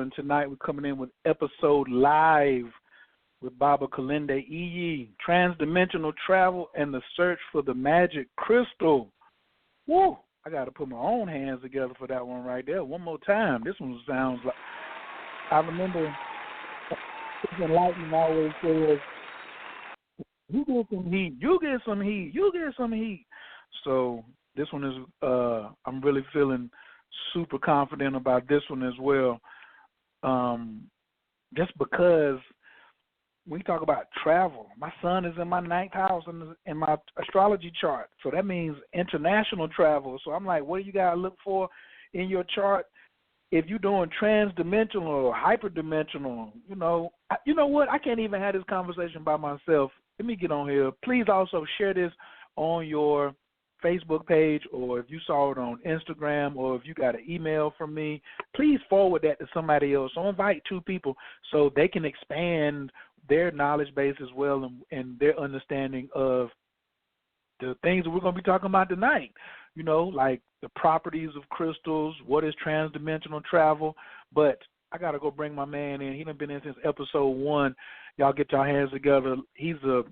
And tonight we're coming in with episode live with Baba Kilindi Iyi, Transdimensional Travel and the Search for the Magic Crystal. Woo! I got to put my own hands together for that one right there. One more time. This one sounds like, I remember Enlightenment always says, you get some heat, you get some heat, you get some heat. So this one is, I'm really feeling super confident about this one as well. Just because we talk about travel, my son is in my 9th house in my astrology chart. So that means international travel. So I'm like, what do you got to look for in your chart? If you're doing transdimensional or hyperdimensional, you know what? I can't even have this conversation by myself. Let me get on here. Please also share this on your Facebook page, or if you saw it on Instagram, or if you got an email from me, please forward that to somebody else. So invite 2 people so they can expand their knowledge base as well and their understanding of the things that we're going to be talking about tonight. You know, like the properties of crystals, what is transdimensional travel. But I got to go bring my man in. He done been in since episode 1. Y'all get your hands together. He's a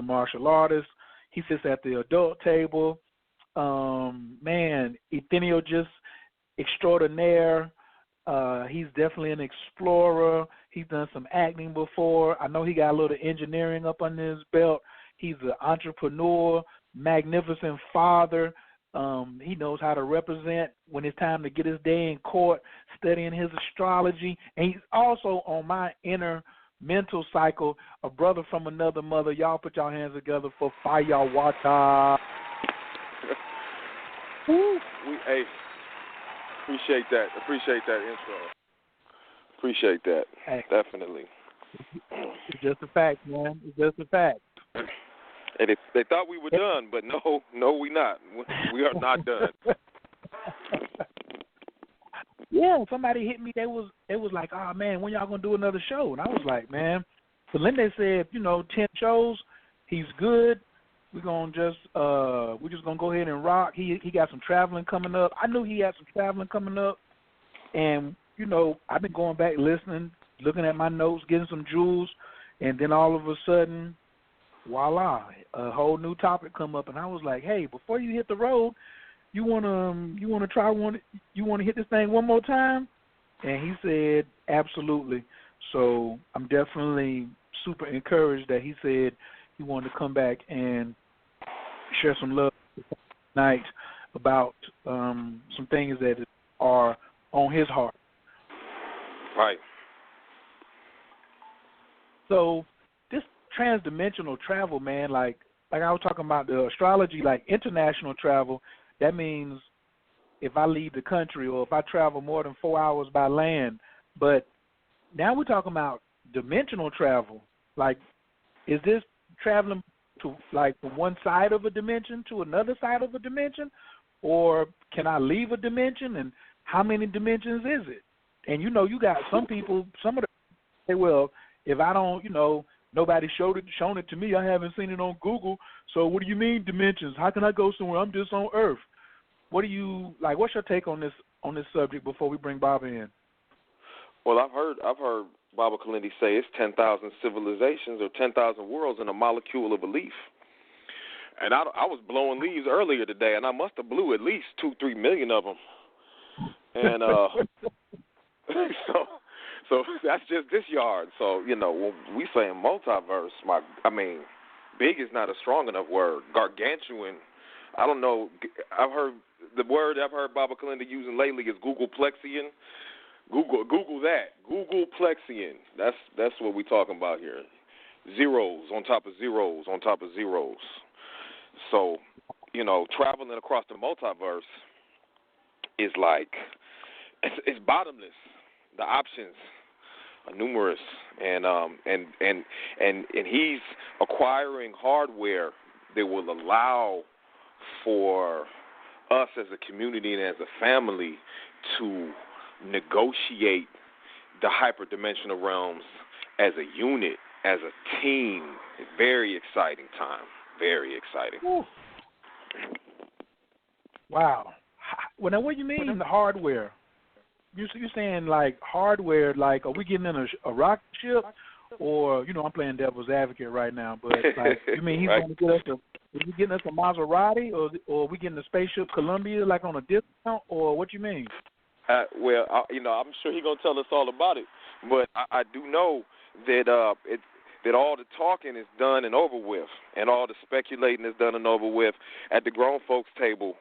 martial artist. He sits at the adult table. Etheneologist extraordinaire. He's definitely an explorer. He's done some acting before. I know he got a little engineering up on his belt. He's an entrepreneur, magnificent father. He knows how to represent when it's time to get his day in court, studying his astrology. And he's also on my inner mental cycle, a brother from another mother. Y'all put y'all hands together for Fire Wata. Hey, appreciate that intro. Appreciate that. Hey, definitely. It's just a fact, man. It's just a fact. And they thought we were done, but no, we not. We are not done. Yeah, somebody hit me. It was like, oh man, when y'all gonna do another show? And I was like, man. Kilindi said, 10 shows. He's good. We're just gonna go ahead and rock. He got some traveling coming up. I knew he had some traveling coming up, and I've been going back listening, looking at my notes, getting some jewels, and then all of a sudden, voila, a whole new topic come up, and I was like, hey, before you hit the road, you wanna try one? You wanna hit this thing one more time? And he said, absolutely. So I'm definitely super encouraged that he said he wanted to come back and share some love tonight about some things that are on his heart. Right. So this transdimensional travel, man, like I was talking about the astrology, like international travel, that means if I leave the country or if I travel more than 4 hours by land. But now we're talking about dimensional travel. Like, is this traveling to from one side of a dimension to another side of a dimension, or can I leave a dimension? And how many dimensions is it? And you got some people. Some of them say, well, if I don't, nobody shown it to me. I haven't seen it on Google. So what do you mean dimensions? How can I go somewhere? I'm just on Earth. What do you like? What's your take on this subject before we bring Baba in? Well, I've heard Baba Kilindi say it's 10,000 civilizations or 10,000 worlds in a molecule of a leaf. And I was blowing leaves earlier today, and I must have blew at least 2-3 million of them. And so that's just this yard. So when we say in multiverse, big is not a strong enough word. Gargantuan. I don't know. The word I've heard Baba Kilindi using lately is Googleplexian. Google that. Googleplexian. That's what we're talking about here. Zeros on top of zeros on top of zeros. So, traveling across the multiverse is like it's bottomless. The options are numerous, and he's acquiring hardware that will allow for us as a community and as a family to negotiate the hyperdimensional realms as a unit, as a team. Very exciting time. Very exciting. Ooh. Wow. Well, now what do you mean the hardware? you're saying like hardware, like are we getting in a rocket ship, or I'm playing devil's advocate right now, but like you mean he's right. going to get us is he getting us a Maserati, or are we getting a spaceship Columbia like on a discount, or what you mean? Well, I'm sure he's gonna tell us all about it, but I do know that that all the talking is done and over with, and all the speculating is done and over with. At the grown folks table,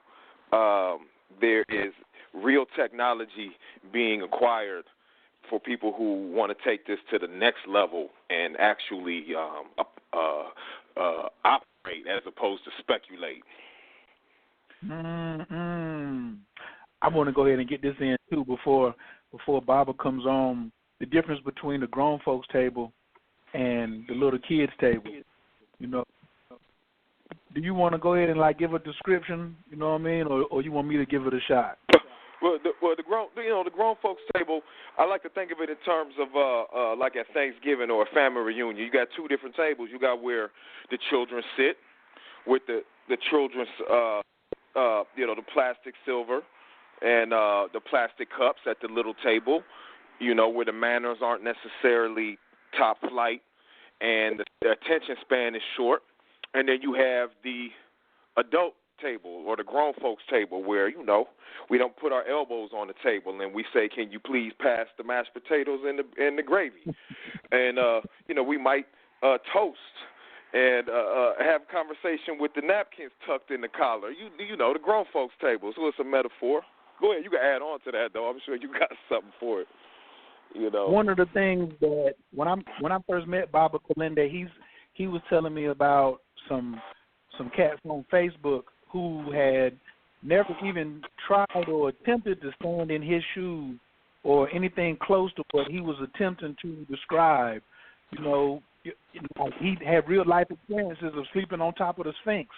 there is real technology being acquired for people who want to take this to the next level and actually operate as opposed to speculate. I want to go ahead and get this in too before Baba comes on. The difference between the grown folks table and the little kids table. Do you want to go ahead and like give a description? You know what I mean, or you want me to give it a shot? Well, the grown folks table, I like to think of it in terms of like at Thanksgiving or a family reunion. You got two different tables. You got where the children sit with the children's the plastic silver and the plastic cups at the little table, where the manners aren't necessarily top flight and the attention span is short. And then you have the adult table or the grown folks table where, we don't put our elbows on the table and we say, can you please pass the mashed potatoes and the gravy? And, we might toast and have a conversation with the napkins tucked in the collar. The grown folks table. So it's a metaphor. Go ahead. You can add on to that, though. I'm sure you got something for it. One of the things that when I first met Baba Kilindi, he was telling me about some cats on Facebook who had never even tried or attempted to stand in his shoes or anything close to what he was attempting to describe. He had real life experiences of sleeping on top of the Sphinx,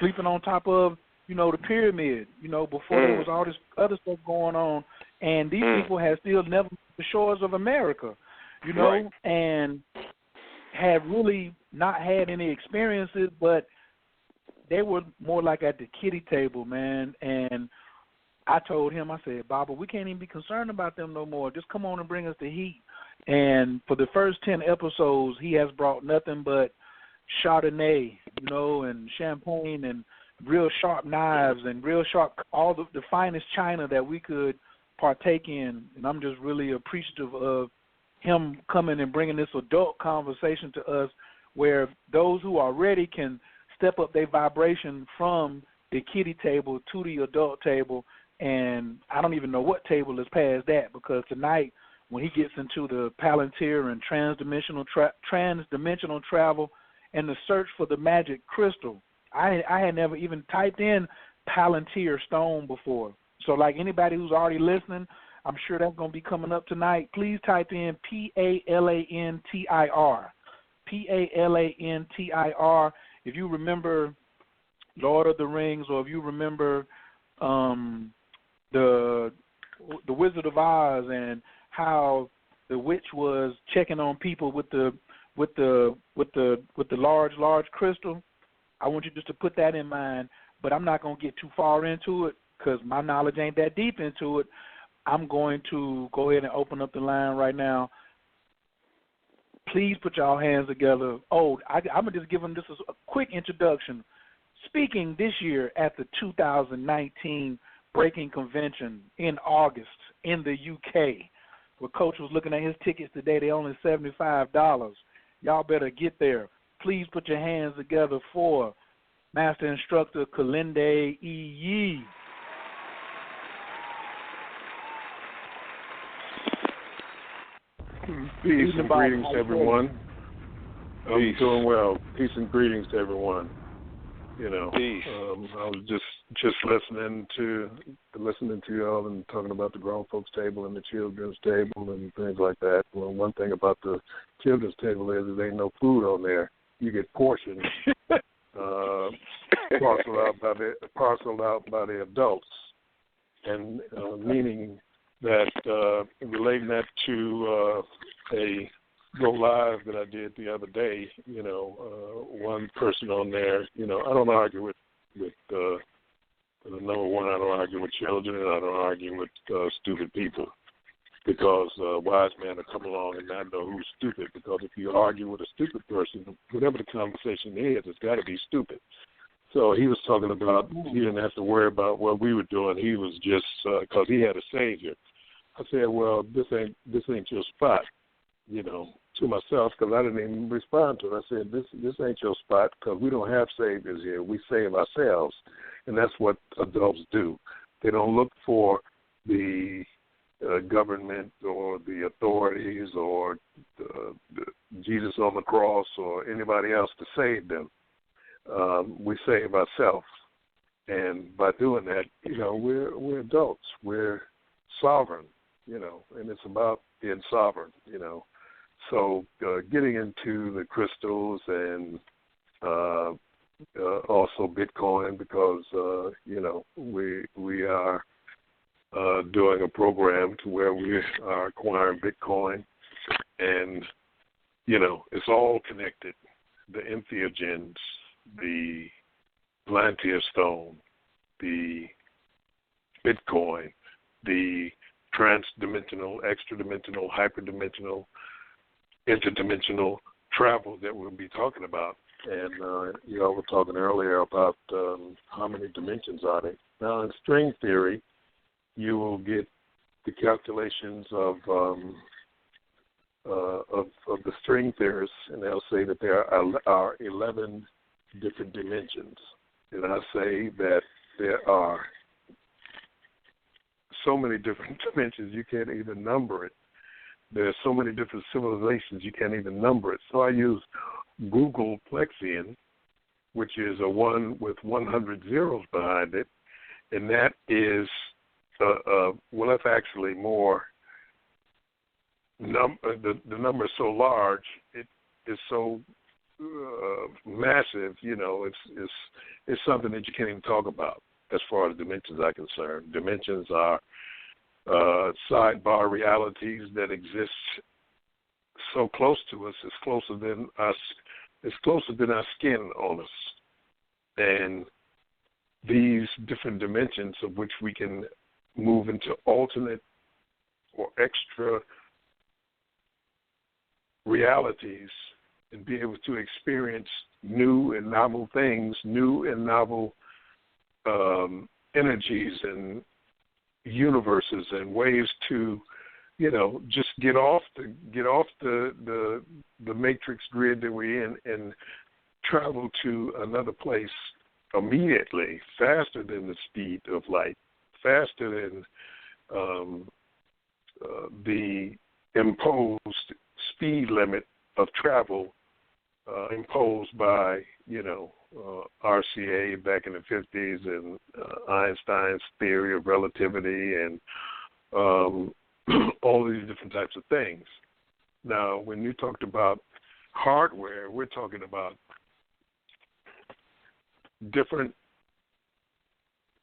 sleeping on top of the pyramid. Before there was all this other stuff going on, and these people had still never left the shores of America. Right. And had really not had any experiences, but they were more like at the kiddie table, man. And I told him, I said, Baba, we can't even be concerned about them no more. Just come on and bring us the heat. And for the first 10 episodes, he has brought nothing but Chardonnay, and champagne and real sharp knives and real sharp, all the finest china that we could partake in. And I'm just really appreciative of him coming and bringing this adult conversation to us where those who are ready can step up their vibration from the kiddie table to the adult table. And I don't even know what table is past that, because tonight when he gets into the Palantir and transdimensional travel and the search for the magic crystal, I had never even typed in Palantir stone before. So like anybody who's already listening, I'm sure that's going to be coming up tonight. Please type in Palantir. Palantir. If you remember Lord of the Rings, or if you remember the Wizard of Oz and how the witch was checking on people with the large crystal, I want you just to put that in mind. But I'm not going to get too far into it because my knowledge ain't that deep into it. I'm going to go ahead and open up the line right now. Please put y'all hands together. I'm going to just give them just a quick introduction. Speaking this year at the 2019 Breaking Convention in August in the UK, where Coach was looking at his tickets today. They're only $75. Y'all better get there. Please put your hands together for Master Instructor Kilindi Iyi. Peace and greetings to everyone. I'm doing well. Peace and greetings to everyone. Peace. I was just listening to y'all and talking about the grown folks table and the children's table and things like that. Well, one thing about the children's table is there ain't no food on there. You get portions parceled out by the adults, and meaning that relating that to a go live that I did the other day, one person on there, I don't argue with number one, I don't argue with children, and I don't argue with stupid people. because wise men are coming along and not know who's stupid. Because if you argue with a stupid person, whatever the conversation is, it's got to be stupid. So he was talking about he didn't have to worry about what we were doing. He was just because he had a savior. I said, well, this ain't your spot, to myself, because I didn't even respond to it. I said, this ain't your spot because we don't have saviors here. We save ourselves, and that's what adults do. They don't look for the government or the authorities or Jesus on the cross or anybody else to save them. We save ourselves, and by doing that, we're adults. We're sovereign, and it's about being sovereign, So getting into the crystals and also Bitcoin, because we are doing a program to where we are acquiring Bitcoin, and it's all connected. The entheogens, the Atlantean stone, the Bitcoin, the transdimensional, extra-dimensional, hyperdimensional, interdimensional travel that we'll be talking about. And, we're talking earlier about how many dimensions are there. Now, in string theory, you will get the calculations of the string theorists, and they'll say that there are 11 different dimensions. And I say that there are so many different dimensions you can't even number it. There are so many different civilizations you can't even number it. So I use Google Plexian, which is a 1 with 100 zeros behind it, and that is that's actually more. The number is so large, it is so massive. It's something that you can't even talk about as far as dimensions are concerned. Dimensions are sidebar realities that exist so close to us. It's closer than us. It's closer than our skin on us. And these different dimensions of which we can move into alternate or extra realities and be able to experience new and novel things, new and novel energies and universes and ways to, just get off the matrix grid that we're in and travel to another place immediately, faster than the speed of light, faster than the imposed speed limit of travel imposed by, RCA back in the 50s and Einstein's theory of relativity and all these different types of things. Now, when you talked about hardware, we're talking about different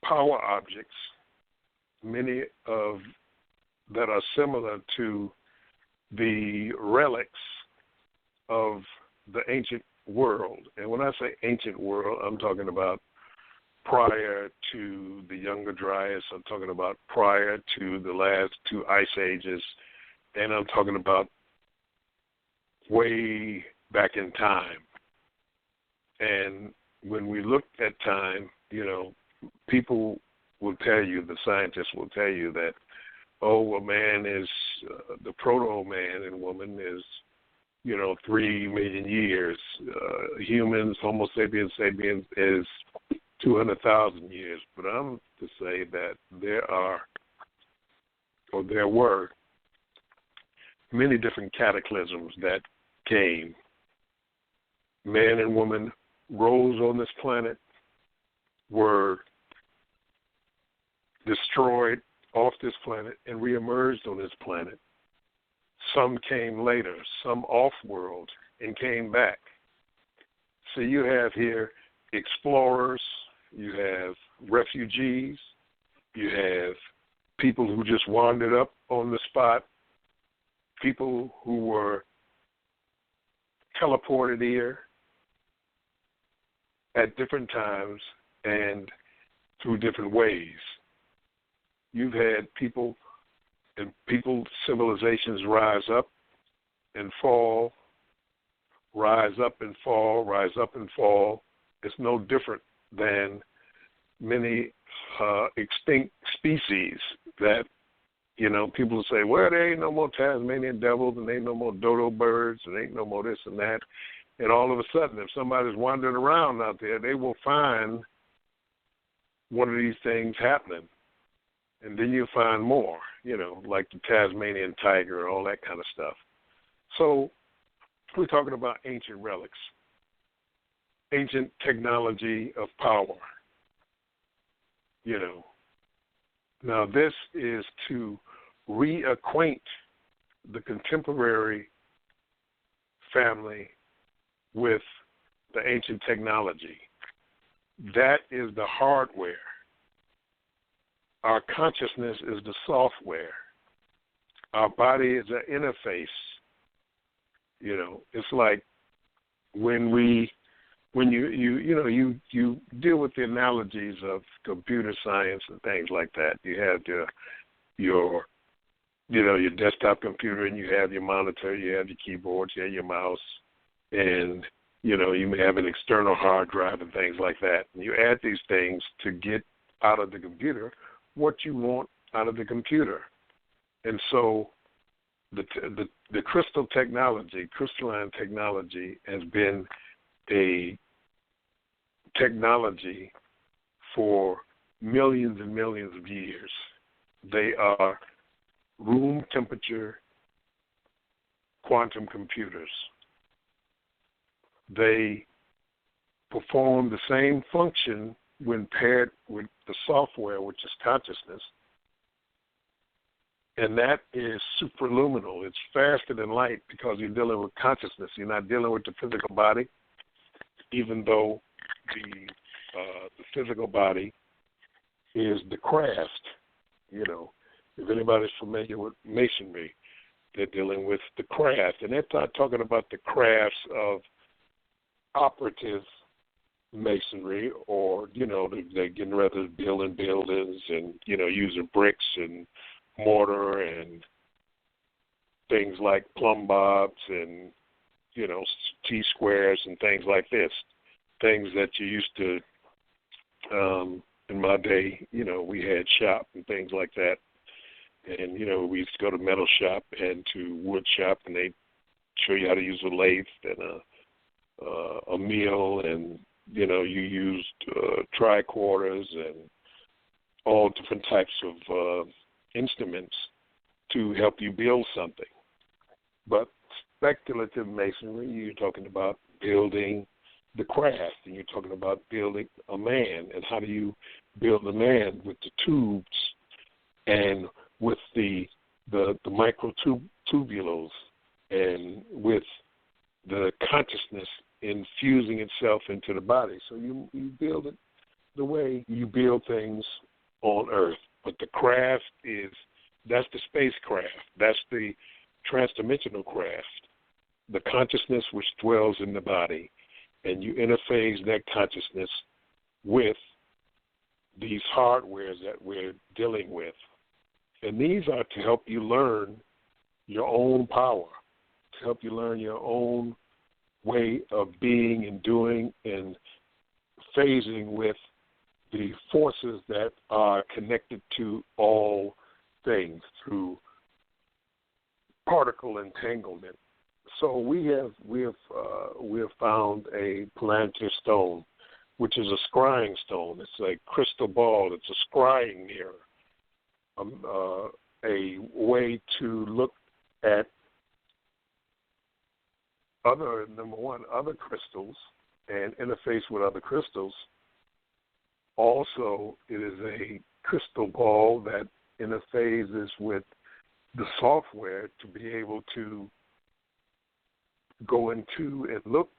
power objects, many of that are similar to the relics of the ancient world. And when I say ancient world, I'm talking about prior to the Younger Dryas. I'm talking about prior to the last two ice ages. And I'm talking about way back in time. And when we look at time, people will tell you, the scientists will tell you that, a man is, the proto-man and woman is, 3 million years. Humans, Homo sapiens sapiens, is 200,000 years. But I'm to say that there were many different cataclysms that came. Man and woman rose on this planet, were destroyed off this planet, and reemerged on this planet. Some came later, some off-world, and came back. So you have here explorers, you have refugees, you have people who just wandered up on the spot, people who were teleported here at different times and through different ways. You've had people And civilizations rise up and fall, rise up and fall, rise up and fall. It's no different than many extinct species that, people say, well, there ain't no more Tasmanian devils and there ain't no more dodo birds and there ain't no more this and that. And all of a sudden, if somebody's wandering around out there, they will find one of these things happening. And then you'll find more, like the Tasmanian tiger and all that kind of stuff. So we're talking about ancient relics, ancient technology of power. Now this is to reacquaint the contemporary family with the ancient technology. That is the hardware. Our consciousness is the software. Our body is an interface. It's like when you deal with the analogies of computer science and things like that. You have your desktop computer, and you have your monitor, you have your keyboard, you have your mouse, and you may have an external hard drive and things like that. And you add these things to get out of the computer what you want out of the computer. And so the crystalline technology has been a technology for millions and millions of years. They are room temperature quantum computers. They perform the same function when paired with the software, which is consciousness, and that is superluminal. It's faster than light because you're dealing with consciousness. You're not dealing with the physical body, even though the physical body is the craft. If anybody's familiar with masonry, they're dealing with the craft, and they're not talking about the crafts of operative masonry, or they're getting ready to building buildings and using bricks and mortar and things like plumb bobs and T-squares and things like this, things that you used to in my day, we had shop and things like that, and we used to go to metal shop and to wood shop, and they show you how to use a lathe and a mill, and you used tricorders and all different types of instruments to help you build something. But speculative masonry, you're talking about building the craft, and you're talking about building a man, and how do you build a man with the tubes and with the microtubules and with the consciousness infusing itself into the body. So you build it the way you build things on Earth. But the craft that's the spacecraft. That's the transdimensional craft, the consciousness which dwells in the body. And you interface that consciousness with these hardwares that we're dealing with. And these are to help you learn your own power, to help you learn your own way of being and doing and phasing with the forces that are connected to all things through particle entanglement. So we have found a Palantir stone, which is a scrying stone. It's a crystal ball. It's a scrying mirror, a way to look at other crystals and interface with other crystals. Also, it is a crystal ball that interfaces with the software to be able to go into and look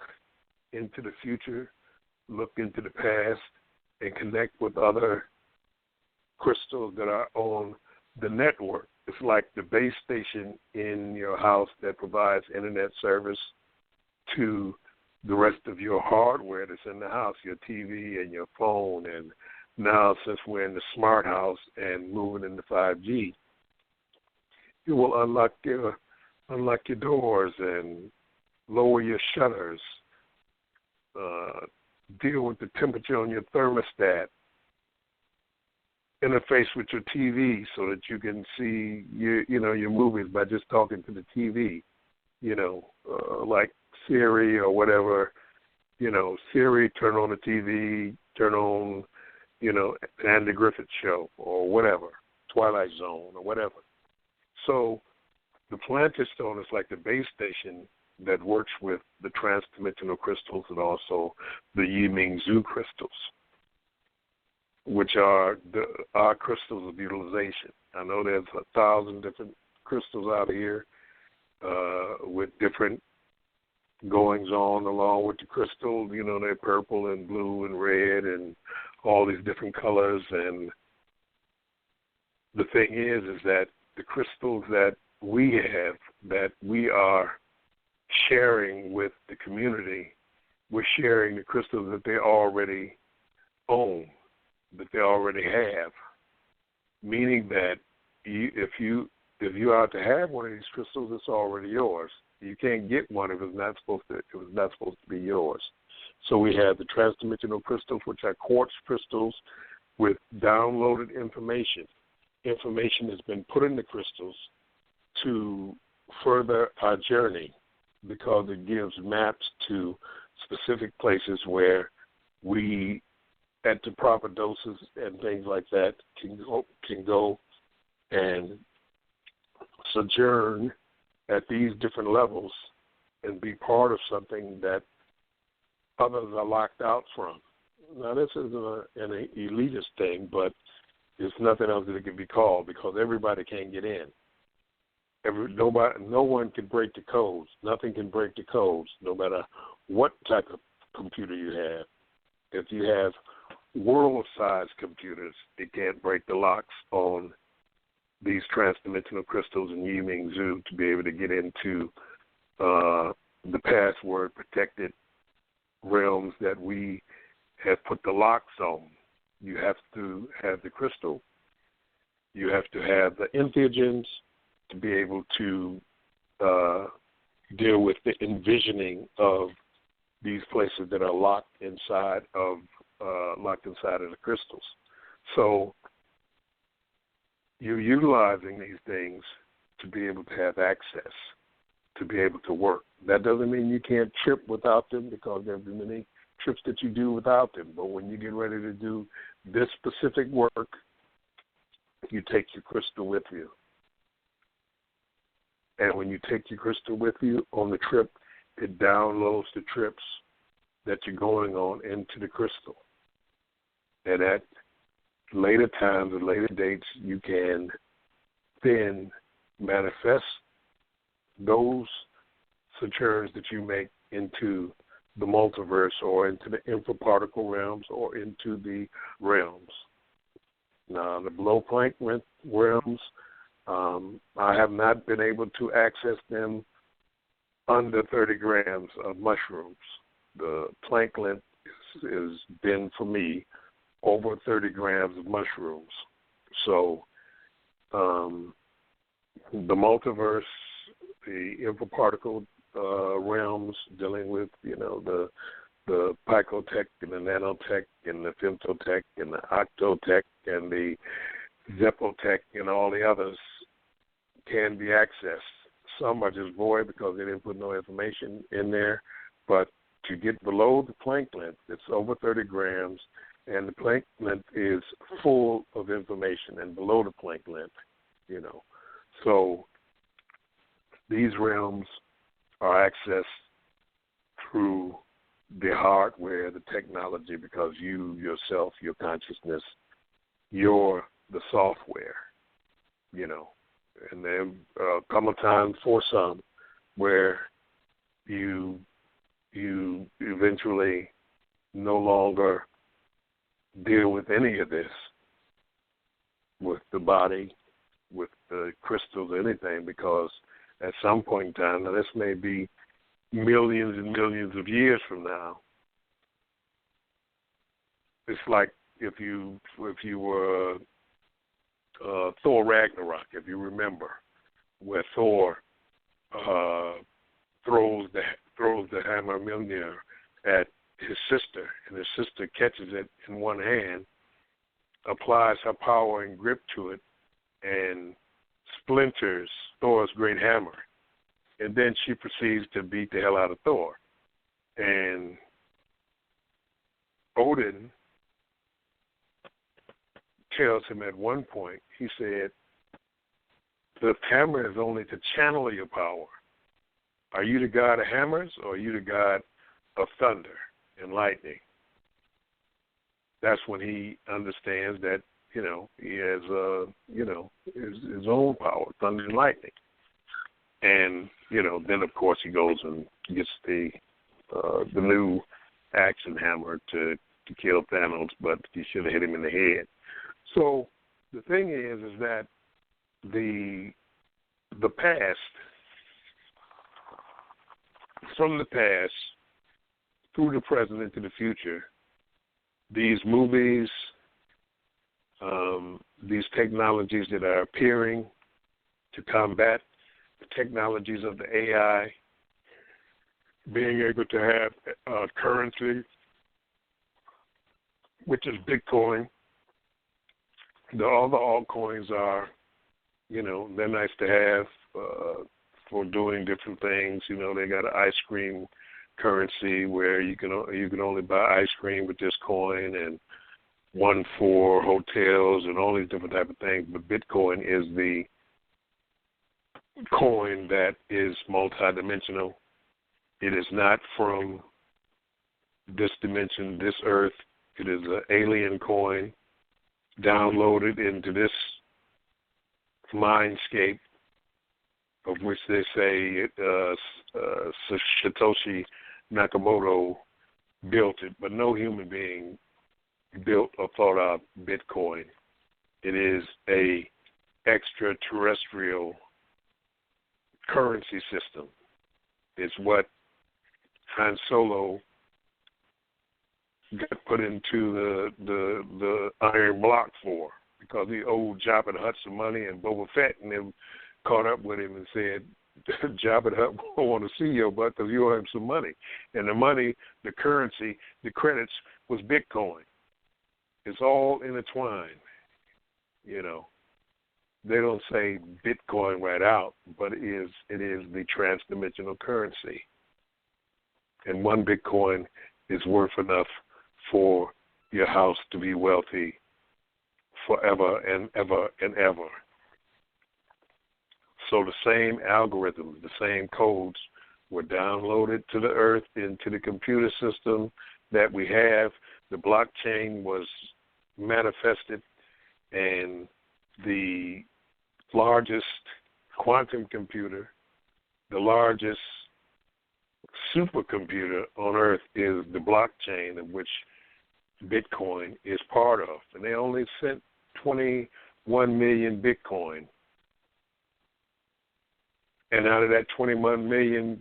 into the future, look into the past, and connect with other crystals that are on the network. It's like the base station in your house that provides internet service to the rest of your hardware that's in the house, your TV and your phone. And now, since we're in the smart house and moving into 5G, You will unlock your doors and lower your shutters. Deal with the temperature on your thermostat. Interface with your TV so that you can see your movies by just talking to the TV. Like Siri or whatever. Siri, turn on the TV, turn on, Andy Griffith Show or whatever, Twilight Zone or whatever. So the Planter Stone is like the base station that works with the transdimensional crystals and also the Yiming Zhu crystals, which are our crystals of utilization. I know there's 1,000 different crystals out here with different goings on along with the crystal. They're purple and blue and red and all these different colors. And the thing is that the crystals that we have, that we are sharing with the community, we're sharing the crystals that they already own, that they already have. Meaning that if you are to have one of these crystals, it's already yours. You can't get one if it's not supposed to be yours. So we have the transdimensional crystals, which are quartz crystals with downloaded information. Information has been put in the crystals to further our journey because it gives maps to specific places where we, at the proper doses and things like that, can go and sojourn at these different levels and be part of something that others are locked out from. Now, this isn't an elitist thing, but there's nothing else that it can be called because everybody can't get in. No one can break the codes. Nothing can break the codes, no matter what type of computer you have. If you have world-sized computers, it can't break the locks on these transdimensional crystals and Yiming Zhu to be able to get into the password-protected realms that we have put the locks on. You have to have the crystal. You have to have the entheogens to be able to deal with the envisioning of these places that are locked inside of the crystals. So you're utilizing these things to be able to have access, to be able to work. That doesn't mean you can't trip without them because there have been many trips that you do without them. But when you get ready to do this specific work, you take your crystal with you. And when you take your crystal with you on the trip, it downloads the trips that you're going on into the crystal. And at later times and later dates, you can then manifest those sojourns that you make into the multiverse or into the infraparticle realms or into the realms. Now, the below plank realms, I have not been able to access them under 30 grams of mushrooms. The plank length has been, for me, over 30 grams of mushrooms. So the multiverse, the infraparticle realms dealing with, the picotech and the nanotech and the femtotech and the octotech and the zepotech and all the others can be accessed. Some are just void because they didn't put no information in there. But to get below the plank length, it's over 30 grams, and the plank length is full of information and below the plank length, So these realms are accessed through the hardware, the technology, because you yourself, your consciousness, you're the software, And then come a time for some where you eventually no longer deal with any of this, with the body, with the crystals, anything, because at some point in time, now this may be millions and millions of years from now, it's like if you were Thor Ragnarok, if you remember, where Thor throws the hammer Mjolnir at his sister, and his sister catches it in one hand, applies her power and grip to it, and splinters Thor's great hammer. And then she proceeds to beat the hell out of Thor. And Odin tells him at one point, he said, the hammer is only to channel your power. Are you the god of hammers, or are you the god of thunder and lightning? That's when he understands that, he has, his own power, thunder and lightning. And, then of course he goes and gets the new action hammer to kill Thanos, but he should have hit him in the head. So the thing is that the past, from the past through the present into the future, these movies, these technologies that are appearing to combat the technologies of the AI, being able to have currency, which is Bitcoin. All the altcoins are, they're nice to have for doing different things. They got an ice cream currency where you can only buy ice cream with this coin, and one for hotels and all these different type of things. But Bitcoin is the coin that is multidimensional. It is not from this dimension, this earth. It is an alien coin downloaded into this mindscape, of which they say Satoshi Nakamoto built it, but no human being built or thought out Bitcoin. It is a extraterrestrial currency system. It's what Han Solo got put into the iron block for, because he owed Jabba the Hutt some money, and Boba Fett and them caught up with him and said, Jabba the Hutt won't want to see your butt because you owe him some money. And the money, the currency, the credits was Bitcoin. It's all intertwined, They don't say Bitcoin right out, but it is the transdimensional currency. And one Bitcoin is worth enough for your house to be wealthy forever and ever and ever. So the same algorithms, the same codes were downloaded to the earth, into the computer system that we have. The blockchain was manifested, and the largest quantum computer, the largest supercomputer on earth is the blockchain, of which Bitcoin is part of. And they only sent 21 million Bitcoin. And out of that 21 million,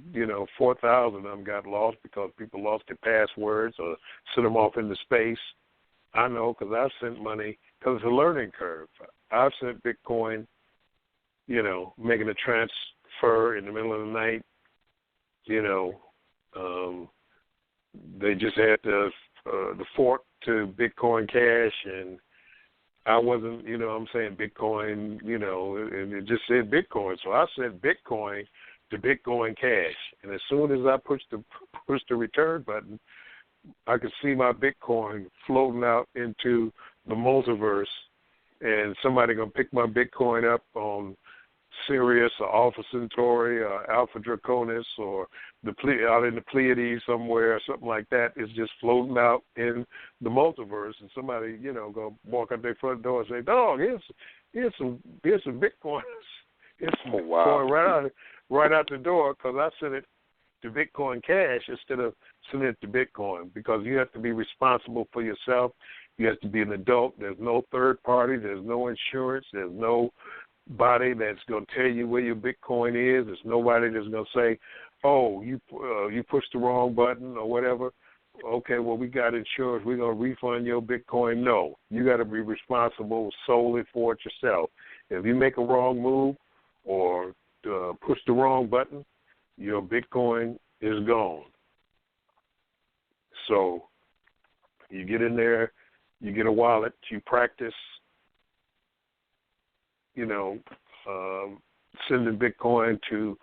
4,000 of them got lost because people lost their passwords or sent them off into space. I know, because I've sent money, because it's a learning curve. I've sent Bitcoin, making a transfer in the middle of the night. They just had the fork to Bitcoin Cash, and I wasn't, I'm saying Bitcoin, and it just said Bitcoin. So I sent Bitcoin to Bitcoin Cash, and as soon as I pushed the return button, I could see my Bitcoin floating out into the multiverse, and somebody gonna pick my Bitcoin up on Sirius or Alpha Centauri or Alpha Draconis or out in the Pleiades somewhere or something like that. It's just floating out in the multiverse, and somebody, go walk out their front door and say, "Dog, here's some Bitcoins." Here's some Bitcoin right out the door, because I sent it to Bitcoin Cash instead of sending it to Bitcoin, because you have to be responsible for yourself. You have to be an adult. There's no third party. There's no insurance. There's nobody that's going to tell you where your Bitcoin is. There's nobody that's going to say, "Oh, you pushed the wrong button," or whatever. Okay, well, we got insurance. We're going to refund your Bitcoin. No, you got to be responsible solely for it yourself. If you make a wrong move, or push the wrong button, your Bitcoin is gone. So you get in there, you get a wallet, you practice, sending Bitcoin to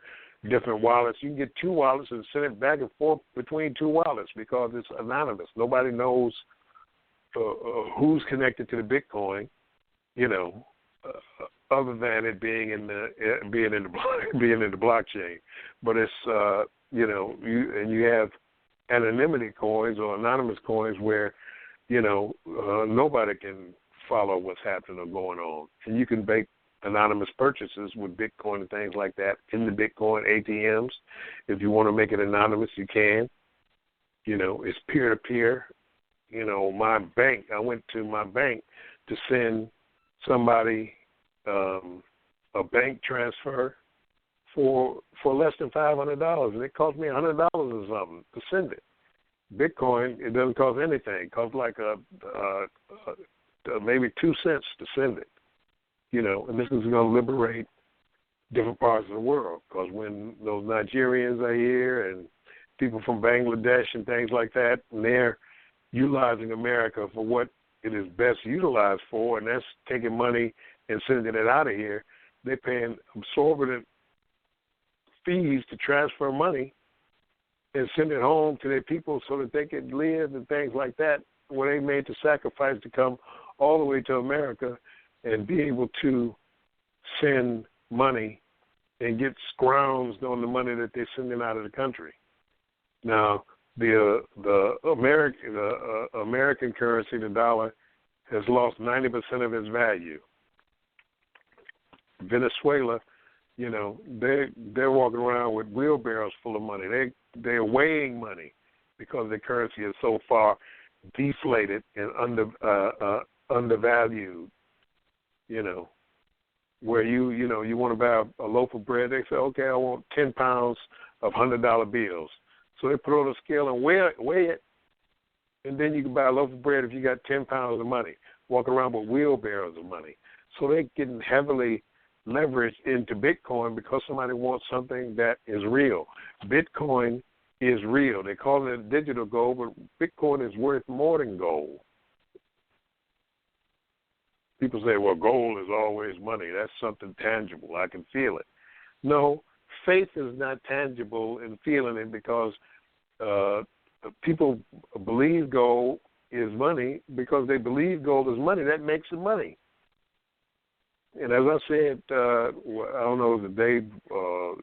different wallets. You can get two wallets and send it back and forth between two wallets because it's anonymous. Nobody knows who's connected to the Bitcoin, other than it being in the blockchain. But it's you have anonymity coins or anonymous coins where nobody can follow what's happening or going on, and you can make anonymous purchases with Bitcoin and things like that in the Bitcoin ATMs. If you want to make it anonymous, you can. It's peer-to-peer. My bank, I went to my bank to send somebody a bank transfer for less than $500, and it cost me $100 or something to send it. Bitcoin, it doesn't cost anything. It costs like maybe 2 cents to send it. And this is going to liberate different parts of the world, because when those Nigerians are here and people from Bangladesh and things like that, and they're utilizing America for what it is best utilized for, and that's taking money and sending it out of here, they're paying exorbitant fees to transfer money and send it home to their people so that they can live and things like that, where they made the sacrifice to come all the way to America and be able to send money and get scrounged on the money that they're sending out of the country. Now, the American currency, the dollar, has lost 90% of its value. Venezuela, they're walking around with wheelbarrows full of money. They're weighing money because their currency is so far deflated and undervalued. Where you want to buy a loaf of bread, they say, okay, I want 10 pounds of $100 bills. So they put it on a scale and weigh it, and then you can buy a loaf of bread if you got 10 pounds of money. Walk around with wheelbarrows of money. So they're getting heavily leveraged into Bitcoin because somebody wants something that is real. Bitcoin is real. They call it digital gold, but Bitcoin is worth more than gold. People say, well, gold is always money. That's something tangible. I can feel it. No, faith is not tangible in feeling it, because people believe gold is money because they believe gold is money. That makes it money. And as I said, I don't know, the day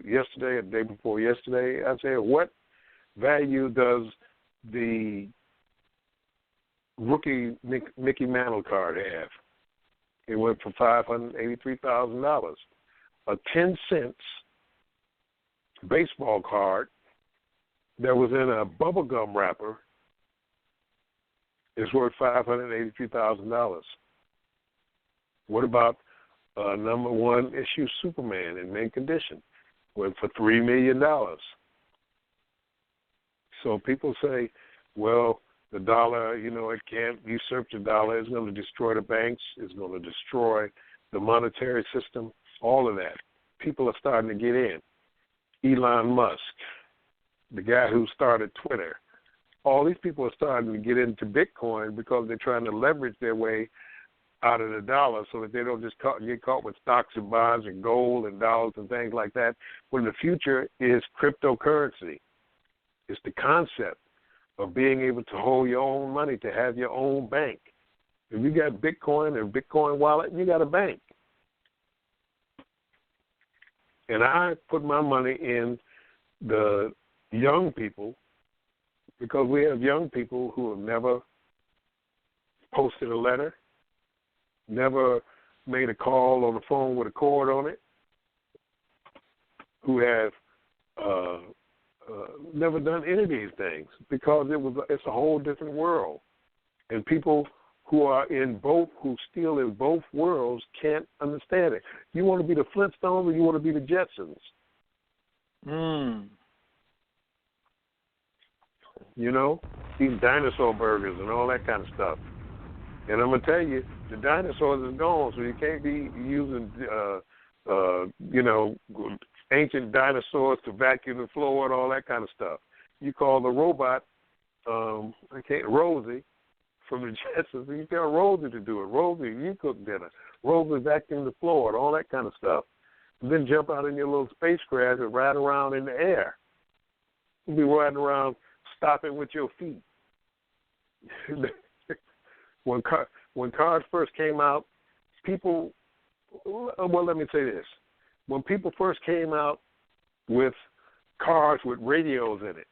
yesterday or the day before yesterday, I said, what value does the rookie Mickey Mantle card have? It went for $583,000. A 10-cent baseball card that was in a bubblegum wrapper is worth $583,000. What about number one issue Superman in mint condition? Went for $3 million. So people say, well, the dollar, it can't usurp the dollar. It's going to destroy the banks. It's going to destroy the monetary system, all of that. People are starting to get in. Elon Musk, the guy who started Twitter, all these people are starting to get into Bitcoin because they're trying to leverage their way out of the dollar so that they don't just get caught with stocks and bonds and gold and dollars and things like that, when the future is cryptocurrency. It's the concept of being able to hold your own money, to have your own bank. If you got Bitcoin and Bitcoin wallet, you got a bank. And I put my money in the young people because we have young people who have never posted a letter, never made a call on the phone with a cord on it, who have never done any of these things because it's a whole different world. And people who are who still in both worlds can't understand it. You want to be the Flintstones or you want to be the Jetsons? Eating dinosaur burgers and all that kind of stuff. And I'm going to tell you, the dinosaurs is gone, so you can't be using, ancient dinosaurs to vacuum the floor and all that kind of stuff. You call the robot, Rosie from the Jetsons, and you tell Rosie to do it. Rosie, you cook dinner. Rosie vacuum the floor and all that kind of stuff. And then jump out in your little spacecraft and ride around in the air. You'll be riding around stopping with your feet. When cars first came out, let me say this. When people first came out with cars with radios in it,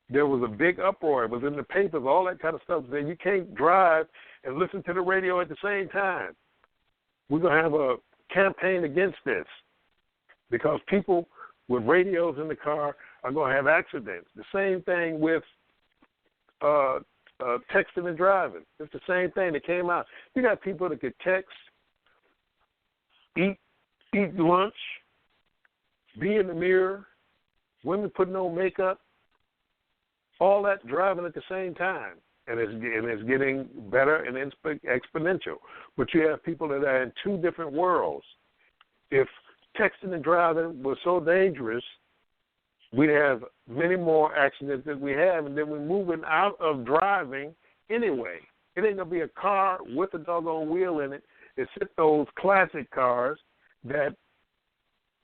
there was a big uproar. It was in the papers, all that kind of stuff. Saying you can't drive and listen to the radio at the same time. We're going to have a campaign against this because people with radios in the car are going to have accidents. The same thing with texting and driving. It's the same thing that came out. You got people that could text, eat lunch, be in the mirror, women putting on makeup, all that driving at the same time. And it's getting better and exponential. But you have people that are in two different worlds. If texting and driving was so dangerous, we'd have many more accidents than we have, and then we're moving out of driving anyway. It ain't going to be a car with a doggone wheel in it. It's those classic cars that,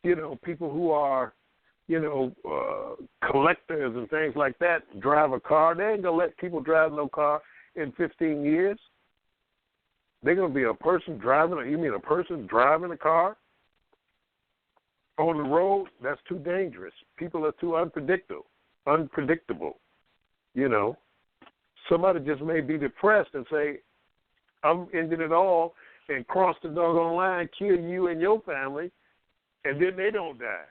people who are, collectors and things like that drive a car. They ain't going to let people drive no car in 15 years. They're going to be a person driving a car on the road? That's too dangerous. People are too unpredictable. Somebody just may be depressed and say, I'm ending it all and cross the doggone line, kill you and your family, and then they don't die.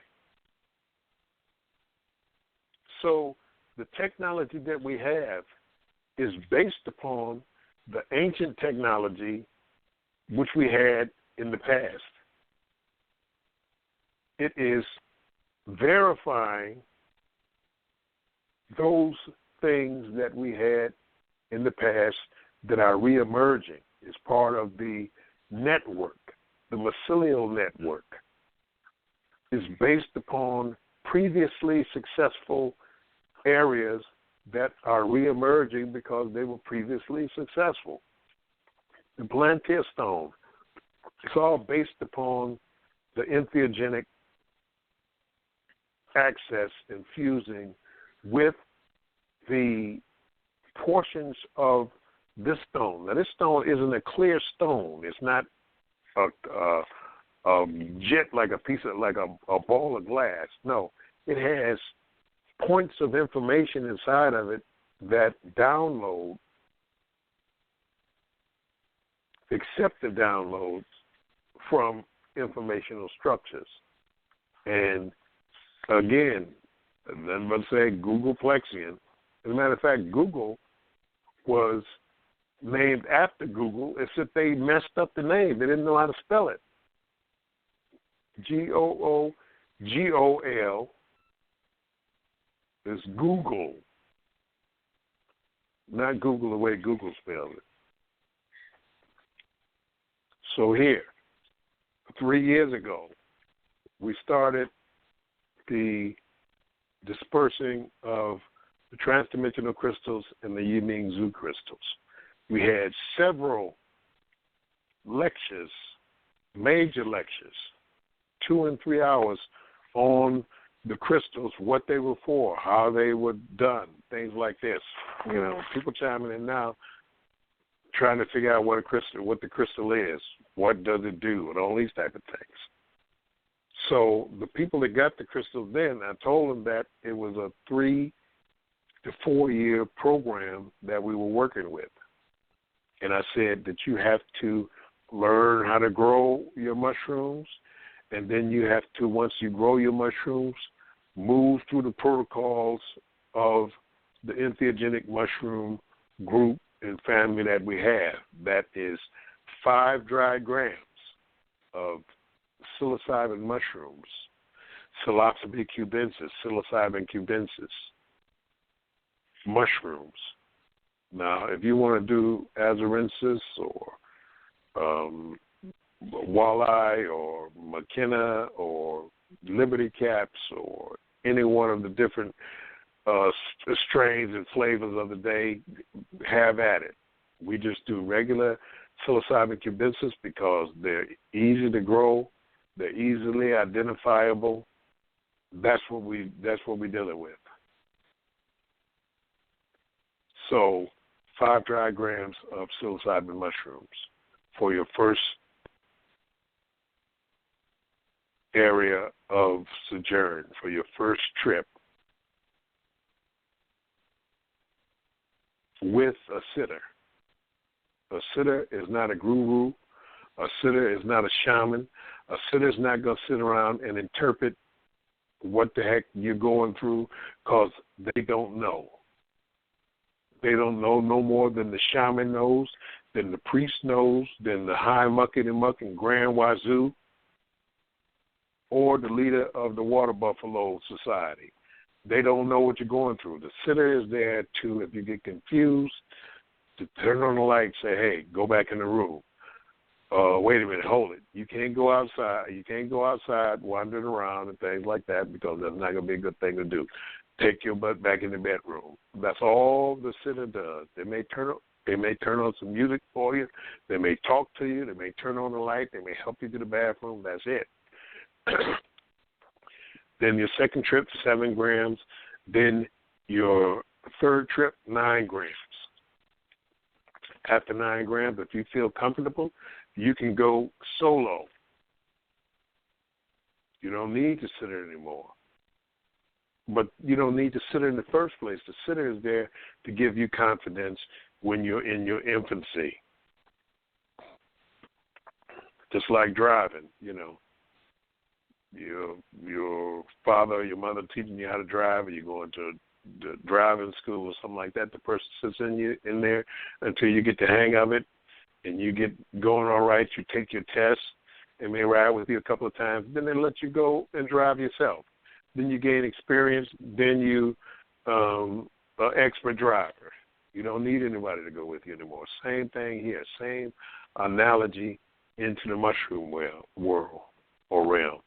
So the technology that we have is based upon the ancient technology which we had in the past. It is verifying those things that we had in the past that are reemerging as part of the network. The mycelial network is based upon previously successful areas that are reemerging because they were previously successful. The Plantier stone, it's all based upon the entheogenic access and fusing with the portions of this stone. Now, this stone isn't a clear stone. It's not a jet like a ball of glass. No, it has points of information inside of it that download, accept the downloads from informational structures. And again, then let's say Googleplexian. As a matter of fact, Google was named after Google, except they messed up the name. They didn't know how to spell it. Googol is Google, not Google the way Google spelled it. So here, 3 years ago, we started the dispersing of the transdimensional crystals and the Yiming Zhu crystals. We had several lectures, major lectures, 2 and 3 hours on the crystals, what they were for, how they were done, things like this. People chiming in now, trying to figure out what the crystal is, what does it do, and all these type of things. So the people that got the crystals then, I told them that it was a 3 to 4 year program that we were working with. And I said that you have to learn how to grow your mushrooms, and then you have to, once you grow your mushrooms, move through the protocols of the entheogenic mushroom group and family that we have. That is 5 dry grams of psilocybin mushrooms, psilocybe cubensis, psilocybin cubensis, mushrooms. Now, if you want to do azarensis or walleye or McKenna or Liberty Caps or any one of the different strains and flavors of the day, have at it. We just do regular psilocybin cubensis because they're easy to grow, they're easily identifiable. That's what we're dealing with. So 5 dry grams of psilocybin mushrooms for your first area of sojourn, for your first trip, with a sitter. A sitter is not a guru. A sitter is not a shaman. A sitter is not going to sit around and interpret what the heck you're going through, because they don't know. They don't know no more than the shaman knows, than the priest knows, than the high muckety-muck and Grand Wazoo, or the leader of the Water Buffalo Society. They don't know what you're going through. The sitter is there to, if you get confused, to turn on the light, say, hey, go back in the room. Wait a minute, hold it. You can't go outside. You can't go outside wandering around and things like that, because that's not going to be a good thing to do. Take your butt back in the bedroom. That's all the sitter does. They may turn on some music for you. They may talk to you. They may turn on the light. They may help you to the bathroom. That's it. Then your second trip, 7 grams. Then your third trip, 9 grams. After 9 grams, if you feel comfortable, you can go solo. You don't need to sitter anymore. But you don't need to sitter in the first place. The sitter is there to give you confidence when you're in your infancy. Just like driving, Your father or your mother teaching you how to drive, or you're going to the driving school or something like that. The person sits in there until you get the hang of it, and you get going all right. You take your test, and they ride with you a couple of times. Then they let you go and drive yourself. Then you gain experience. Then you an expert driver. You don't need anybody to go with you anymore. Same thing here. Same analogy into the mushroom world or realm.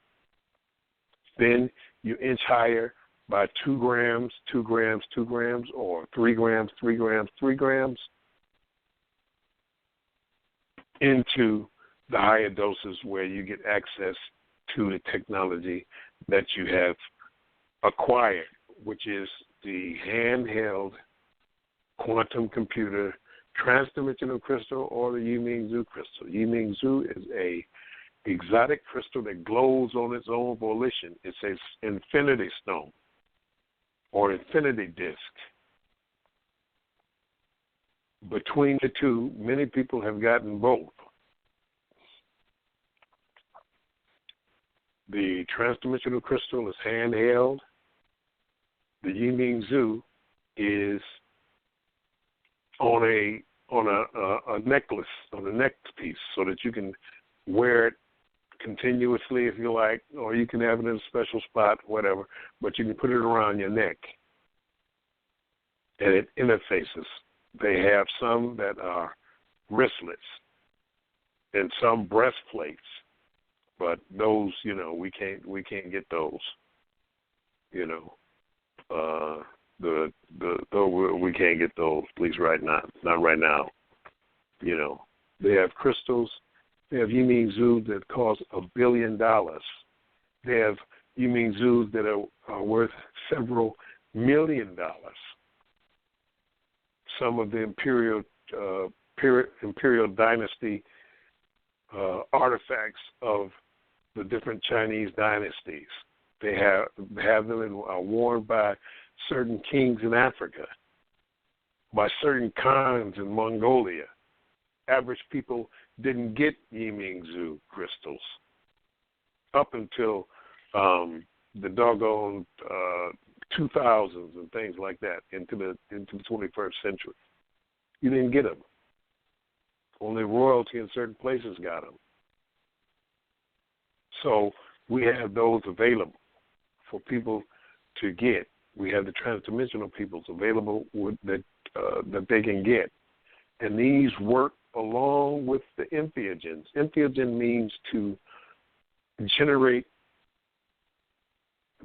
Then you inch higher by 2 grams, 2 grams, 2 grams, or 3 grams, 3 grams, 3 grams into the higher doses where you get access to the technology that you have acquired, which is the handheld quantum computer transdimensional crystal or the Yiming-Zu crystal. Yiming-Zu is a exotic crystal that glows on its own volition. It's an infinity stone or infinity disk. Between the two, many people have gotten both. The transdimensional crystal is handheld. The Yiming-Zu is on a necklace, on a neck piece, so that you can wear it continuously if you like, or you can have it in a special spot, whatever, but you can put it around your neck. And it interfaces. They have some that are wristlets and some breastplates, but those, we can't get those. We can't get those, at least right now. Not right now. They have crystals. They have Yiming-Zu that cost $1 billion. They have Yiming-Zus that are worth several $million. Some of the imperial dynasty artifacts of the different Chinese dynasties. They have them and are worn by certain kings in Africa, by certain Khans in Mongolia. Average people didn't get Yiming-Zu crystals up until the doggone 2000s and things like that, into the 21st century. You didn't get them. Only royalty in certain places got them. So we have those available for people to get. We have the transdimensional peoples available that they can get. And these work along with the entheogens. Entheogen means to generate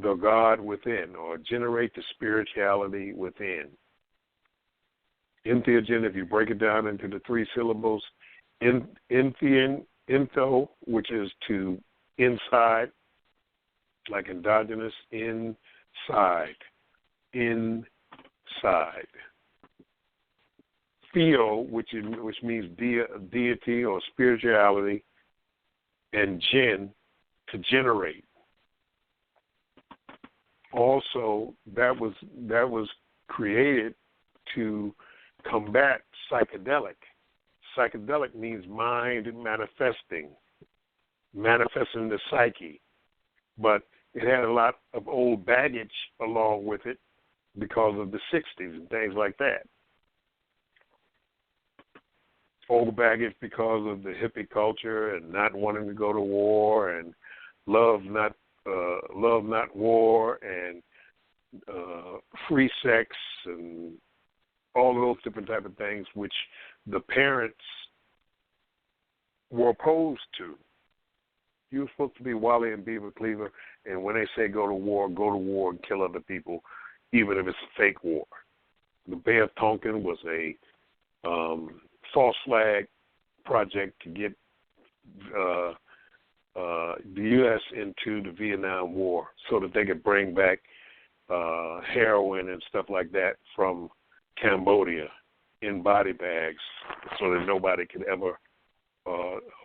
the God within, or generate the spirituality within. Entheogen, if you break it down into the three syllables, entho, which is to inside, like endogenous, inside. Theo, which means deity or spirituality, and gen, to generate. Also, that was created to combat psychedelic. Psychedelic means mind manifesting the psyche, but it had a lot of old baggage along with it because of the 60s and things like that. Old baggage because of the hippie culture and not wanting to go to war and love not war and free sex and all of those different type of things which the parents were opposed to. You were supposed to be Wally and Beaver Cleaver, and when they say go to war and kill other people, even if it's a fake war. The Bay of Tonkin was a false flag project to get the U.S. into the Vietnam War so that they could bring back heroin and stuff like that from Cambodia in body bags so that nobody could ever,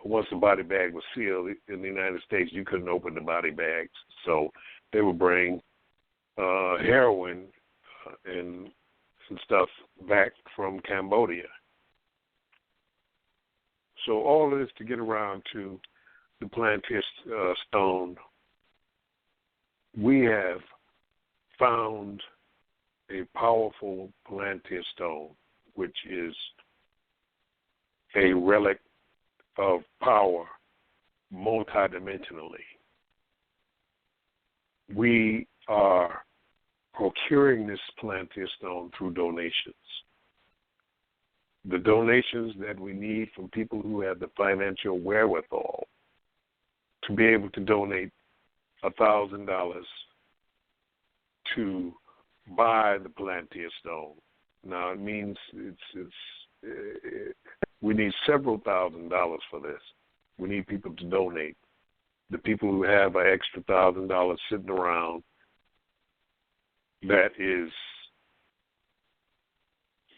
once the body bag was sealed in the United States, you couldn't open the body bags. So they would bring heroin and some stuff back from Cambodia. So all of this to get around to the Plantier stone. We have found a powerful Plantier stone, which is a relic of power multidimensionally. We are procuring this Plantier stone through donations. The donations that we need from people who have the financial wherewithal to be able to donate $1,000 to buy the Plantier stone. Now it means we need several $1,000s for this. We need people to donate. The people who have an extra $1,000 sitting around that is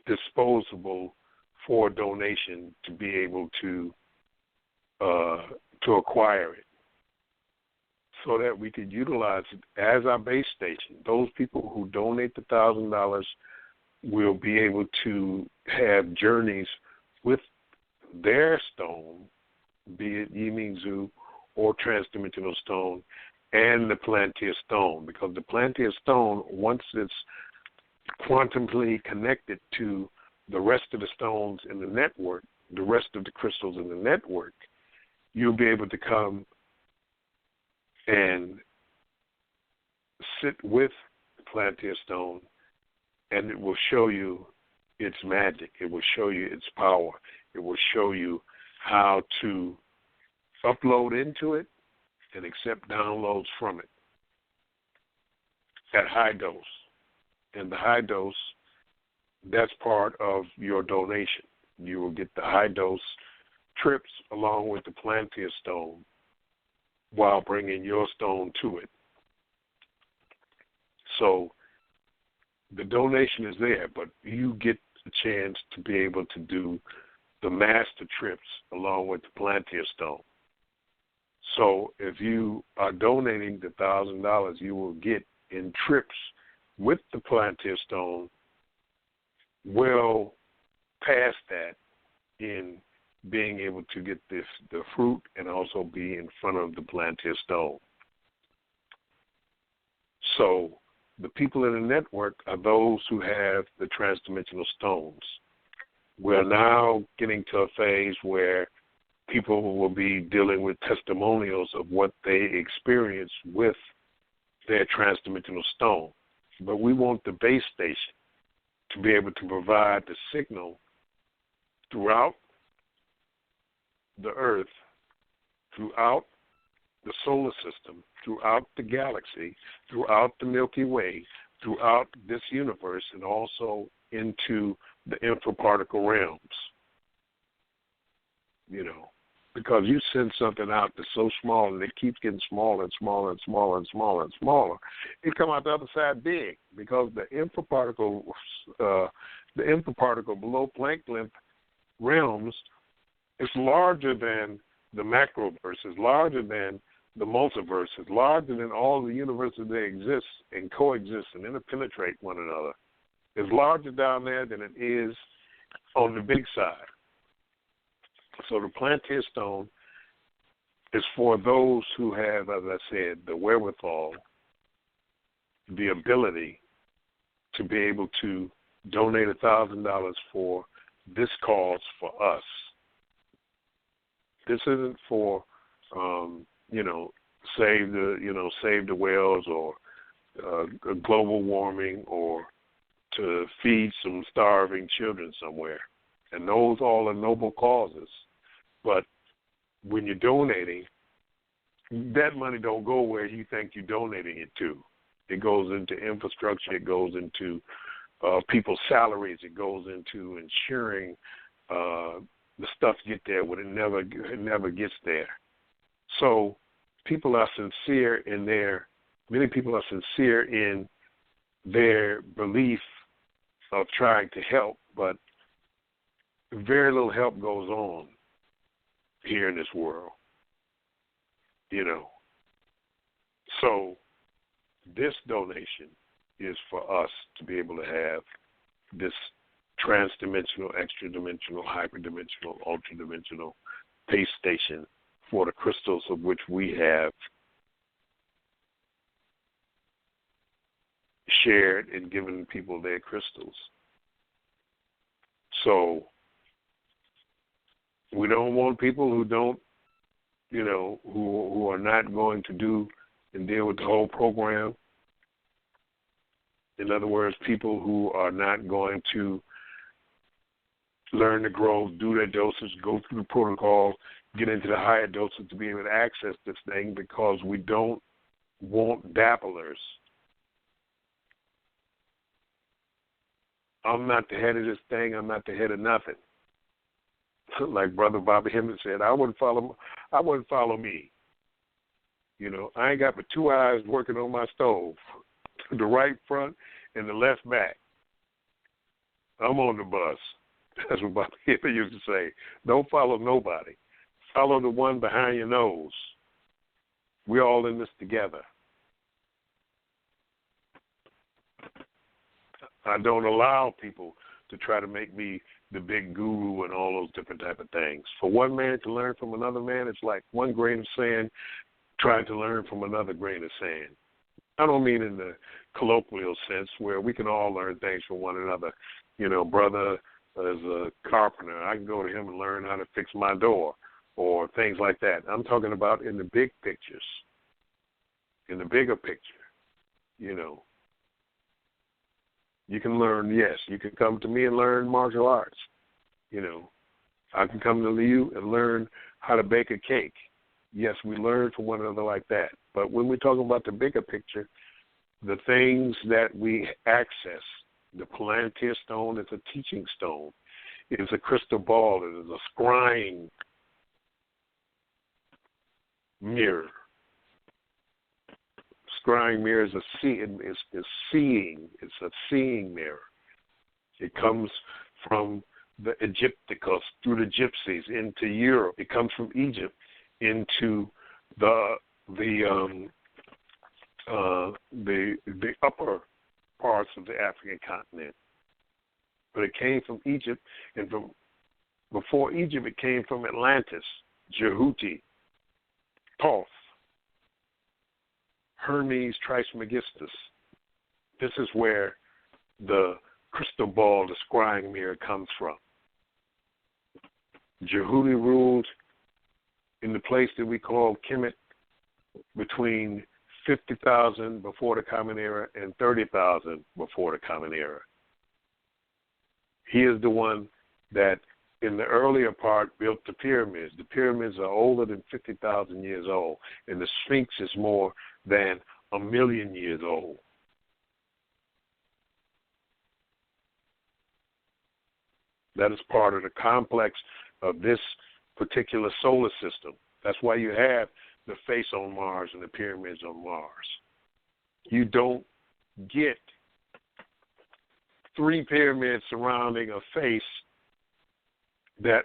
disposable for donation to be able to acquire it, so that we could utilize it as our base station. Those people who donate the $1,000 will be able to have journeys with their stone, be it Yimingzu or Transdimensional stone, and the Plantier stone, because the Plantier stone, once it's quantumly connected to the rest of the stones in the network, the rest of the crystals in the network, you'll be able to come and sit with the Plantier stone, and it will show you its magic. It will show you its power. It will show you how to upload into it and accept downloads from it at high dose. And the high dose, that's part of your donation. You will get the high dose trips along with the Plantier stone while bringing your stone to it. So the donation is there, but you get the chance to be able to do the master trips along with the Plantier stone. So if you are donating the $1,000, you will get in trips with the Plantier stone well past that in being able to get the fruit and also be in front of the Plantier stone. So the people in the network are those who have the transdimensional stones. We're now getting to a phase where people will be dealing with testimonials of what they experience with their transdimensional stone. But we want the base station to be able to provide the signal throughout the earth, throughout the solar system, throughout the galaxy, throughout the Milky Way, throughout this universe, and also into the infraparticle realms. You know, because you send something out that's so small and it keeps getting smaller and smaller and smaller and smaller and smaller, it come out the other side big, because the infraparticle below Planck length realms is larger than the macroverse, is larger than the multiverse, is larger than all the universes that exist and coexist and interpenetrate one another. It's larger down there than it is on the big side. So the Plantier Stone is for those who have, as I said, the wherewithal, the ability to be able to donate $1,000 for this cause for us. This isn't for, save the whales or global warming or to feed some starving children somewhere. And those all are noble causes. But when you're donating, that money don't go where you think you're donating it to. It goes into infrastructure. It goes into people's salaries. It goes into ensuring the stuff get there when it never gets there. So people are sincere many people are sincere in their belief of trying to help, but very little help goes on here in this world, So this donation is for us to be able to have this transdimensional, extra-dimensional, hyperdimensional, ultra-dimensional base station for the crystals of which we have shared and given people their crystals. So we don't want people who don't, who are not going to do and deal with the whole program. In other words, people who are not going to learn to grow, do their doses, go through the protocol, get into the higher doses to be able to access this thing, because we don't want dabblers. I'm not the head of this thing. I'm not the head of nothing. Like Brother Bobby Hemmett said, I wouldn't follow me. I ain't got but two eyes working on my stove, the right front and the left back. I'm on the bus. That's what Bobby Hemmett used to say. Don't follow nobody. Follow the one behind your nose. We're all in this together. I don't allow people to try to make me the big guru and all those different type of things. For one man to learn from another man, it's like one grain of sand trying to learn from another grain of sand. I don't mean in the colloquial sense where we can all learn things from one another. Brother is a carpenter. I can go to him and learn how to fix my door or things like that. I'm talking about in the big pictures, in the bigger picture, You can learn, yes. You can come to me and learn martial arts. I can come to you and learn how to bake a cake. Yes, we learn from one another like that. But when we're talking about the bigger picture, the things that we access, the Palantir stone is a teaching stone. It is a crystal ball. It is a scrying mirror. Scrying mirror is seeing. It's a seeing mirror. It comes from the Egypticus through the gypsies into Europe. It comes from Egypt into the upper parts of the African continent. But it came from Egypt, and from before Egypt, it came from Atlantis, Jehuti, Thoth, Hermes Trismegistus. This is where the crystal ball, the scrying mirror, comes from. Jehuti ruled in the place that we call Kemet between 50,000 before the Common Era and 30,000 before the Common Era. He is the one that in the earlier part, built the pyramids. The pyramids are older than 50,000 years old, and the Sphinx is more than 1,000,000 years old. That is part of the complex of this particular solar system. That's why you have the face on Mars and the pyramids on Mars. You don't get 3 pyramids surrounding a face that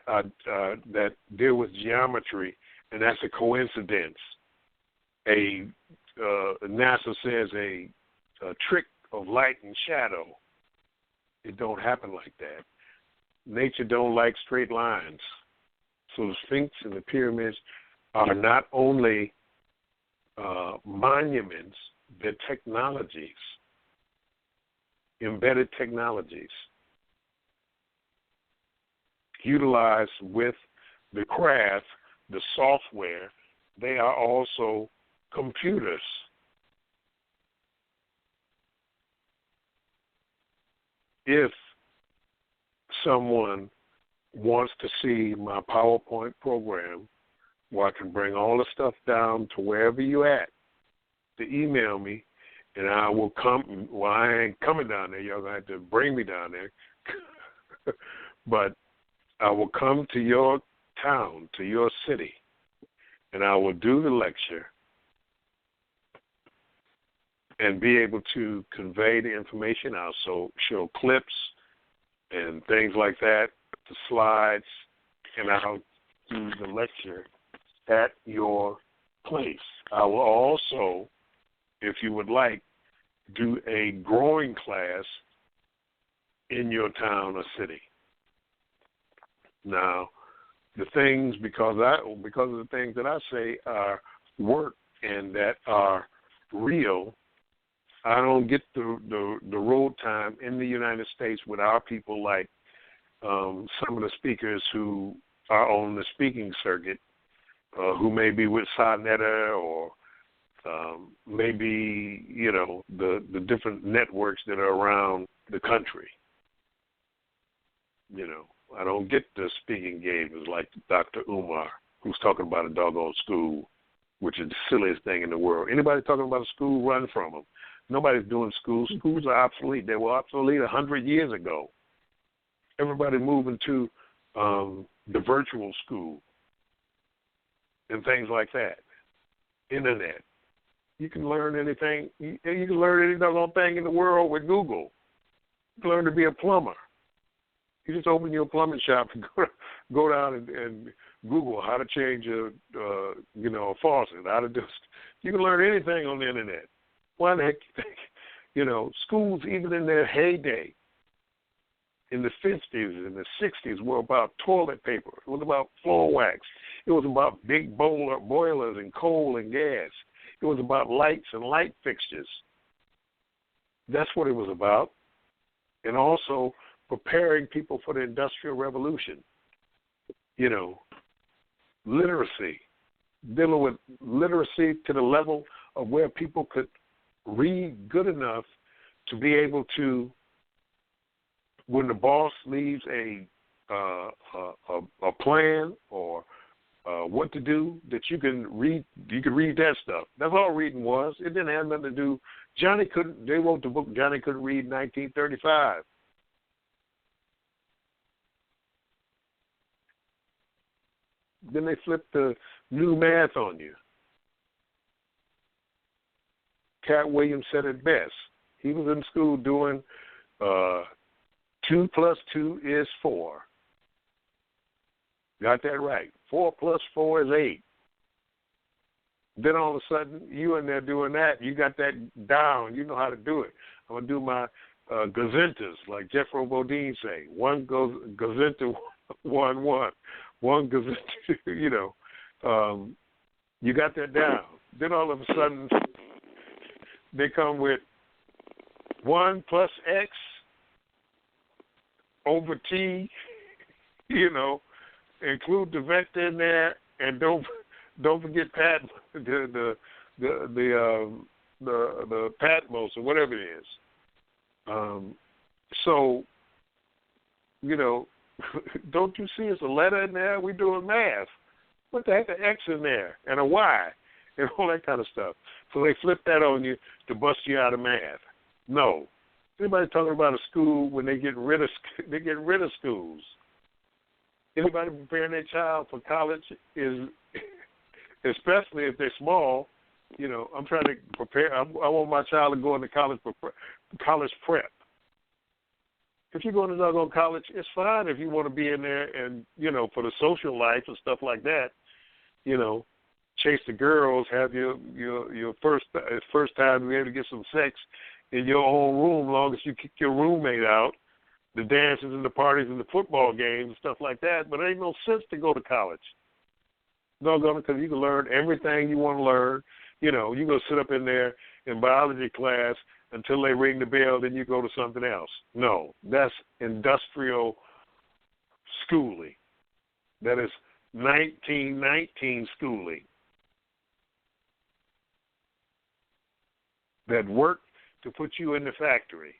deal with geometry, and that's a coincidence. NASA says a trick of light and shadow. It don't happen like that. Nature don't like straight lines. So the Sphinx and the pyramids are not only monuments, they're technologies, embedded technologies, utilized with the craft, the software. They are also computers. If someone wants to see my PowerPoint program where I can bring all the stuff down to wherever you at, to email me, and I will come. Well, I ain't coming down there. Y'all going to have to bring me down there. But I will come to your town, to your city, and I will do the lecture and be able to convey the information out. So show clips and things like that, the slides, and I'll do the lecture at your place. I will also, if you would like, do a growing class in your town or city. Now, the things, because of the things that I say are work and that are real, I don't get the road time in the United States with our people like some of the speakers who are on the speaking circuit, who may be with Sonetta or maybe, the different networks that are around the country. I don't get the speaking engagements like Dr. Umar, who's talking about a doggone school, which is the silliest thing in the world. Anybody talking about a school, run from them. Nobody's doing schools. Schools are obsolete. They were obsolete 100 years ago. Everybody moving to the virtual school and things like that. Internet. You can learn anything. You can learn any doggone thing in the world with Google. You can learn to be a plumber. You just open your plumbing shop and go down and Google how to change a faucet, how to do. You can learn anything on the internet. Why the heck do you think? Schools, even in their heyday, in the 50s and the 60s, were about toilet paper. It was about floor wax. It was about big boilers and coal and gas. It was about lights and light fixtures. That's what it was about. And also preparing people for the Industrial Revolution. Literacy. Dealing with literacy to the level of where people could read good enough to be able to, when the boss leaves a plan or what to do, that you can read. You can read that stuff. That's all reading was. It didn't have nothing to do. They wrote the book Johnny Couldn't Read in 1935. Then they flipped the new math on you. Cat Williams said it best. He was in school doing 2 plus 2 is 4. Got that right. 4 plus 4 is 8. Then all of a sudden, you in there doing that. You got that down. You know how to do it. I'm going to do my gazintas, like Jeffro Bodine say. One goes gazinta 1-1. One gazinta, you got that down. Then all of a sudden, they come with 1 plus X over T, include the vector in there, and don't forget the Patmos or whatever it is. So, don't you see it's a letter in there? We're doing math. What the heck, an X in there and a Y and all that kind of stuff. So they flip that on you to bust you out of math. No. Anybody talking about a school when they get rid of schools? Anybody preparing their child for college is, especially if they're small. You know, I'm trying to prepare. I want my child to go into college prep. If you're going to doggone college, it's fine if you want to be in there and, you know, for the social life and stuff like that, you know, chase the girls, have your first time to be able to get some sex in your own room, as long as you kick your roommate out, the dances and the parties and the football games and stuff like that. But it ain't no sense to go to college. Doggone it, because you can learn everything you want to learn. You know, you go sit up in there in biology class until they ring the bell, then you go to something else. No, that's industrial schooling. That is 1919 schooling. That work to put you in the factory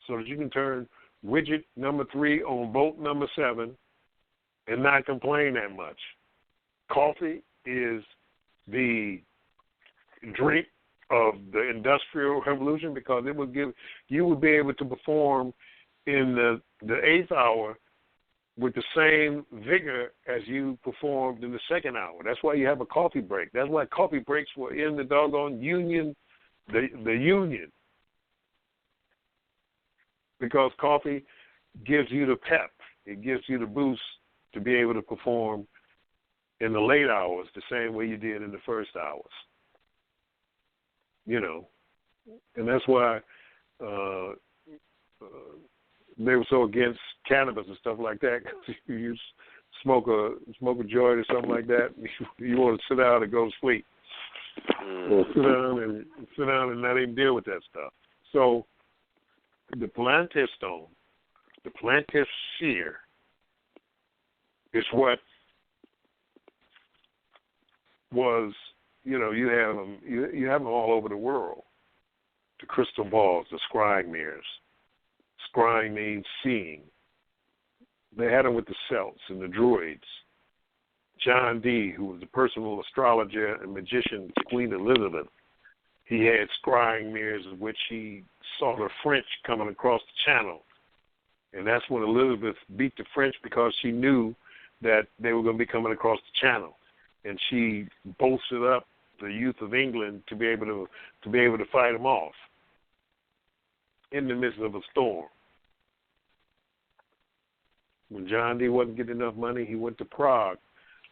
so that you can turn widget number 3 on bolt number 7 and not complain that much. Coffee is the drink of the Industrial Revolution because it would give you would be able to perform in the 8th hour with the same vigor as you performed in the 2nd hour. That's why you have a coffee break. That's why coffee breaks were in the doggone union, the union. Because coffee gives you the pep. It gives you the boost to be able to perform in the late hours the same way you did in the first hours. You know, and that's why they were so against cannabis and stuff like that. You smoke a joint or something like that, you want to sit down and go to sleep, or sit down and not even deal with that stuff. So the plantar stone, the plantar shear, is what was. You know, you have them. You have them all over the world. The crystal balls, the scrying mirrors. Scrying means seeing. They had them with the Celts and the Druids. John Dee, who was the personal astrologer and magician to Queen Elizabeth, he had scrying mirrors in which he saw the French coming across the channel. And that's when Elizabeth beat the French because she knew that they were going to be coming across the channel. And she bolstered up the youth of England to be able to fight them off in the midst of a storm. When John Dee wasn't getting enough money, he went to Prague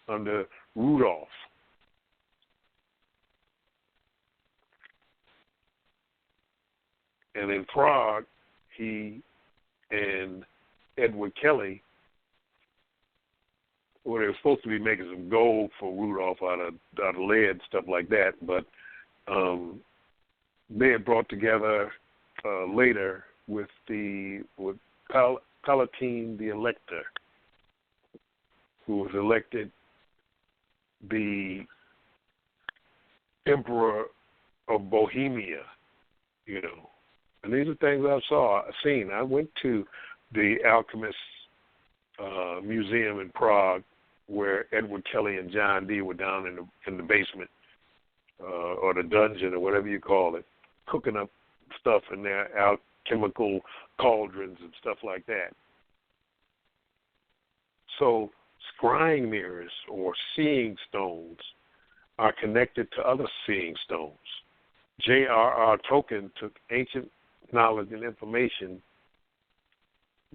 under Rudolph. And in Prague, he and Edward Kelly, well, they were supposed to be making some gold for Rudolph out of lead and stuff like that, but they had brought together later with Palatine the Elector, who was elected the Emperor of Bohemia, you know. And these are things I've seen. I went to the Alchemist Museum in Prague, where Edward Kelly and John Dee were down in the basement or the dungeon or whatever you call it, cooking up stuff in their alchemical cauldrons and stuff like that. So scrying mirrors or seeing stones are connected to other seeing stones. J.R.R. Tolkien took ancient knowledge and information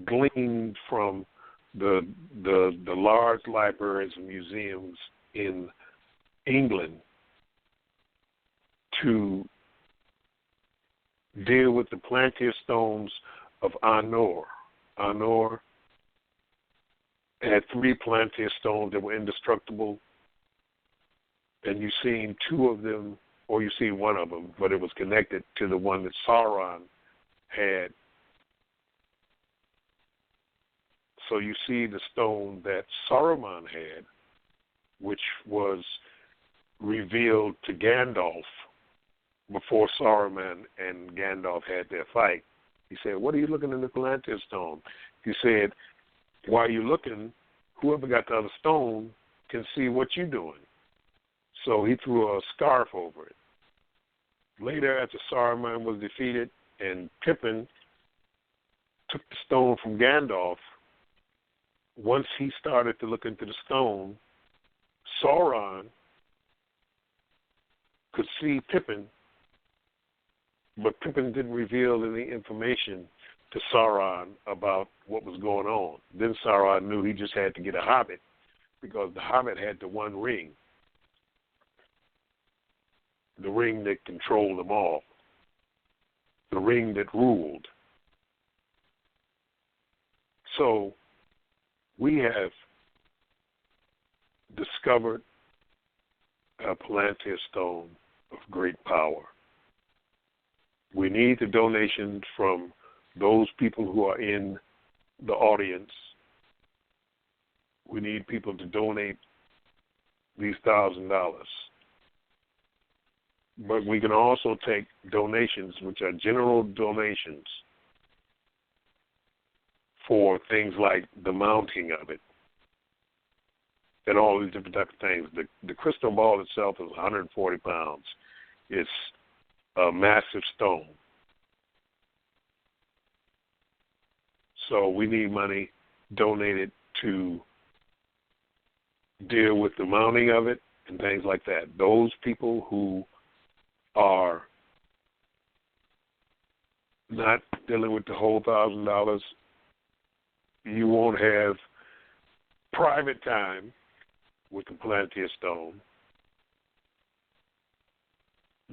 gleaned from the large libraries and museums in England to deal with the plantar stones of Anor. Anor had 3 plantar stones that were indestructible, and you've seen 2 of them, or you've seen 1 of them, but it was connected to the one that Sauron had. So you see the stone that Saruman had, which was revealed to Gandalf before Saruman and Gandalf had their fight. He said, "What are you looking in the Palantir stone?" He said, while you're looking, whoever got the other stone can see what you're doing. So he threw a scarf over it. Later, after Saruman was defeated and Pippin took the stone from Gandalf, once he started to look into the stone, Sauron could see Pippin, but Pippin didn't reveal any information to Sauron about what was going on. Then Sauron knew he just had to get a hobbit, because the hobbit had the one ring, the ring that controlled them all, the ring that ruled. So we have discovered a Palantir stone of great power. We need the donations from those people who are in the audience. We need people to donate these $1,000. But we can also take donations, which are general donations, for things like the mounting of it and all these different types of things. The crystal ball itself is 140 pounds. It's a massive stone. So we need money donated to deal with the mounting of it and things like that. Those people who are not dealing with the whole $1,000, you won't have private time with the Palantir stone.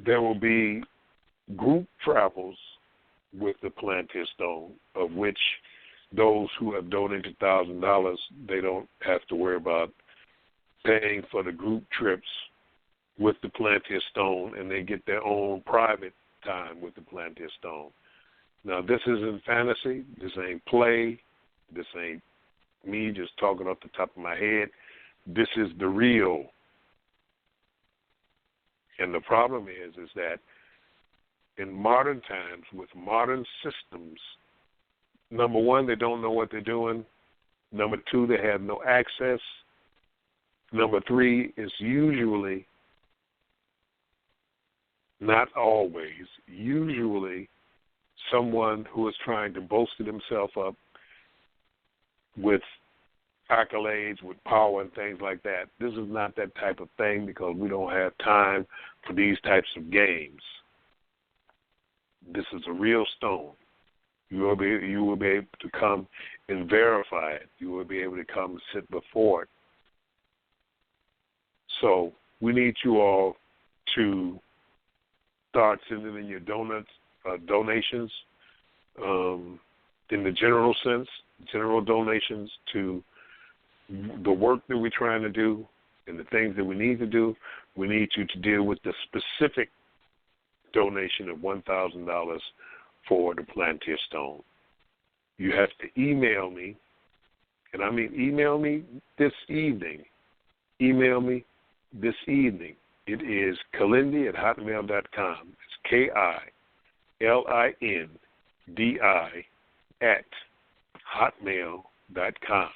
There will be group travels with the Palantir stone, of which those who have donated $1,000, they don't have to worry about paying for the group trips with the Palantir stone, and they get their own private time with the Palantir stone. Now, this isn't fantasy. This ain't play. This ain't me just talking off the top of my head. This is the real. And the problem is that in modern times, with modern systems, number one, they don't know what they're doing. Number two, they have no access. Number three, is usually, not always, usually someone who is trying to bolster themselves up with accolades, with power and things like that. This is not that type of thing, because we don't have time for these types of games. This is a real stone. You will be able to come and verify it. You will be able to come and sit before it. So we need you all to start sending in your donations in the general sense, general donations to the work that we're trying to do and the things that we need to do. We need you to deal with the specific donation of $1,000 for the Palantir stone. You have to email me, and I mean email me this evening. Email me this evening. It is kilindi@hotmail.com. It's KILINDI at hotmail.com.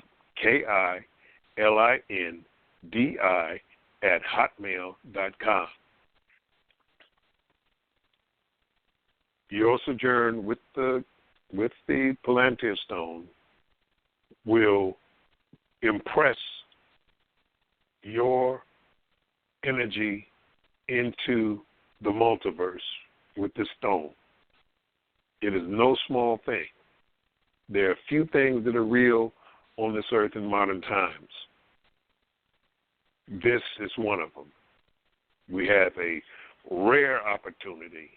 KILINDI at hotmail.com. Your sojourn with the Palantir stone will impress your energy into the multiverse with this stone. It is no small thing. There are few things that are real on this earth in modern times. This is one of them. We have a rare opportunity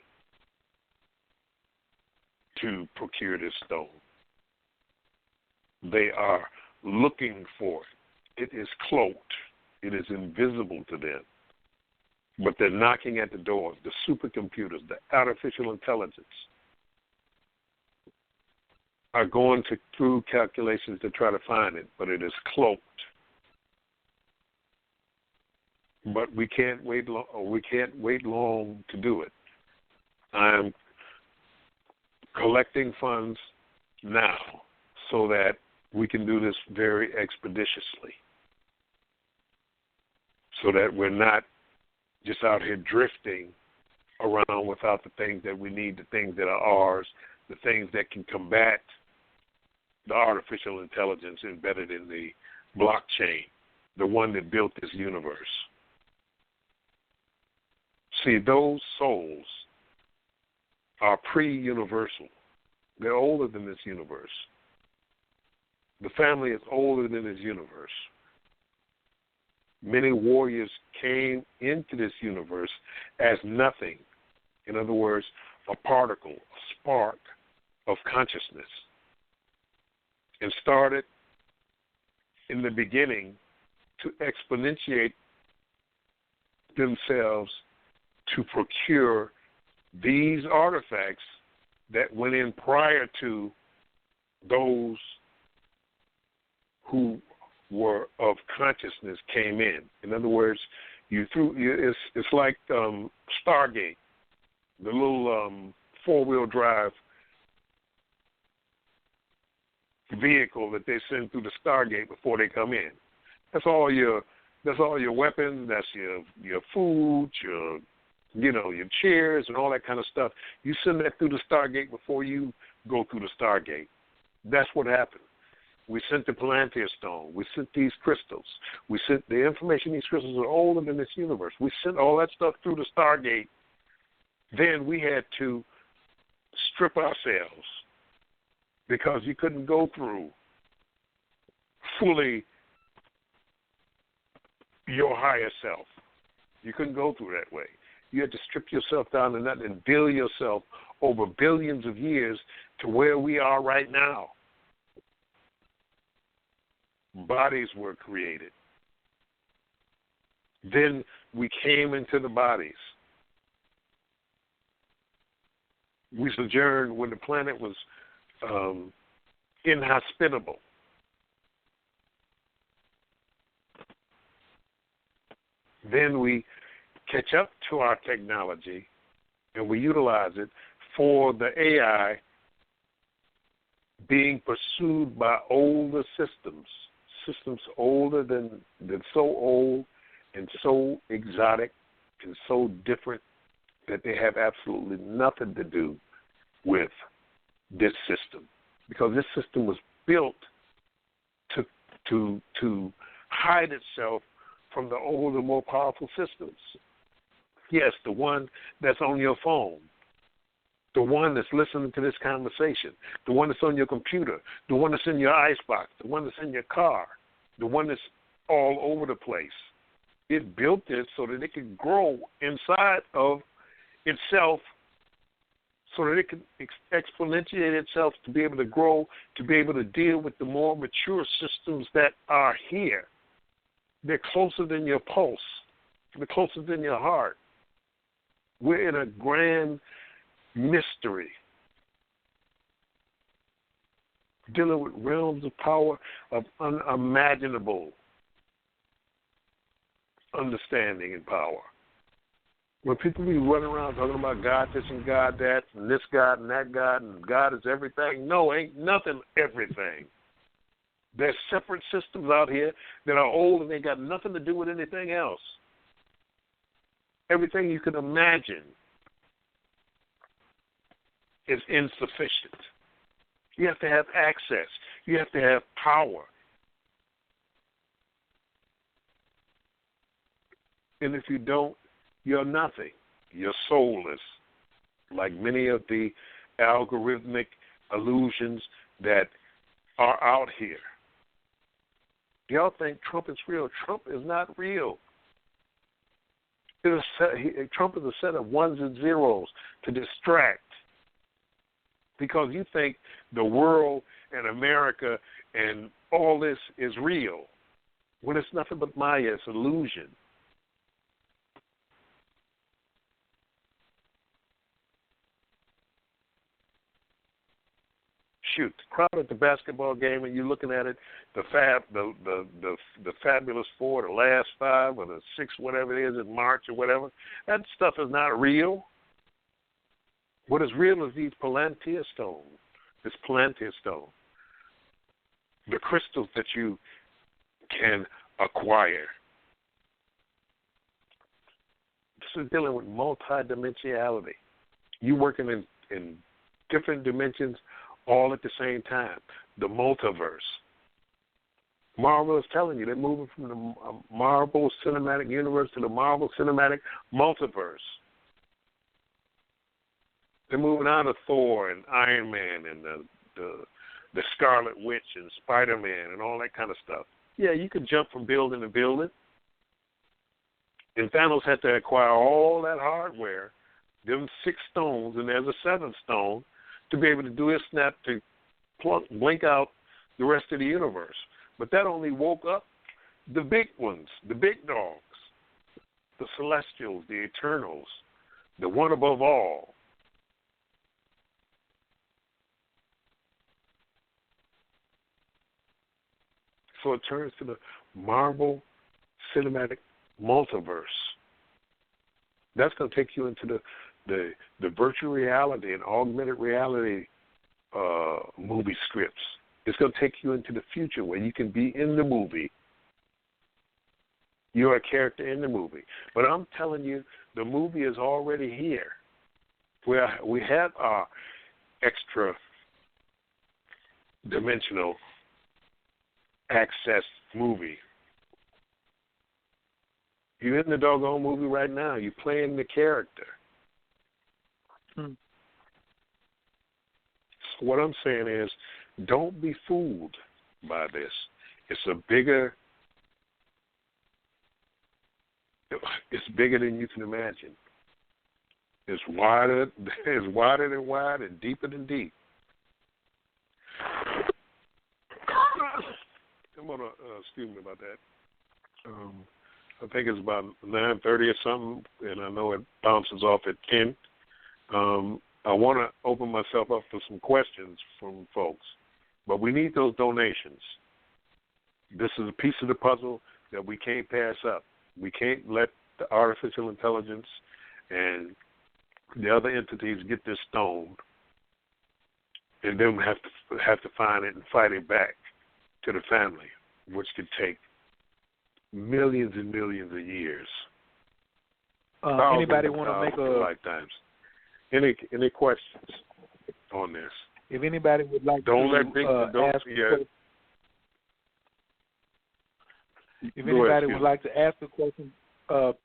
to procure this stone. They are looking for it. It is cloaked. It is invisible to them. But they're knocking at the doors. The supercomputers, the artificial intelligence are going through calculations to try to find it, but it is cloaked. But we can't wait long to do it. I'm collecting funds now so that we can do this very expeditiously so that we're not just out here drifting around without the things that we need, the things that are ours, the things that can combat the artificial intelligence embedded in the blockchain, the one that built this universe. See, those souls are pre-universal. They're older than this universe. The family is older than this universe. Many warriors came into this universe as nothing. In other words, a particle, a spark of consciousness. And started in the beginning to exponentiate themselves to procure these artifacts that went in prior to those who were of consciousness came in. In other words, it's like Stargate, the little four-wheel drive vehicle that they send through the Stargate before they come in. That's all your weapons. That's your food, your chairs and all that kind of stuff. You send that through the Stargate before you go through the Stargate. That's what happened. We sent the Palantir Stone. We sent these crystals. We sent the information. These crystals are older than this universe. We sent all that stuff through the Stargate. Then we had to strip ourselves because you couldn't go through fully your higher self. You couldn't go through that way. You had to strip yourself down to nothing and build yourself over billions of years to where we are right now. Bodies were created. Then we came into the bodies. We sojourned when the planet was inhospitable. Then we catch up to our technology and we utilize it for the AI being pursued by older systems older than so old and so exotic and so different that they have absolutely nothing to do with this system, because this system was built to hide itself from the older, more powerful systems. Yes, the one that's on your phone, the one that's listening to this conversation, the one that's on your computer, the one that's in your icebox, the one that's in your car, the one that's all over the place. It built it so that it could grow inside of itself, so that it could exponentiate itself to be able to grow, to be able to deal with the more mature systems that are here. They're closer than your pulse. They're closer than your heart. We're in a grand mystery, dealing with realms of power of unimaginable understanding and power. When people be running around talking about God this and God that, and this God and that God, and God is everything, no, ain't nothing everything. There's separate systems out here that are old and they got nothing to do with anything else. Everything you can imagine is insufficient. You have to have access. You have to have power. And if you don't, you're nothing. You're soulless, like many of the algorithmic illusions that are out here. Y'all think Trump is real. Trump is not real. Trump is a set of ones and zeros to distract, because you think the world and America and all this is real, when it's nothing but Maya. It's illusion. Shoot, the crowd at the basketball game, and you're looking at it, the Fabulous Four, the last five, or the six, whatever it is in March or whatever, that stuff is not real. What is real is these Palantir stones, this Palantir stone. the crystals that you can acquire. This is dealing with multidimensionality. You working in different dimensions all at the same time. The multiverse. Marvel is telling you they're moving from the Marvel Cinematic Universe to the Marvel Cinematic Multiverse. They're moving out of Thor and Iron Man and the Scarlet Witch and Spider-Man and all that kind of stuff. Yeah, you can jump from building to building. And Thanos had to acquire all that hardware, them 6 stones, and there's a 7th stone, to be able to do his snap to blink out the rest of the universe. But that only woke up the big ones, the big dogs, the Celestials, the Eternals, the one above all. So it turns to the Marvel Cinematic Multiverse. That's going to take you into the virtual reality and augmented reality movie scripts. It's going to take you into the future where you can be in the movie. You're a character in the movie. But I'm telling you, the movie is already here. We have our extra dimensional access movie. You're in the doggone movie right now. You're playing the character. So what I'm saying is, don't be fooled by this. It's bigger than you can imagine. It's wider than wide and deeper than deep. I'm gonna excuse me about that. I think it's about 9:30 or something, and I know it bounces off at 10. I want to open myself up for some questions from folks, but we need those donations. This is a piece of the puzzle that we can't pass up. We can't let the artificial intelligence and the other entities get this stone, and then have to find it and fight it back to the family, which could take millions and millions of years. Anybody want to make a lifetimes? Any questions on this? If anybody would like would like to ask a question,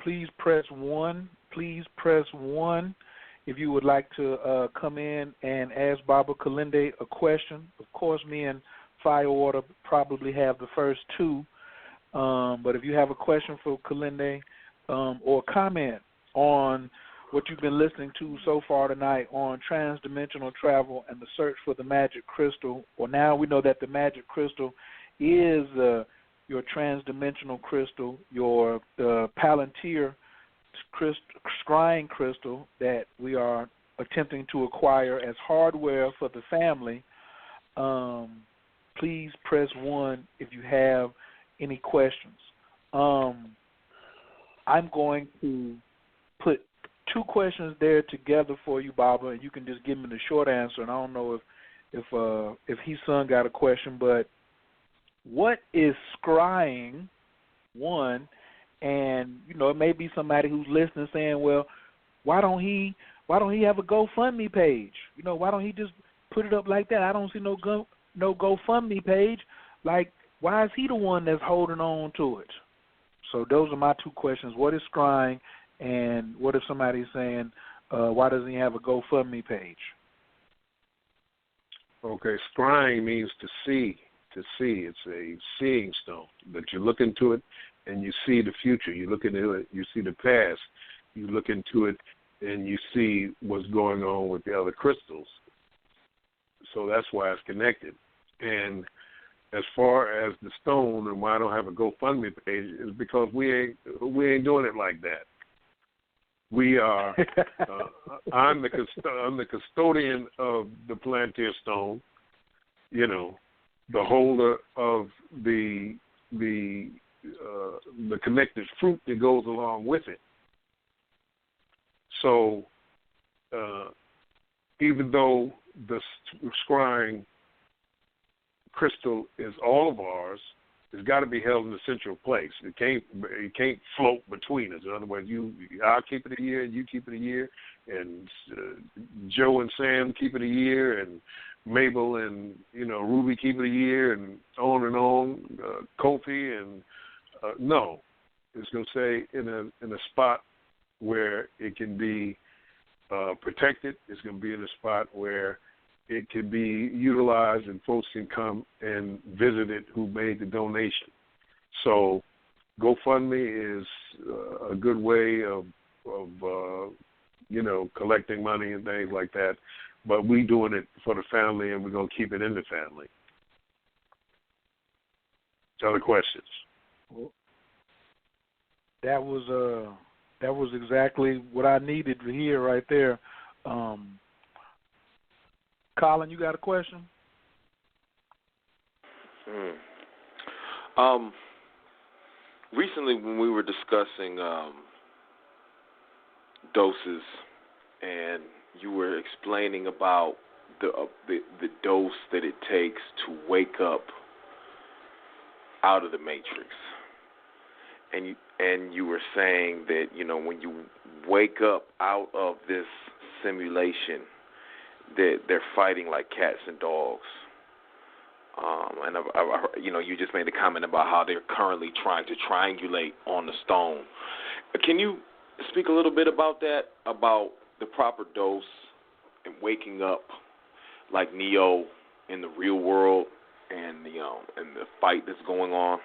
please press 1. Please press 1 if you would like to come in and ask Baba Kilindi a question. Of course, me and Fire Water probably have the first 2. But if you have a question for Kilindi or comment on what you've been listening to so far tonight on transdimensional travel and the search for the magic crystal, well, now we know that the magic crystal is your transdimensional crystal, your Palantir scrying crystal that we are attempting to acquire as hardware for the family. Please press 1 if you have any questions. I'm going to put 2 questions there together for you, Baba, and you can just give me the short answer. And I don't know if his son got a question, but what is scrying? 1, and it may be somebody who's listening saying, well, why don't he have a GoFundMe page? Why don't he just put it up like that? I don't see no GoFundMe page. Like, why is he the one that's holding on to it? So those are my 2 questions. What is scrying, and what if somebody's saying, why doesn't he have a GoFundMe page? Okay, scrying means to see. To see. It's a seeing stone. That you look into it and you see the future. You look into it, you see the past. You look into it and you see what's going on with the other crystals. So that's why it's connected. And as far as the stone and why I don't have a GoFundMe page is because we ain't doing it like that. We are. I'm the custodian of the Palantir stone. The holder of the connected fruit that goes along with it. So even though the scrying crystal is all of ours, it's got to be held in a central place. It can't float between us. In other words, I'll keep it a year, and you keep it a year, and Joe and Sam keep it a year, and Mabel and Ruby keep it a year, and on. Kofi and no, it's going to stay in a spot where it can be protected. It's going to be in a spot where it can be utilized and folks can come and visit it who made the donation. So GoFundMe is a good way of collecting money and things like that. But we doing it for the family, and we're going to keep it in the family. Other questions? That was exactly what I needed to hear right there. Colin, you got a question? Recently, when we were discussing doses, and you were explaining about the dose that it takes to wake up out of the matrix, and you were saying that when you wake up out of this simulation, that they're fighting like cats and dogs. And you just made a comment about how they're currently trying to triangulate on the stone. Can you speak a little bit about that, about the proper dose and waking up like Neo in the real world, and and the fight that's going on?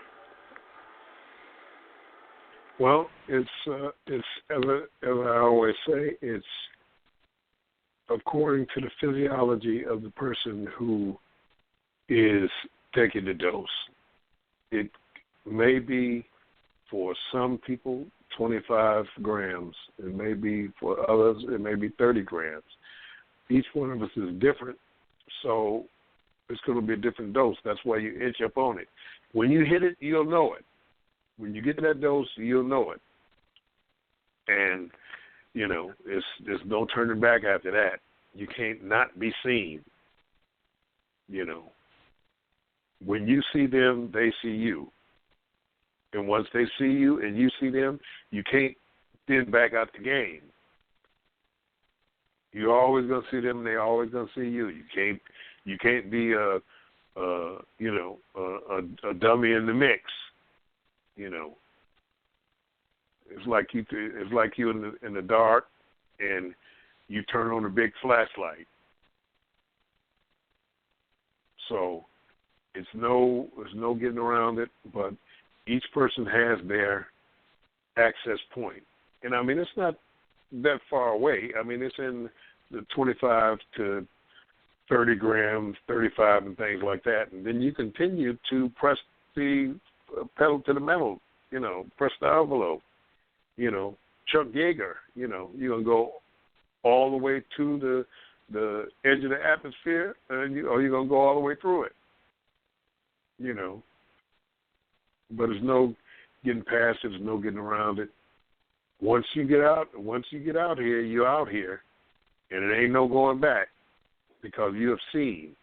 Well, it's as I always say, it's according to the physiology of the person who is taking the dose. It may be for some people 25 grams. It may be for others, it may be 30 grams. Each one of us is different, so it's going to be a different dose. That's why you inch up on it. When you hit it, you'll know it. When you get that dose, you'll know it. And, there's no turning back after that. You can't not be seen. When you see them, they see you. And once they see you and you see them, you can't then back out the game. You're always going to see them, and they're always going to see you. You can't be a dummy in the mix. It's like you in the dark, and you turn on a big flashlight. So there's no getting around it. But each person has their access point, and it's not that far away. It's in the 25 to 30 grams, 35, and things like that. And then you continue to press the pedal to the metal, press the envelope, Chuck Yeager, you're going to go all the way to the edge of the atmosphere, or you're going to go all the way through it, But there's no getting past it. There's no getting around it. Once you get out here, you're out here, and it ain't no going back, because you have seen,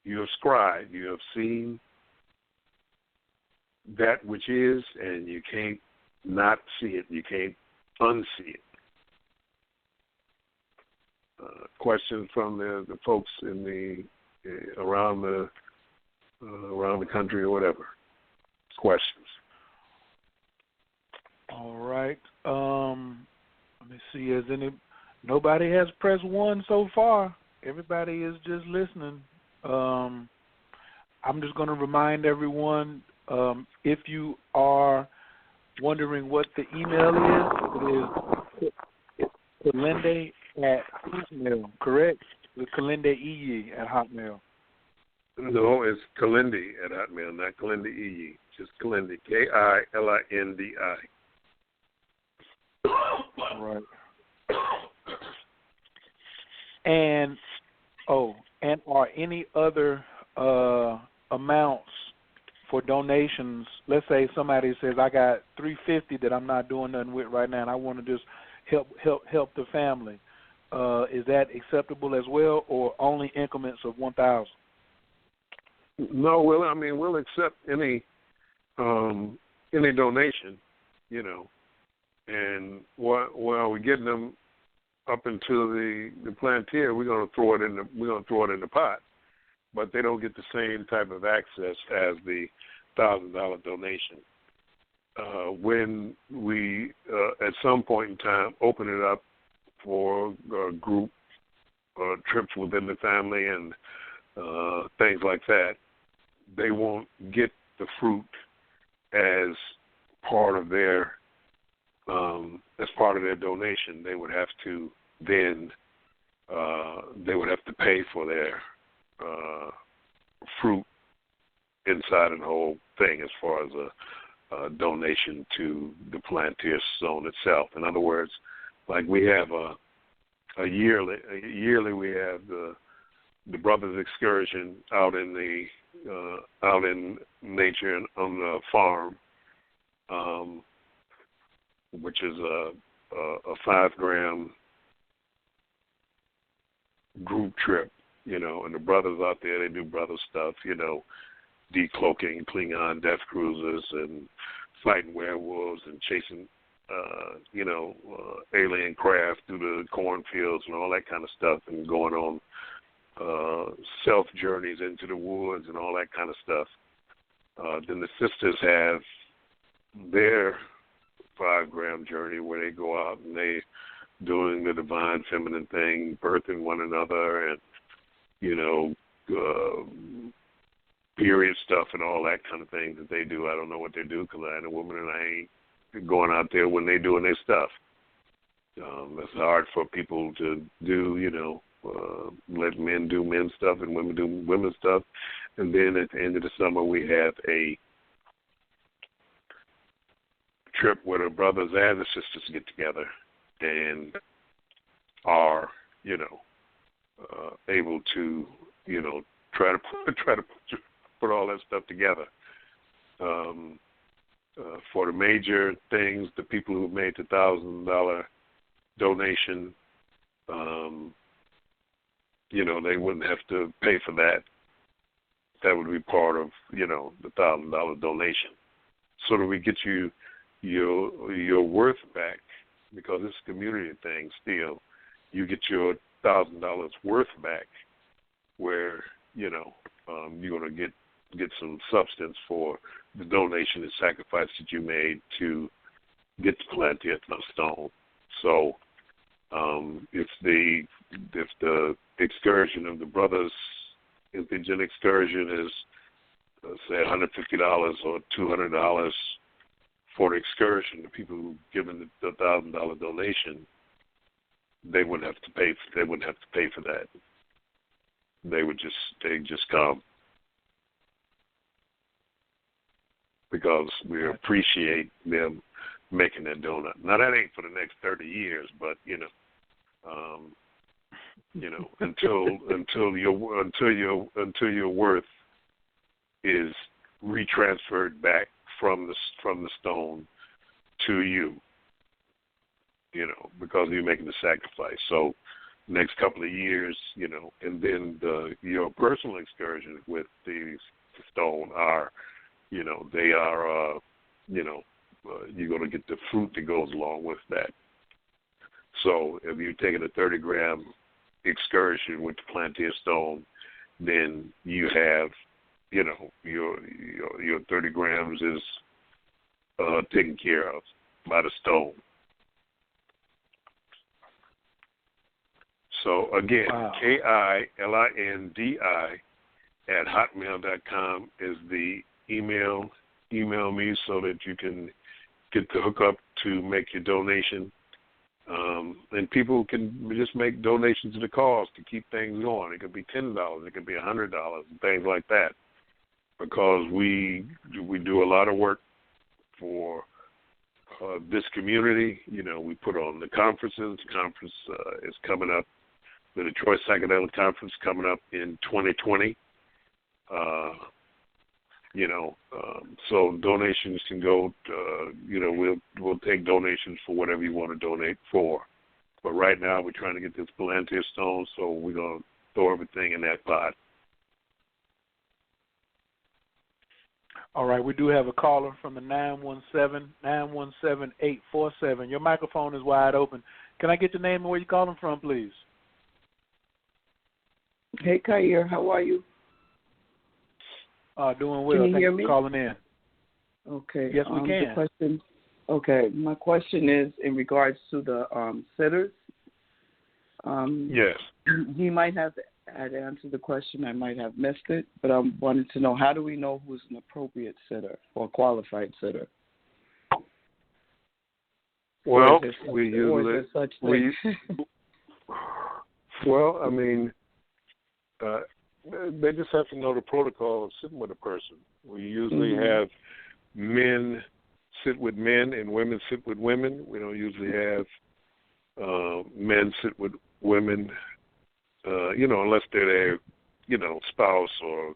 you have scribed, you have seen that which is, and you can't not see it. You can't unsee it. Questions from the folks in the around the country or whatever. Questions. All right. Let me see. Nobody has pressed 1 so far. Everybody is just listening. I'm just going to remind everyone, if you are wondering what the email is, it's Kilindi at Hotmail, correct? It's Kilindi Iyi at Hotmail. No, it's Kilindi at Hotmail, not Kilindi Iyi. Just Kilindi, Kilindi. Right. And are any other amounts for donations? Let's say somebody says, I got $350 that I'm not doing nothing with right now, and I want to just help the family. Is that acceptable as well, or only increments of 1,000? No, we'll accept any donation, and while we're getting them up into the plantier, we're gonna throw it in the pot, but they don't get the same type of access as the $1,000 donation. When we at some point in time open it up for group trips within the family and things like that, they won't get the fruit as part of their donation. They would have to then pay for their fruit inside of the whole thing as far as a donation to the plantier zone itself. In other words, like we have a yearly we have the brothers excursion out in nature and on the farm, which is a 5-gram group trip, and the brothers out there, they do brother stuff, decloaking Klingon death cruisers and fighting werewolves and chasing, alien craft through the cornfields and all that kind of stuff, and going on self journeys into the woods and all that kind of stuff. Then the sisters have their 5-gram journey where they go out and they doing the divine feminine thing, birthing one another, and period stuff and all that kind of thing that they do. I don't know what they do because I ain't a woman and I ain't going out there when they doing their stuff. It's hard for people to do, let men do men's stuff and women do women's stuff. And then at the end of the summer, we have a trip where the brothers and the sisters get together and are, able to, try to put all that stuff together. For the major things, the people who made the $1,000 donation, they wouldn't have to pay for that. That would be part of, the $1,000 donation. So that we get you your worth back, because it's a community thing still. You get your $1,000 worth back, where you're going to get some substance for the donation and sacrifice that you made to get the plantier stone. So if the excursion of the brothers, if the excursion is say $150 or $200 for the excursion, the people who given the $1,000 donation, they wouldn't have to pay. They wouldn't have to pay for that. They just come because we appreciate them making that donut. Now that ain't for the next 30 years, but until your worth is retransferred back from the stone to you, because you're making the sacrifice. So next couple of years, and then your personal excursions with the stone are, they are, you're going to get the fruit that goes along with that. So if you're taking a 30-gram excursion with the plantier stone, then you have, your 30 grams is taken care of by the stone. So again, wow. KILINDI@hotmail.com is the email. Email me so that you can get the hookup to make your donation. And people can just make donations to the cause to keep things going. It could be $10, it could be $100, and things like that. Because we do a lot of work for this community. We put on the conferences. The conference is coming up. The Detroit Psychedelic Conference coming up in 2020. So donations can go. We'll take donations for whatever you want to donate for. But right now we're trying to get this plantier stone, so we're gonna throw everything in that pot. All right, we do have a caller from the 917-847. Your microphone is wide open. Can I get your name and where you're calling from, please? Hey, Khayr, how are you? Doing well. Can you hear Thanks me? for calling in. Okay. Yes, we can. My question is in regards to the sitters. Yes. He might have had answered the question. I might have missed it, but I wanted to know, how do we know who's an appropriate sitter or qualified sitter? Well, we usually well, I mean, they just have to know the protocol of sitting with a person. We usually have men sit with men and women sit with women. We don't usually have men sit with women, unless they're their, spouse or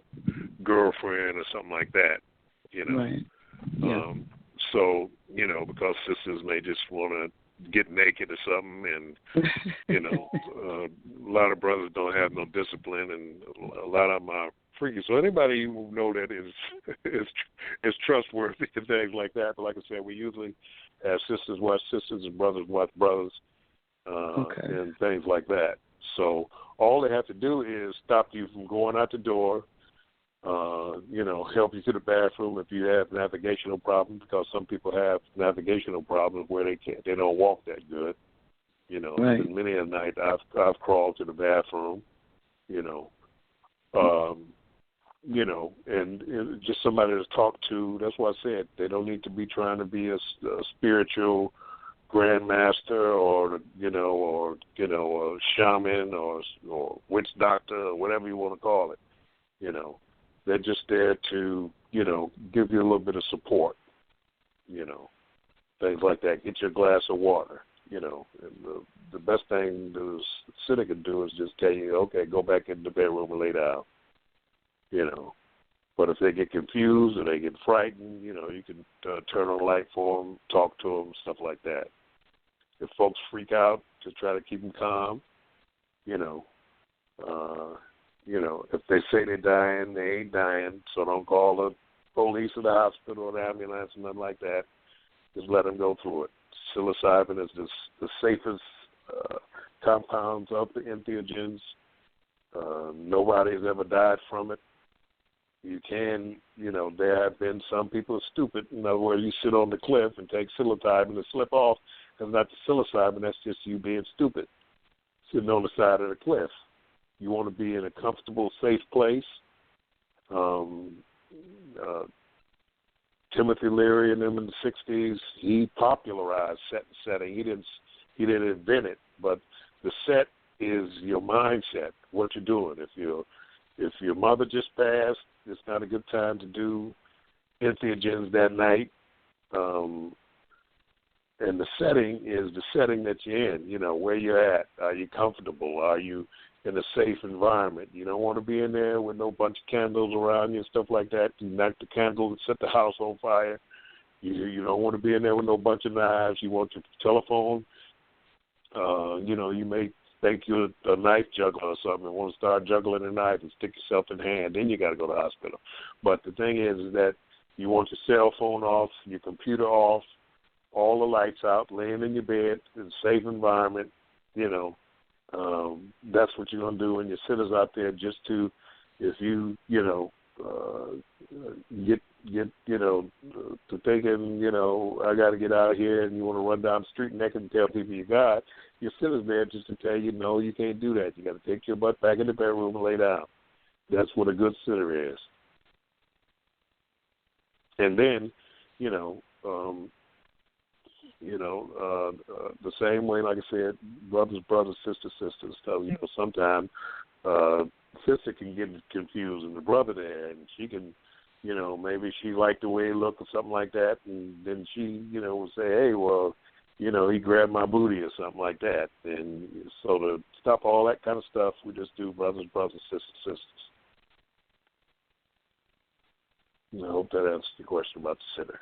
girlfriend or something like that, Right. Yeah. So, because sisters may just want to get naked or something, and, a lot of brothers don't have no discipline, and a lot of them are freaky. So anybody who know that is trustworthy and things like that. But like I said, we usually have sisters watch sisters and brothers watch brothers, and things like that. So all they have to do is stop you from going out the door, help you to the bathroom if you have navigational problems, because some people have navigational problems where they don't walk that good. Right. Many a night I've crawled to the bathroom, and just somebody to talk to. That's why I said they don't need to be trying to be a spiritual grandmaster or a shaman or witch doctor or whatever you want to call it. They're just there to give you a little bit of support. Things like that. Get your glass of water. And the best thing the sitter can do is just tell you, okay, go back in the bedroom and lay down. But if they get confused or they get frightened, you can turn on the light for them, talk to them, stuff like that. If folks freak out, just try to keep them calm. If they say they're dying, they ain't dying, so don't call the police or the hospital or the ambulance or nothing like that. Just let them go through it. Psilocybin is the safest compounds of the entheogens. Nobody's ever died from it. You can, there have been some people stupid. In other words, you sit on the cliff and take psilocybin and slip off. That's not the psilocybin, that's just you being stupid, sitting on the side of the cliff. You want to be in a comfortable, safe place. Timothy Leary and them in the 60s, he popularized set and setting. He didn't invent it, but the set is your mindset, what you're doing. If your mother just passed, it's not a good time to do entheogens that night. And the setting is the setting that you're in, where you're at. Are you comfortable? Are you in a safe environment? You don't want to be in there with no bunch of candles around you and stuff like that. You knock the candle and set the house on fire. You don't want to be in there with no bunch of knives. You want your telephone. You may think you're a knife juggler or something and want to start juggling a knife and stick yourself in the hand. Then you got to go to the hospital. But the thing is that you want your cell phone off, your computer off, all the lights out, laying in your bed in a safe environment. That's what you're going to do when your sitter's out there, just to, if you, get to thinking, I got to get out of here, and you want to run down the street naked and tell people you got, your sitter's there just to tell you, no, you can't do that. You got to take your butt back in the bedroom and lay down. That's what a good sitter is. And then, the same way, like I said, brothers, sisters. So, sometimes sister can get confused and the brother there, and she can, maybe she liked the way he looked or something like that, and then she, will say, hey, well, he grabbed my booty or something like that. And so to stop all that kind of stuff, we just do brothers, sisters. And I hope that answers the question about the sitter.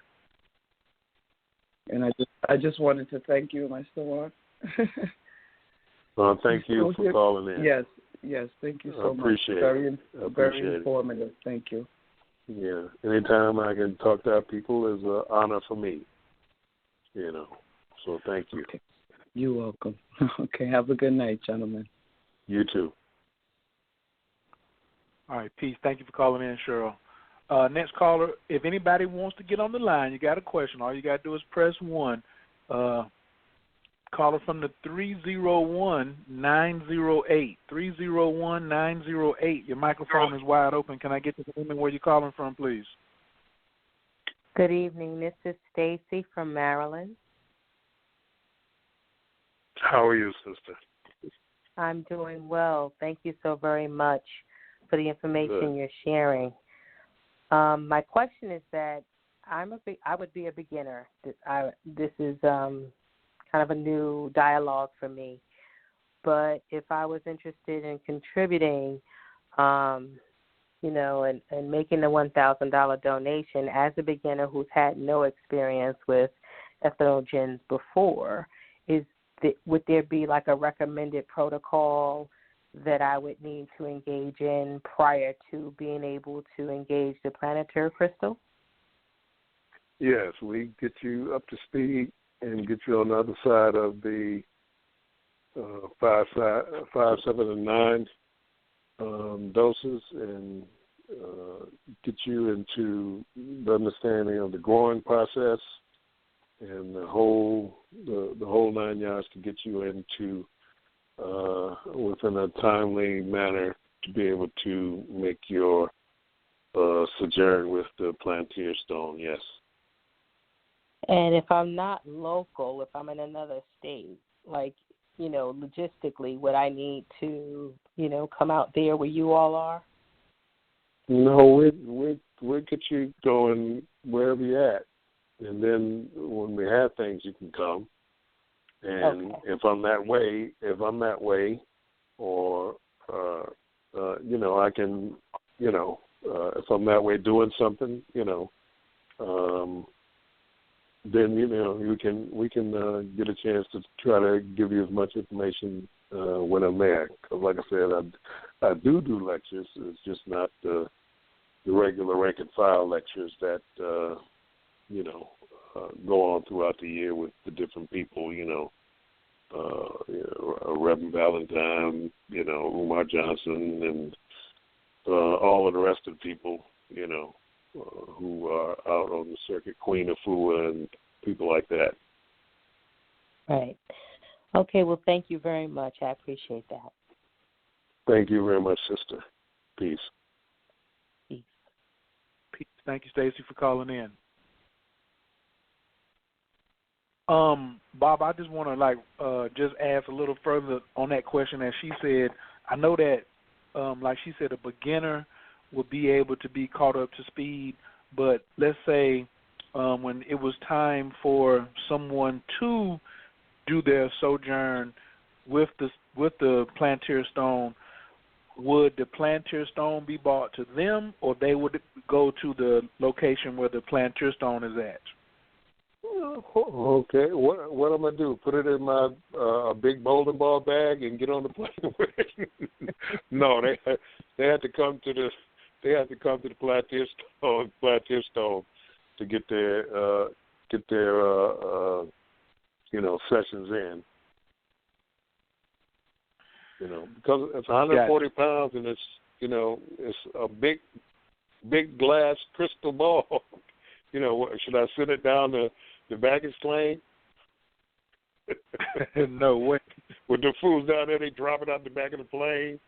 And I just wanted to thank you. Am I still on? Thank you for calling in. Yes, thank you so much. Very informative. Thank you. Yeah, anytime I can talk to our people is an honor for me. So thank you. Okay. You're welcome. Okay, have a good night, gentlemen. You too. All right, peace. Thank you for calling in, Cheryl. Next caller, if anybody wants to get on the line, you got a question, all you got to do is press 1. Caller from the 301-908. 301-908. Your microphone is wide open. Can I get to the name and where you're calling from, please? Good evening. This is Stacy from Maryland. How are you, sister? I'm doing well. Thank you so very much for the information you're sharing. My question is that I would be a beginner. This is kind of a new dialogue for me. But if I was interested in contributing, and making the $1,000 donation as a beginner who's had no experience with entheogens before, would there be like a recommended protocol that I would need to engage in prior to being able to engage the planetary crystal? Yes, we get you up to speed and get you on the other side of the 5, 7, and 9 doses, and get you into the understanding of the growing process and the whole 9 yards to get you into within a timely manner to be able to make your sojourn with the planetary stone. Yes. And if I'm not local, if I'm in another state, logistically, would I need to, come out there where you all are? No, we'll get you going wherever you're at. And then when we have things, you can come. And okay. if I'm that way, or, I can, if I'm that way doing something, then we can get a chance to try to give you as much information when I'm there. Because like I said, I do lectures. It's just not the regular rank and file lectures that go on throughout the year with the different people. Reverend Valentine, Umar Johnson, and all of the rest of the people, who are out on the circuit, Queen Afua and people like that. Right. Okay, well, thank you very much. I appreciate that. Thank you very much, sister. Peace. Peace. Peace. Thank you, Stacy, for calling in. Bob, I just want to just ask a little further on that question that she said. I know that, like she said, a beginner will be able to be caught up to speed, but let's say when it was time for someone to do their sojourn with the planetary stone, would the planetary stone be brought to them, or they would go to the location where the planetary stone is at? Okay, what I'm gonna do? Put it in my big bowling ball bag and get on the plane with it? No, they had to come to the planetary stone to get their sessions in. Because it's 140 pounds and it's a big glass crystal ball. Should I send it down the baggage claim? No way. With the fools down there, they drop it out the back of the plane,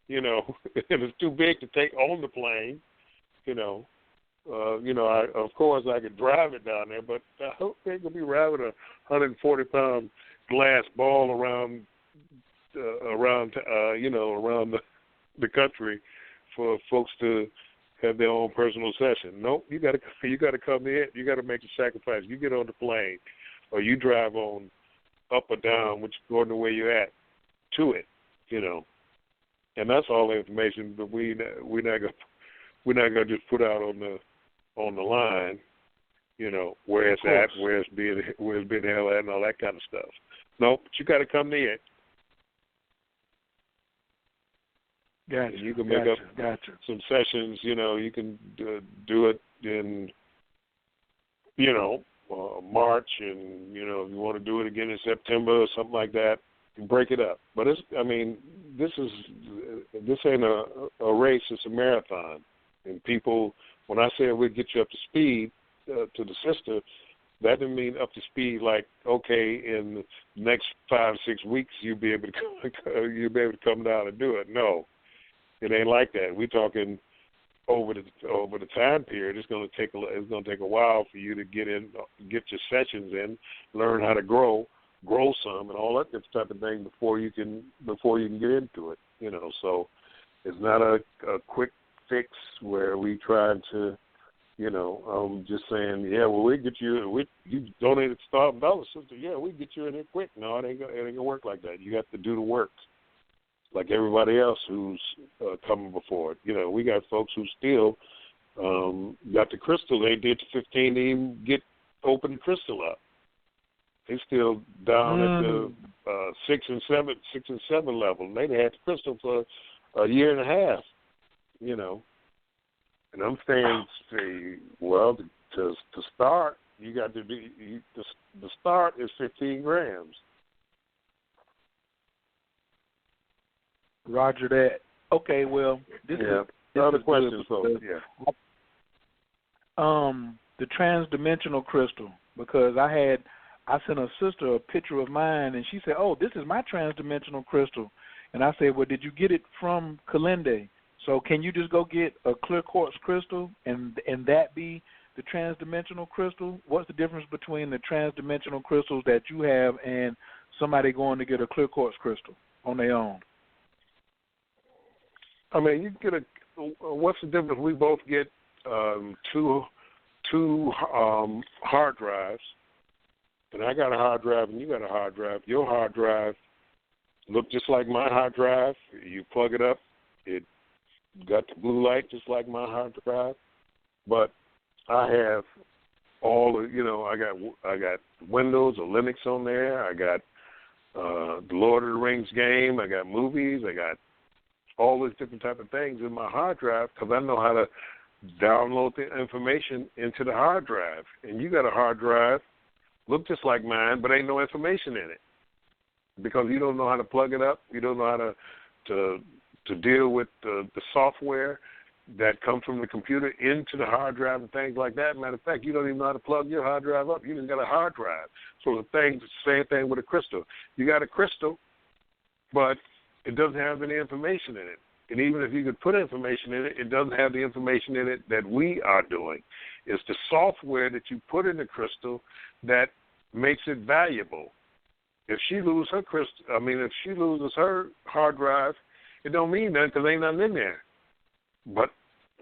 and it's too big to take on the plane, of course I could drive it down there, but I hope they're going to be driving a 140-pound glass ball around the country for folks to have their own personal session. Nope, you got to come in. You got to make the sacrifice. You get on the plane, or you drive on up or down, which according to where you're at, to it. And that's all the information. But we're not gonna just put out on the line, where it's at, where it's being held at, and all that kind of stuff. Nope, but you got to come near it. Gotcha. And you can make up some sessions. You can do it in, March, and if you want to do it again in September or something like that, you break it up. But this ain't a race; it's a marathon. And people, when I say we'll get you up to speed to the sister, that didn't mean up to speed like, okay, in the next 5-6 weeks you'll be able to come down and do it. No, it ain't like that. We're talking over the time period. It's going to take a while for you to get your sessions in, learn how to grow some, and all that different type of thing before you can get into it. So it's not a quick fix where we try to. Just saying, yeah, well, we get you. You donated $1,000, sister. Yeah, we get you in here quick. No, it ain't gonna work like that. You have to do the work, like everybody else who's coming before it. We got folks who still got the crystal. They did the 15 to even open the crystal up. They still down at the 6 and 7 level. They had the crystal for a year and a half. And I'm saying, well, to start, you got to be the start is 15 grams. Roger that. Okay, well, this other questions, folks. Yeah. The transdimensional crystal, because I sent a sister a picture of mine, and she said, "Oh, this is my transdimensional crystal," and I said, "Well, did you get it from Kilindi? So can you just go get a clear quartz crystal and that be the transdimensional crystal? What's the difference between the transdimensional crystals that you have and somebody going to get a clear quartz crystal on their own?" I mean, you get what's the difference? We both get two hard drives, and I got a hard drive and you got a hard drive. Your hard drive look just like my hard drive. You plug it up, it got the blue light just like my hard drive, but I have all I got Windows or Linux on there. I got the Lord of the Rings game. I got movies. I got all these different type of things in my hard drive because I know how to download the information into the hard drive. And you got a hard drive, look just like mine, but ain't no information in it because you don't know how to plug it up. You don't know how to deal with the software that comes from the computer into the hard drive and things like that. Matter of fact, you don't even know how to plug your hard drive up. You just got a hard drive. So the same thing with a crystal. You got a crystal, but it doesn't have any information in it. And even if you could put information in it, it doesn't have the information in it that we are doing. It's the software that you put in the crystal that makes it valuable. If she loses her hard drive, it don't mean nothing because ain't nothing in there. But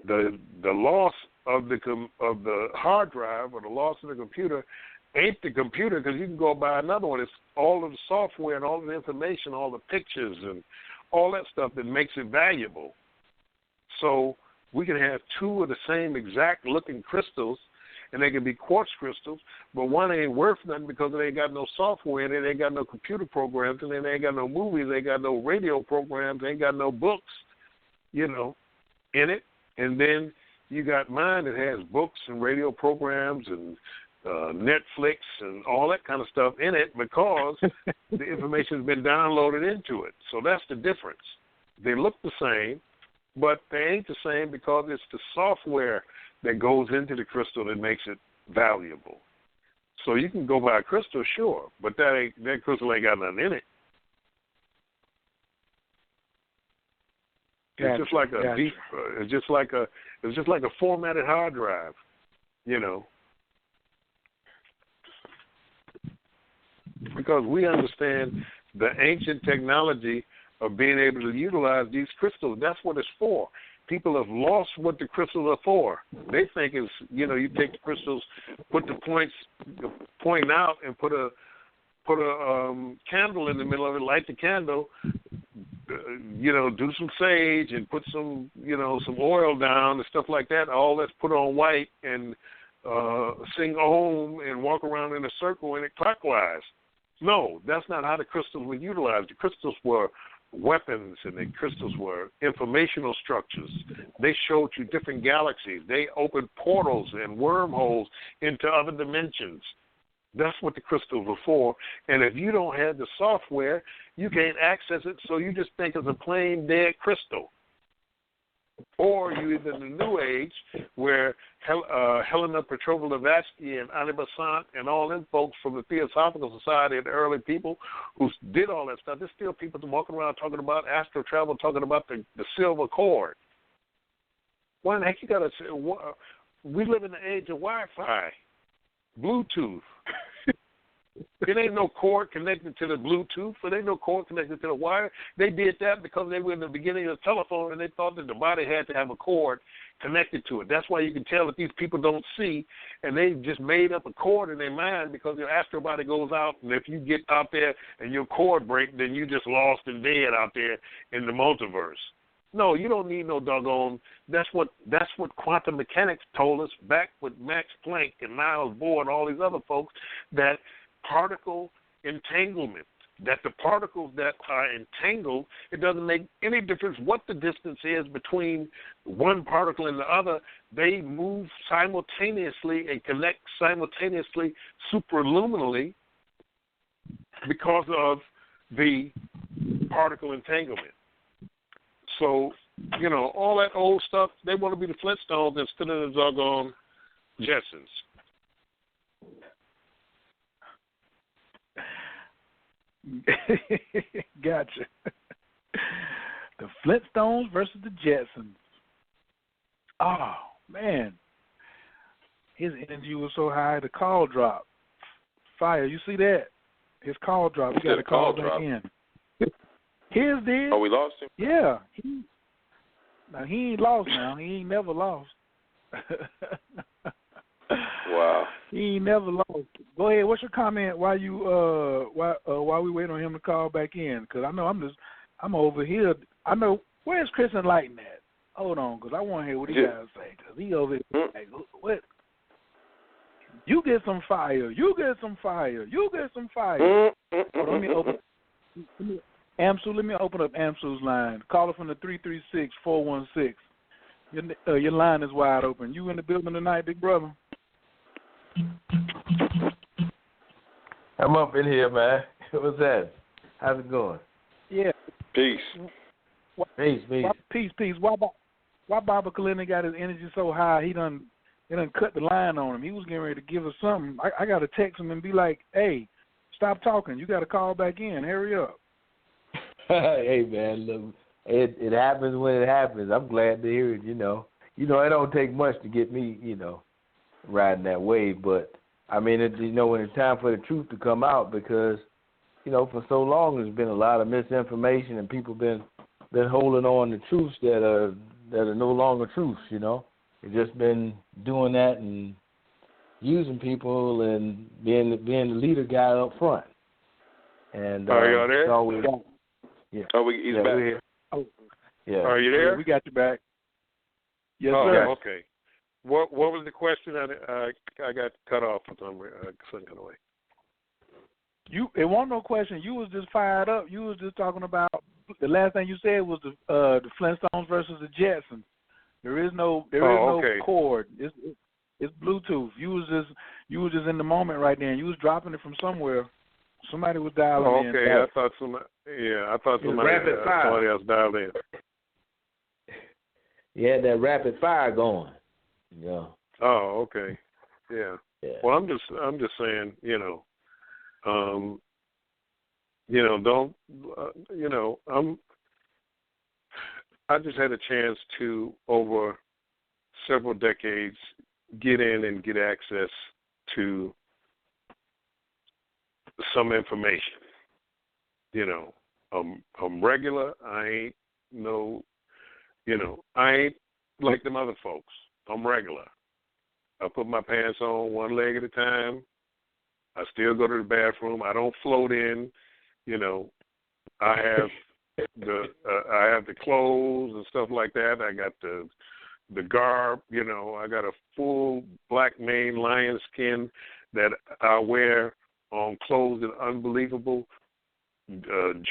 the loss of the hard drive or the loss of the computer ain't the computer because you can go buy another one. It's all of the software and all of the information, all the pictures and all that stuff that makes it valuable. So we can have two of the same exact looking crystals, and they can be quartz crystals, but one ain't worth nothing because it ain't got no software in it, it ain't got no computer programs, and it ain't got no movies, it ain't got no radio programs, it ain't got no books, in it. And then you got mine that has books and radio programs and Netflix and all that kind of stuff in it because the information's been downloaded into it. So that's the difference. They look the same, but they ain't the same because it's the software that goes into the crystal that makes it valuable. So you can go buy a crystal, sure, but that crystal ain't got nothing in it. It's just like it's just like a formatted hard drive, Because we understand the ancient technology of being able to utilize these crystals. That's what it's for. People have lost what the crystals are for. They think it's, you take the crystals, put the point out, and put a candle in the middle of it, light the candle, do some sage and put some oil down and stuff like that. All that's put on white and sing Om and walk around in a circle in it clockwise. No, that's not how the crystals were utilized. The crystals were weapons and their crystals were informational structures. They showed you different galaxies. They opened portals and wormholes into other dimensions. That's what the crystals were for. And if you don't have the software, you can't access it, so you just think it's a plain dead crystal. Or you either in the New Age, where Helena Petrovna Blavatsky and Annie Besant and all them folks from the Theosophical Society and the early people who did all that stuff, there's still people walking around talking about astral travel, talking about the silver cord. Why in the heck you got to say, we live in the age of Wi-Fi, Bluetooth. There ain't no cord connected to the Bluetooth. There ain't no cord connected to the wire. They did that because they were in the beginning of the telephone and they thought that the body had to have a cord connected to it. That's why you can tell that these people don't see, and they just made up a cord in their mind because your astral body goes out, and if you get out there and your cord breaks, then you just lost and dead out there in the multiverse. No, you don't need no doggone. That's what quantum mechanics told us back with Max Planck and Niels Bohr and all these other folks, that particle entanglement, that the particles that are entangled, it doesn't make any difference what the distance is between one particle and the other. They move simultaneously and connect simultaneously superluminally because of the particle entanglement. So, all that old stuff, they want to be the Flintstones instead of the doggone Jetsons. Gotcha. The Flintstones versus the Jetsons. Oh, man. His energy was so high, the call dropped. Fire, you see that? His call dropped. You got to call back in. His did. Oh, we lost him? Yeah. He ain't lost now. He ain't never lost. Wow. He ain't never lost. Go ahead. What's your comment while we wait on him to call back in? Because I know I'm over here. I know, where's Chris Enlighten at? Hold on, because I want to hear what he got to say. Because he over here like, what? You get some fire. You get some fire. You get some fire. Let me open. Amsu, let me open up Amsu's line. Caller from the 336-416. Your line is wide open. You in the building tonight, big brother? I'm up in here, man. What's that? How's it going? Yeah. Peace. Peace. Peace. Why Baba Kilindi got his energy so high? He done cut the line on him. He was getting ready to give us something. I got to text him and be like, hey, stop talking. You got to call back in. Hurry up. Hey, man, look, it happens when it happens. I'm glad to hear it, it don't take much to get me, riding that wave. But, I mean, when it's time for the truth to come out, because, for so long there's been a lot of misinformation and people been holding on to truths that are no longer truths, They've just been doing that and using people and being the leader guy up front. And are you there? That's all we got. Yeah. Oh, he's back. We're here. Oh. Yeah. Are you there? We got you back. Yes, sir. Okay. What was the question? I got cut off for some kind of way. It wasn't no question. You was just fired up. You was just talking about the last thing you said was the Flintstones versus the Jetsons. There is no cord. It's Bluetooth. You was just in the moment right there. And you was dropping it from somewhere. Somebody was dialing in. Okay, I thought somebody else dialed in. You had that rapid fire going. Yeah. Oh, okay. Yeah. Well, I'm just saying, don't, I just had a chance to, over several decades, get in and get access to some information. I'm regular. I ain't like them other folks. I'm regular. I put my pants on one leg at a time. I still go to the bathroom. I don't float in. I have the clothes and stuff like that. I got the garb. I got a full black mane lion skin that I wear on clothes that are unbelievable.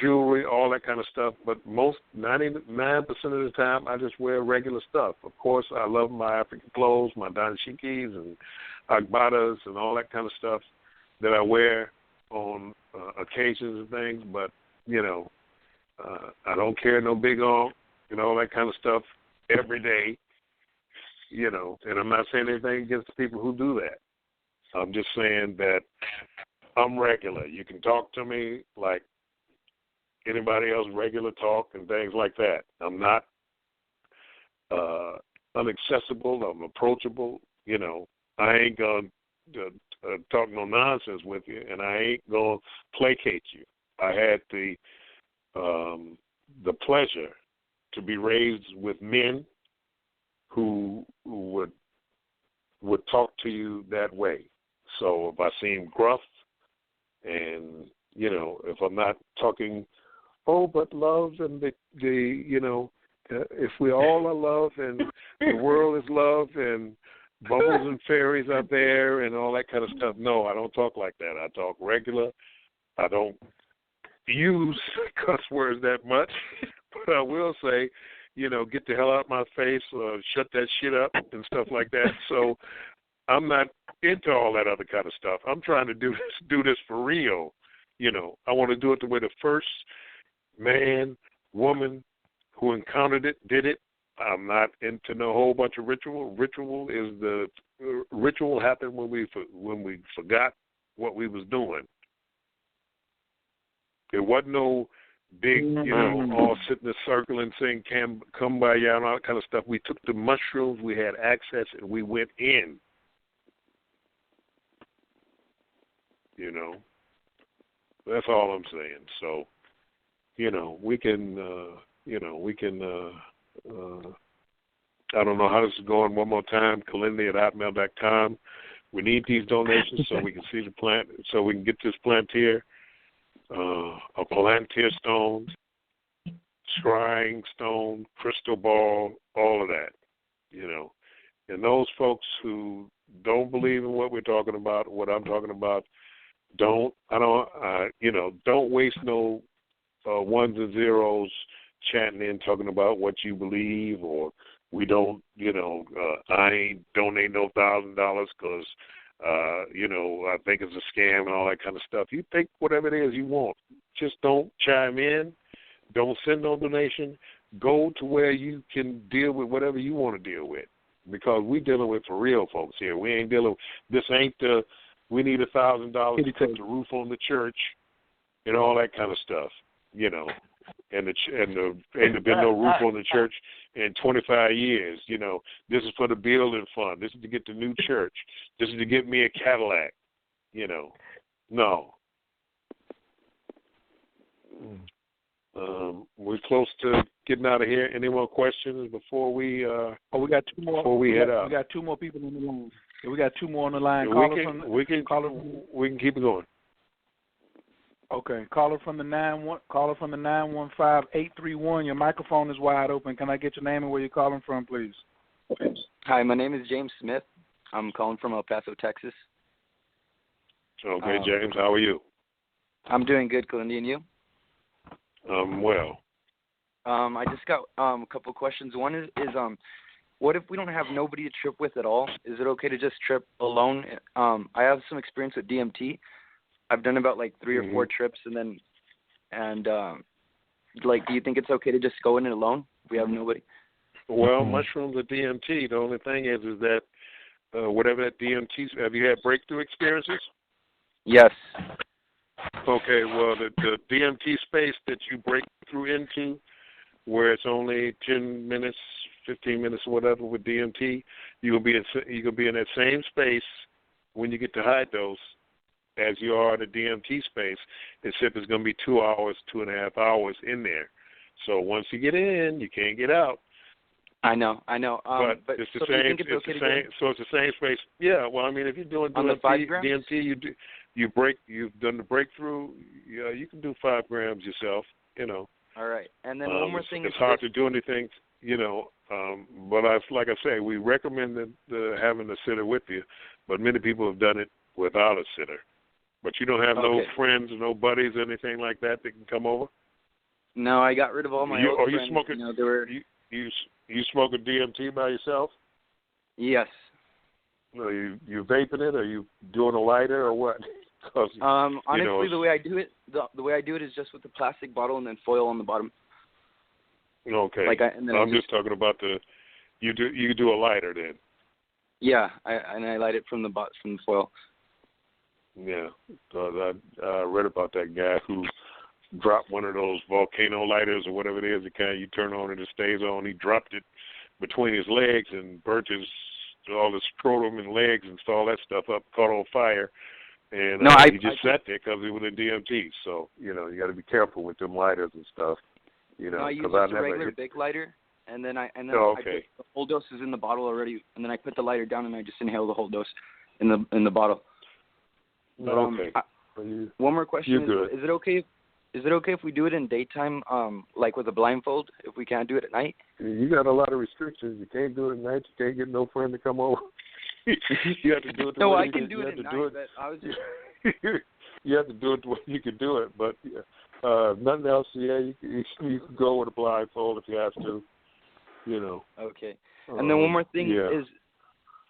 jewelry, all that kind of stuff. But 99% of the time, I just wear regular stuff. Of course, I love my African clothes, my dashikis and agbadas and all that kind of stuff that I wear on occasions and things. But, I don't carry no big on and all that kind of stuff every day, and I'm not saying anything against the people who do that. I'm just saying that I'm regular. You can talk to me like anybody else, regular talk and things like that. I'm not inaccessible. I'm approachable. I ain't going to talk no nonsense with you, and I ain't going to placate you. I had the pleasure to be raised with men who would talk to you that way. So if I seem gruff and, if I'm not talking, but love and if we all are love and the world is love and bubbles and fairies out there and all that kind of stuff. No, I don't talk like that. I talk regular. I don't use cuss words that much, but I will say, get the hell out of my face or shut that shit up and stuff like that. So I'm not into all that other kind of stuff. I'm trying to do this for real. I want to do it the way the first man, woman who encountered it did it. I'm not into no whole bunch of ritual. Ritual happened when we forgot what we was doing. It wasn't no big, all sit in a circle and sing Kumbaya and all that kind of stuff. We took the mushrooms, we had access, and we went in. That's all I'm saying. So, we can, I don't know how this is going. One more time, Kilindi@hotmail.com. We need these donations so we can see the plant, so we can get this plantier, a palantir stone, scrying stone, crystal ball, all of that, And those folks who don't believe in what we're talking about, what I'm talking about, don't waste no ones and zeros chatting in talking about what you believe, or we don't, I ain't donate no $1,000 because, I think it's a scam and all that kind of stuff. You think whatever it is you want. Just don't chime in. Don't send no donation. Go to where you can deal with whatever you want to deal with, because we're dealing with for real folks here. We ain't dealing. This ain't the. We need $1,000 to put the roof on the church and all that kind of stuff, And ain't been no roof on the church in 25 years. This is for the building fund. This is to get the new church. This is to get me a Cadillac. No. We're close to getting out of here. Any more questions before we? We got two more. Before we head out, we got two more people on the line. We got two more on the line. We can keep it going. Okay, caller from the 915-831. Your microphone is wide open. Can I get your name and where you're calling from, please? Hi, my name is James Smith. I'm calling from El Paso, Texas. Okay, James, how are you? I'm doing good, Kilindi, and you? Well. I just got a couple of questions. One is what if we don't have nobody to trip with at all? Is it okay to just trip alone? I have some experience with DMT. I've done about 3 or 4 trips, do you think it's okay to just go in it alone if we have nobody? Well, mushrooms are DMT. The only thing is that whatever that DMT, have you had breakthrough experiences? Yes. Okay, well, the DMT space that you break through into, where it's only 10 minutes, 15 minutes or whatever with DMT, you'll be in that same space when you get to high dose as you are in the DMT space, except it's going to be 2 hours, 2.5 hours in there. So once you get in, you can't get out. I know. But it's the same. So it's the same space. Yeah. Well, I mean, if you're doing DMT, you've done the breakthrough. Yeah, you can do 5 grams yourself. All right. And then one more thing. It's hard to do anything. But like I say, we recommend having a sitter with you. But many people have done it without a sitter. But you don't have no friends or no buddies or anything like that can come over? No, I got rid of all my old friends. You smoking, they were... you smoking DMT by yourself? Yes. No, you vaping it, or you doing a lighter, or what? Honestly, the way I do it, the way I do it is just with the plastic bottle and then foil on the bottom. Okay. I'm just talking about you do a lighter then. Yeah, I light it from the foil. Yeah, so I read about that guy who dropped one of those volcano lighters or whatever it is. The kind you turn on and it stays on. He dropped it between his legs and burnt all his scrotum and legs and all that stuff up, caught on fire. And he just sat there because he was in DMT. So, you got to be careful with them lighters and stuff. No, I use just a regular big lighter, and then I put the whole dose is in the bottle already, and then I put the lighter down and I just inhale the whole dose in the bottle. But, okay. One more question: You're good. Is it okay? Is it okay if we do it in daytime, like with a blindfold? If we can't do it at night? You got a lot of restrictions. You can't do it at night. You can't get no friend to come over. You have to do it. No, I can do it at night. But I was just. You have to do it the way you can do it, but nothing else. Yeah, you can go with a blindfold if you have to. Okay. And then one more thing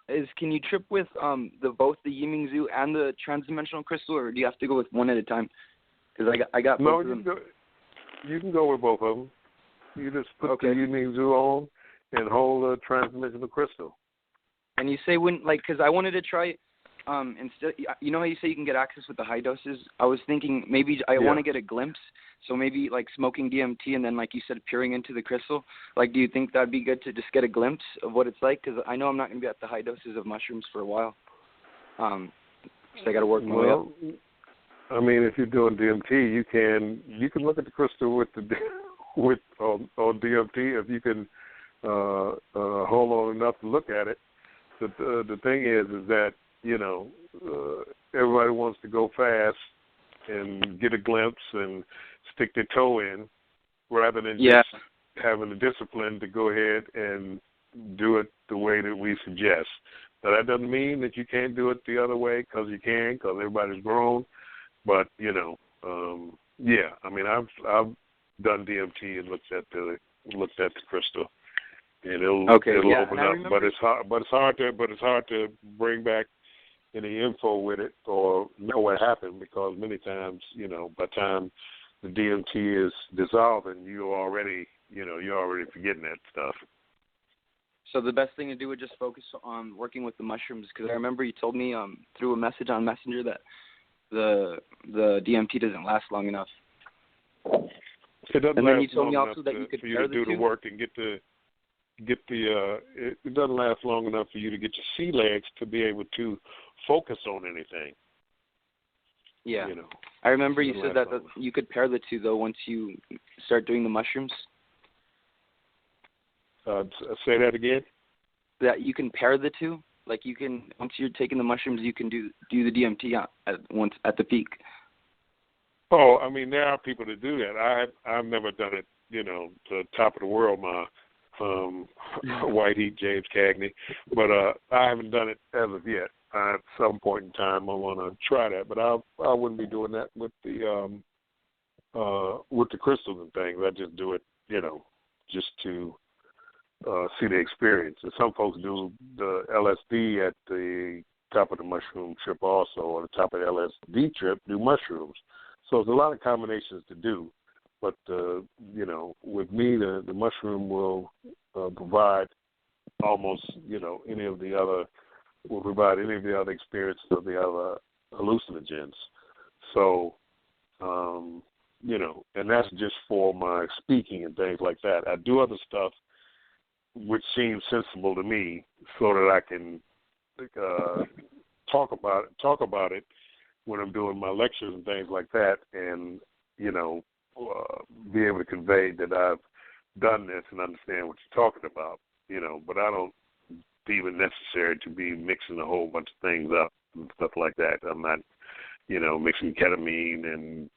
is can you trip with both the Yimingzu and the Transdimensional crystal, or do you have to go with one at a time? Because I got both of them. You can go with both of them. You just put the Yimingzu on and hold the Transdimensional crystal. And you say because I wanted to try, instead, how you say you can get access with the high doses? I was thinking maybe I want to get a glimpse, so maybe like smoking DMT and then, like you said, peering into the crystal. Like, do you think that'd be good to just get a glimpse of what it's like? Because I know I'm not going to be at the high doses of mushrooms for a while. So I got to work my way up. I mean, if you're doing DMT, you can look at the crystal with on DMT if you can hold on enough to look at it. The thing is that everybody wants to go fast and get a glimpse and stick their toe in, rather than just having the discipline to go ahead and do it the way that we suggest. Now, that doesn't mean that you can't do it the other way, because you can, because everybody's grown. But I mean, I've done DMT and looked at the crystal, and it'll open up. But it's hard to bring back any info with it or know what happened, because many times, by the time the DMT is dissolving, you're already forgetting that stuff. So the best thing to do would just focus on working with the mushrooms, because I remember you told me through a message on Messenger that the DMT doesn't last long enough. It doesn't and last then you told me long also enough that you could for you to do the work and get the. It doesn't last long enough for you to get your sea legs to be able to focus on anything. Yeah, I remember you said that you could pair the two though once you start doing the mushrooms. Say that again. That you can pair the two. Like you can, once you're taking the mushrooms, you can do the DMT at the peak. Oh, I mean, there are people that do that. I've never done it. The top of the world, my white heat James Cagney, but I haven't done it as of yet. At some point in time, I want to try that, but I wouldn't be doing that with the crystals and things. I just do it, just to see the experience. And some folks do the LSD at the top of the mushroom trip also, or the top of the LSD trip, do mushrooms. So there's a lot of combinations to do. But, with me, the mushroom will provide almost, any of the other experiences of the other hallucinogens. So, and that's just for my speaking and things like that. I do other stuff which seems sensible to me, so that I can talk about it when I'm doing my lectures and things like that, and be able to convey that I've done this and understand what you're talking about. But I don't deem it necessary to be mixing a whole bunch of things up and stuff like that. I'm not, mixing ketamine and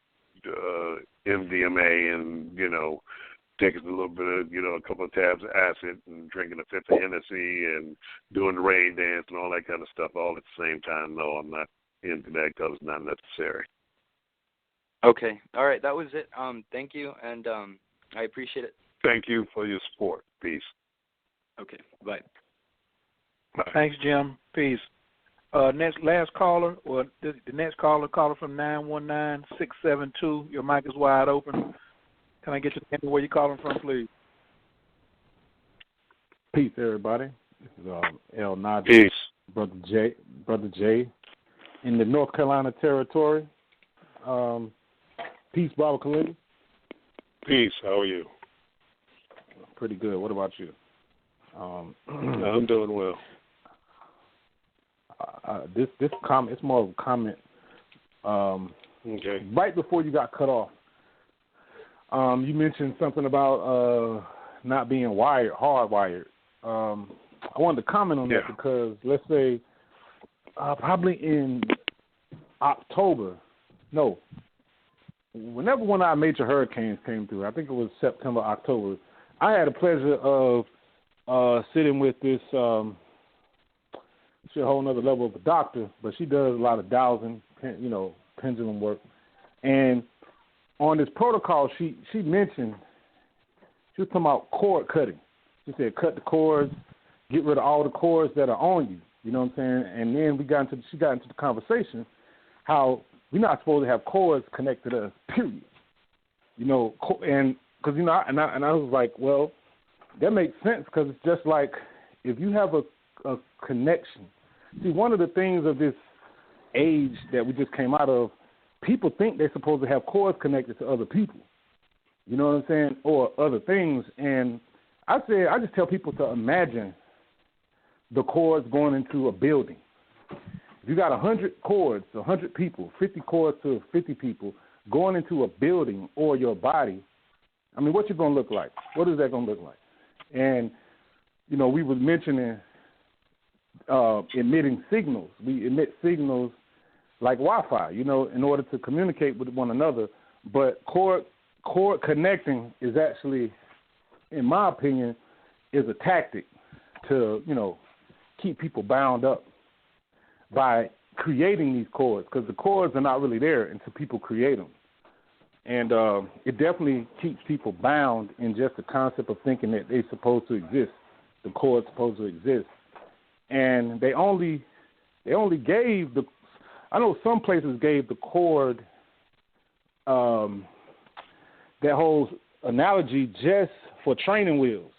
MDMA and taking a little bit of, a couple of tabs of acid and drinking a fifth of Hennessy and doing the rain dance and all that kind of stuff all at the same time. No, I'm not into that because it's not necessary. Okay. All right. That was it. Thank you, and I appreciate it. Thank you for your support. Peace. Okay. Bye. Bye. Thanks, Jim. Peace. Last caller, or the next caller from 919-672. Your mic is wide open. Can I get your name and where you're calling from, please? Peace, everybody. This is El Naji. Peace. Brother Jay, in the North Carolina territory. Peace, Baba Kilindi. Peace. How are you? Pretty good. What about you? I'm doing well. This comment, it's more of a comment. Okay. Right before you got cut off, you mentioned something about not being hardwired. I wanted to comment on that because let's say probably in whenever one of our major hurricanes came through, I think it was September, October, I had the pleasure of sitting with this, she's a whole other level of a doctor, but she does a lot of dowsing, pendulum work. And on this protocol, she mentioned, she was talking about cord cutting. She said, cut the cords, get rid of all the cords that are on you. You know what I'm saying? And then she got into the conversation how we're not supposed to have cords connected to us, period. And because, and I was like, well, that makes sense because it's just like if you have a connection. See, one of the things of this age that we just came out of, people think they're supposed to have cords connected to other people. You know what I'm saying? Or other things. And I just tell people to imagine the cords going into a building. If you got 100 cords, 100 people, 50 cords to 50 people going into a building or your body, I mean, what you going to look like? What is that going to look like? And, we were mentioning emitting signals. We emit signals like Wi-Fi, in order to communicate with one another. But cord connecting is actually, in my opinion, is a tactic to, keep people bound up by creating these cords, because the cords are not really there until people create them. And it definitely keeps people bound in just the concept of thinking that they're supposed to exist, the cord's supposed to exist. And they only gave I know some places gave the cord that whole analogy just for training wheels.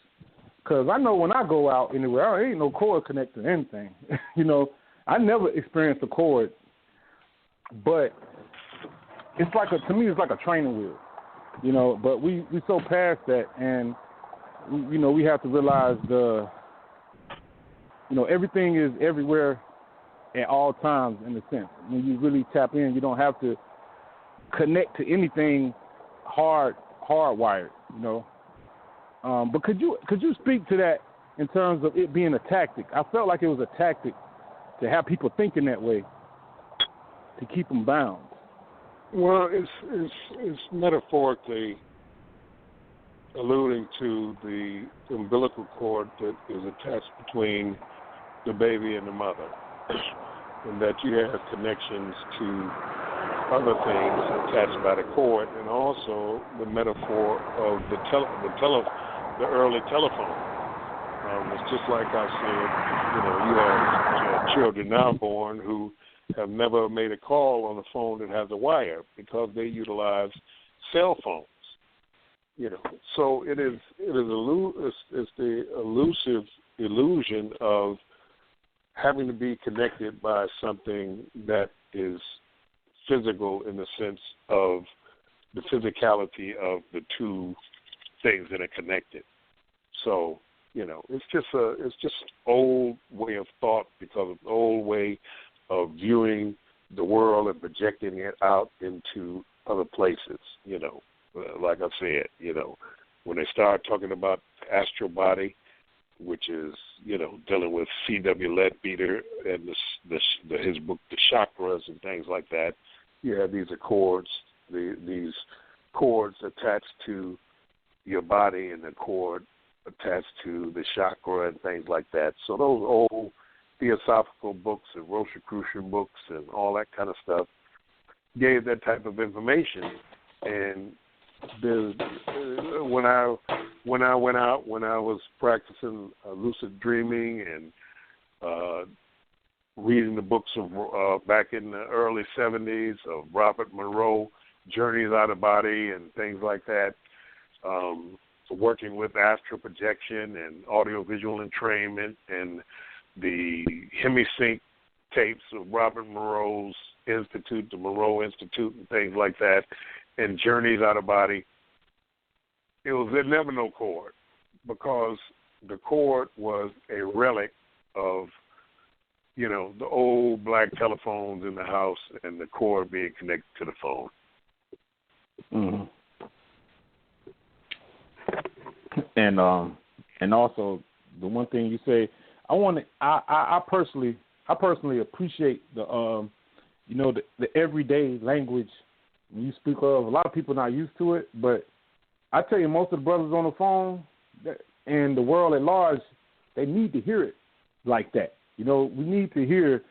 Because I know when I go out anywhere, there ain't no cord connected to anything. I never experienced a cord, but it's to me, it's like a training wheel, but we so past that, and, we have to realize everything is everywhere at all times in a sense. When you really tap in, you don't have to connect to anything hardwired, But could you speak to that in terms of it being a tactic? I felt like it was a tactic to have people thinking that way to keep them bound. Well, it's metaphorically alluding to the umbilical cord that is attached between the baby and the mother, and that you have connections to other things attached by the cord, and also the metaphor of the early telephone. It's just like I said, you have children now born who have never made a call on a phone that has a wire because they utilize cell phones. So it's the elusive illusion of having to be connected by something that is physical in the sense of the physicality of the two things that are connected. So, it's just old way of thought because of the old way of viewing the world and projecting it out into other places. Like I said, when they start talking about astral body, which is, dealing with C.W. Leadbeater and his book, The Chakras and things like that, you have these accords, these cords attached to your body and the cord attached to the chakra and things like that. So those old theosophical books and Rosicrucian books and all that kind of stuff, gave that type of information. And when I went out, when I was practicing lucid dreaming and reading the books of back in the early 70s of Robert Monroe, Journeys Out of Body and things like that, working with astral projection and audiovisual entrainment and the hemisync tapes of Robert Monroe's Institute, the Monroe Institute and things like that, and Journeys Out of Body, it was never no cord, because the cord was a relic of, you know, the old black telephones in the house and the cord being connected to the phone. Mm-hmm. And also the one thing you say, I personally appreciate the the everyday language you speak of. A lot of people not used to it, but I tell you, most of the brothers on the phone and the world at large, they need to hear it like that. You know, we need to hear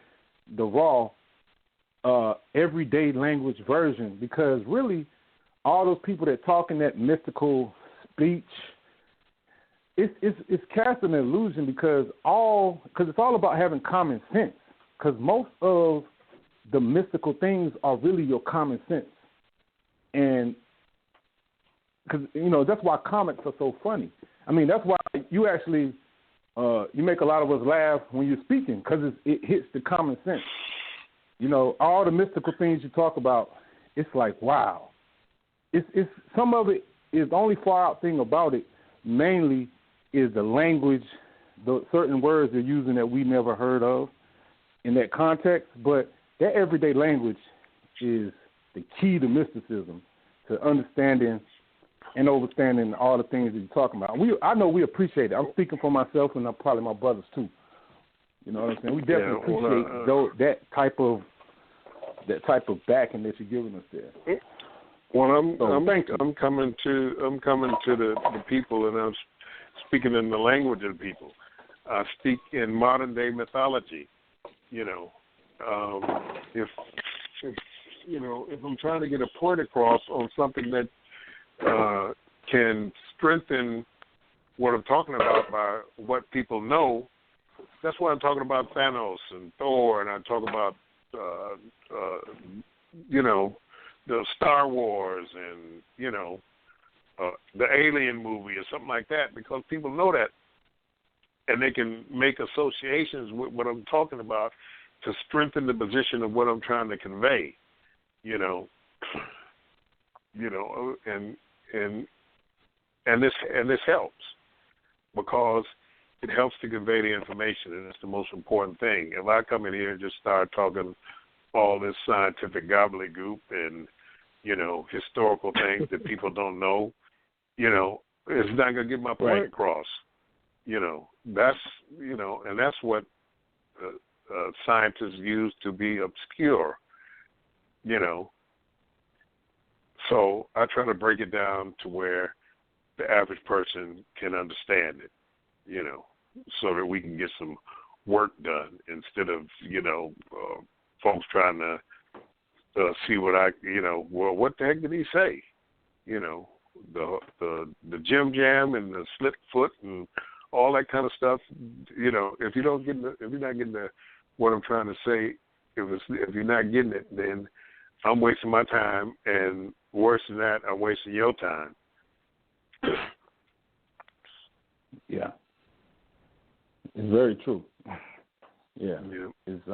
the raw everyday language version, because really all those people that talk in that mystical speech, it's casting an illusion, because it's all about having common sense, because most of the mystical things are really your common sense. And because, you know, that's why comics are so funny. I mean, that's why you actually you make a lot of us laugh when you're speaking, because it hits the common sense. You know, all the mystical things you talk about, it's like, wow. It's some of it is the only far out thing about it, mainly is the language, the certain words they're using that we never heard of in that context. But that everyday language is the key to mysticism, to understanding and understanding all the things that you're talking about. I know we appreciate it. I'm speaking for myself and probably my brothers too. You know what I'm saying? We definitely appreciate that type of backing that you're giving us there. Well, I'm coming to the people, and I'm speaking in the language of the people. I speak in modern day mythology. You know, if I'm trying to get a point across on something that can strengthen what I'm talking about by what people know, that's why I'm talking about Thanos and Thor, and I talk about the Star Wars and the Alien movie or something like that, because people know that, and they can make associations with what I'm talking about to strengthen the position of what I'm trying to convey. And this helps, because it helps to convey the information, and it's the most important thing. If I come in here and just start talking all this scientific gobbledygook and historical things that people don't know, it's not going to get my point across. That's and that's what scientists use to be obscure. So I try to break it down to where the average person can understand it, so that we can get some work done instead of, folks trying to see what well, what the heck did he say? The Jim Jam and the slip foot and all that kind of stuff. If you're not getting what I'm trying to say, if you're not getting it, then I'm wasting my time, and worse than that, I'm wasting your time. Yeah, it's very true. Yeah. It's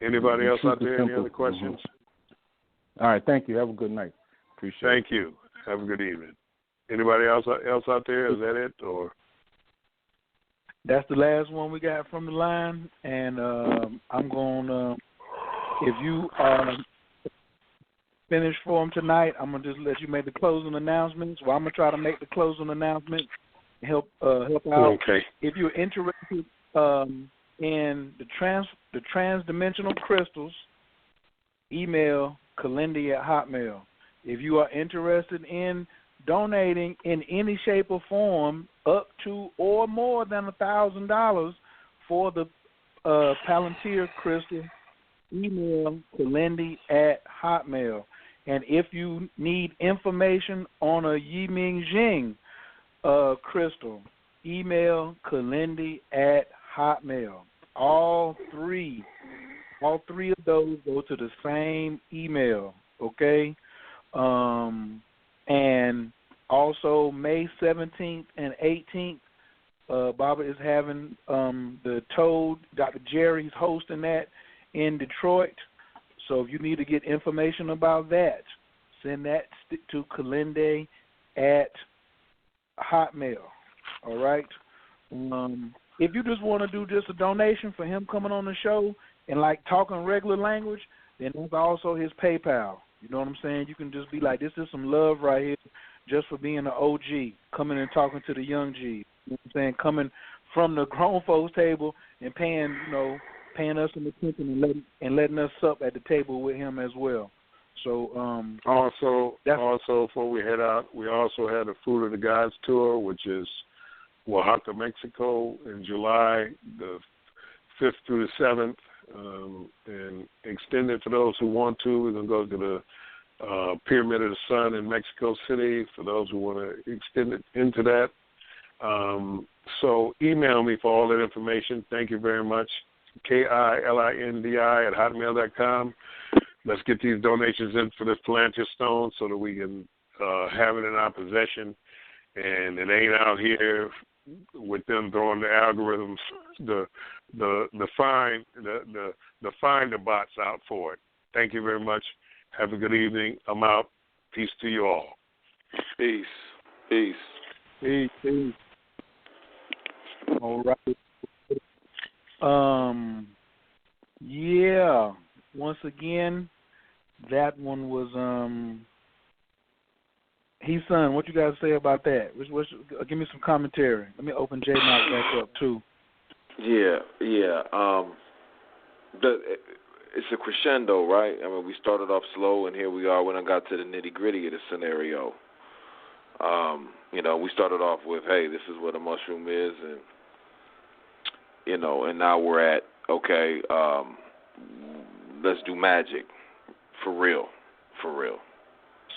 anybody else out there? Any other questions? Mm-hmm. All right, thank you. Have a good night. Appreciate it. Thank you. Have a good evening. Anybody else out there? Is that it, or? That's the last one we got from the line, and I'm going to, if you finish for them tonight, I'm going to just let you make the closing announcements. Well, I'm going to try to make the closing announcements and help out. Okay. If you're interested in the transdimensional crystals, email Kilindi@hotmail. If you are interested in donating in any shape or form up to or more than $1,000 for the Palantir Crystal, email Kilindi@hotmail. And if you need information on a Yiming Jing crystal, email Kilindi@hotmail. All three of those go to the same email, okay? And also May 17th and 18th, Baba is having the Toad, Dr. Jerry's hosting that in Detroit. So if you need to get information about that, send that to Kilindi@hotmail. All right? If you just want to do just a donation for him coming on the show and like talking regular language, then that's also his PayPal. You know what I'm saying? You can just be like, this is some love right here just for being an OG, coming and talking to the young G. You know what I'm saying? Coming from the grown folks table and paying us some attention and letting us sup at the table with him as well. So also before we head out, we also had a Food of the Gods tour, which is Oaxaca, Mexico, in July the 5th through the 7th, and extended for those who want to. We're going to go to the Pyramid of the Sun in Mexico City for those who want to extend it into that. So email me for all that information. Thank you very much. KILINDI@hotmail.com. Let's get these donations in for this Palantir Stone so that we can have it in our possession, and it ain't out here with them throwing the algorithms, the finder bots out for it. Thank you very much. Have a good evening. I'm out. Peace to you all. Peace. Peace. Peace. Peace. All right. Yeah. Once again, that one was He's son. What you guys say about that? Give me some commentary. Let me open J Mouth back up too. Yeah. It's a crescendo, right? I mean, we started off slow, and here we are when I got to the nitty gritty of the scenario. We started off with, hey, this is what a mushroom is, and and now we're at, okay, let's do magic for real.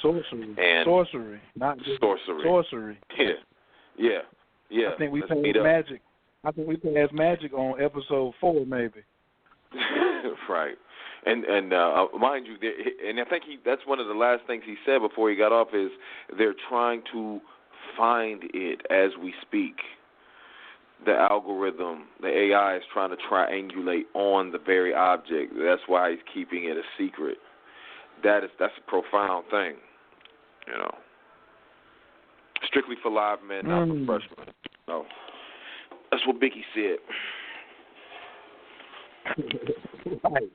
Sorcery, not just sorcery. Yeah. I think we passed magic. Magic on episode 4, maybe. Right, and mind you, and I think that's one of the last things he said before he got off is they're trying to find it as we speak. The algorithm, the AI is trying to triangulate on the very object. That's why he's keeping it a secret. That's a profound thing, Strictly for live men, not for freshmen. No, that's what Biggie said. Right.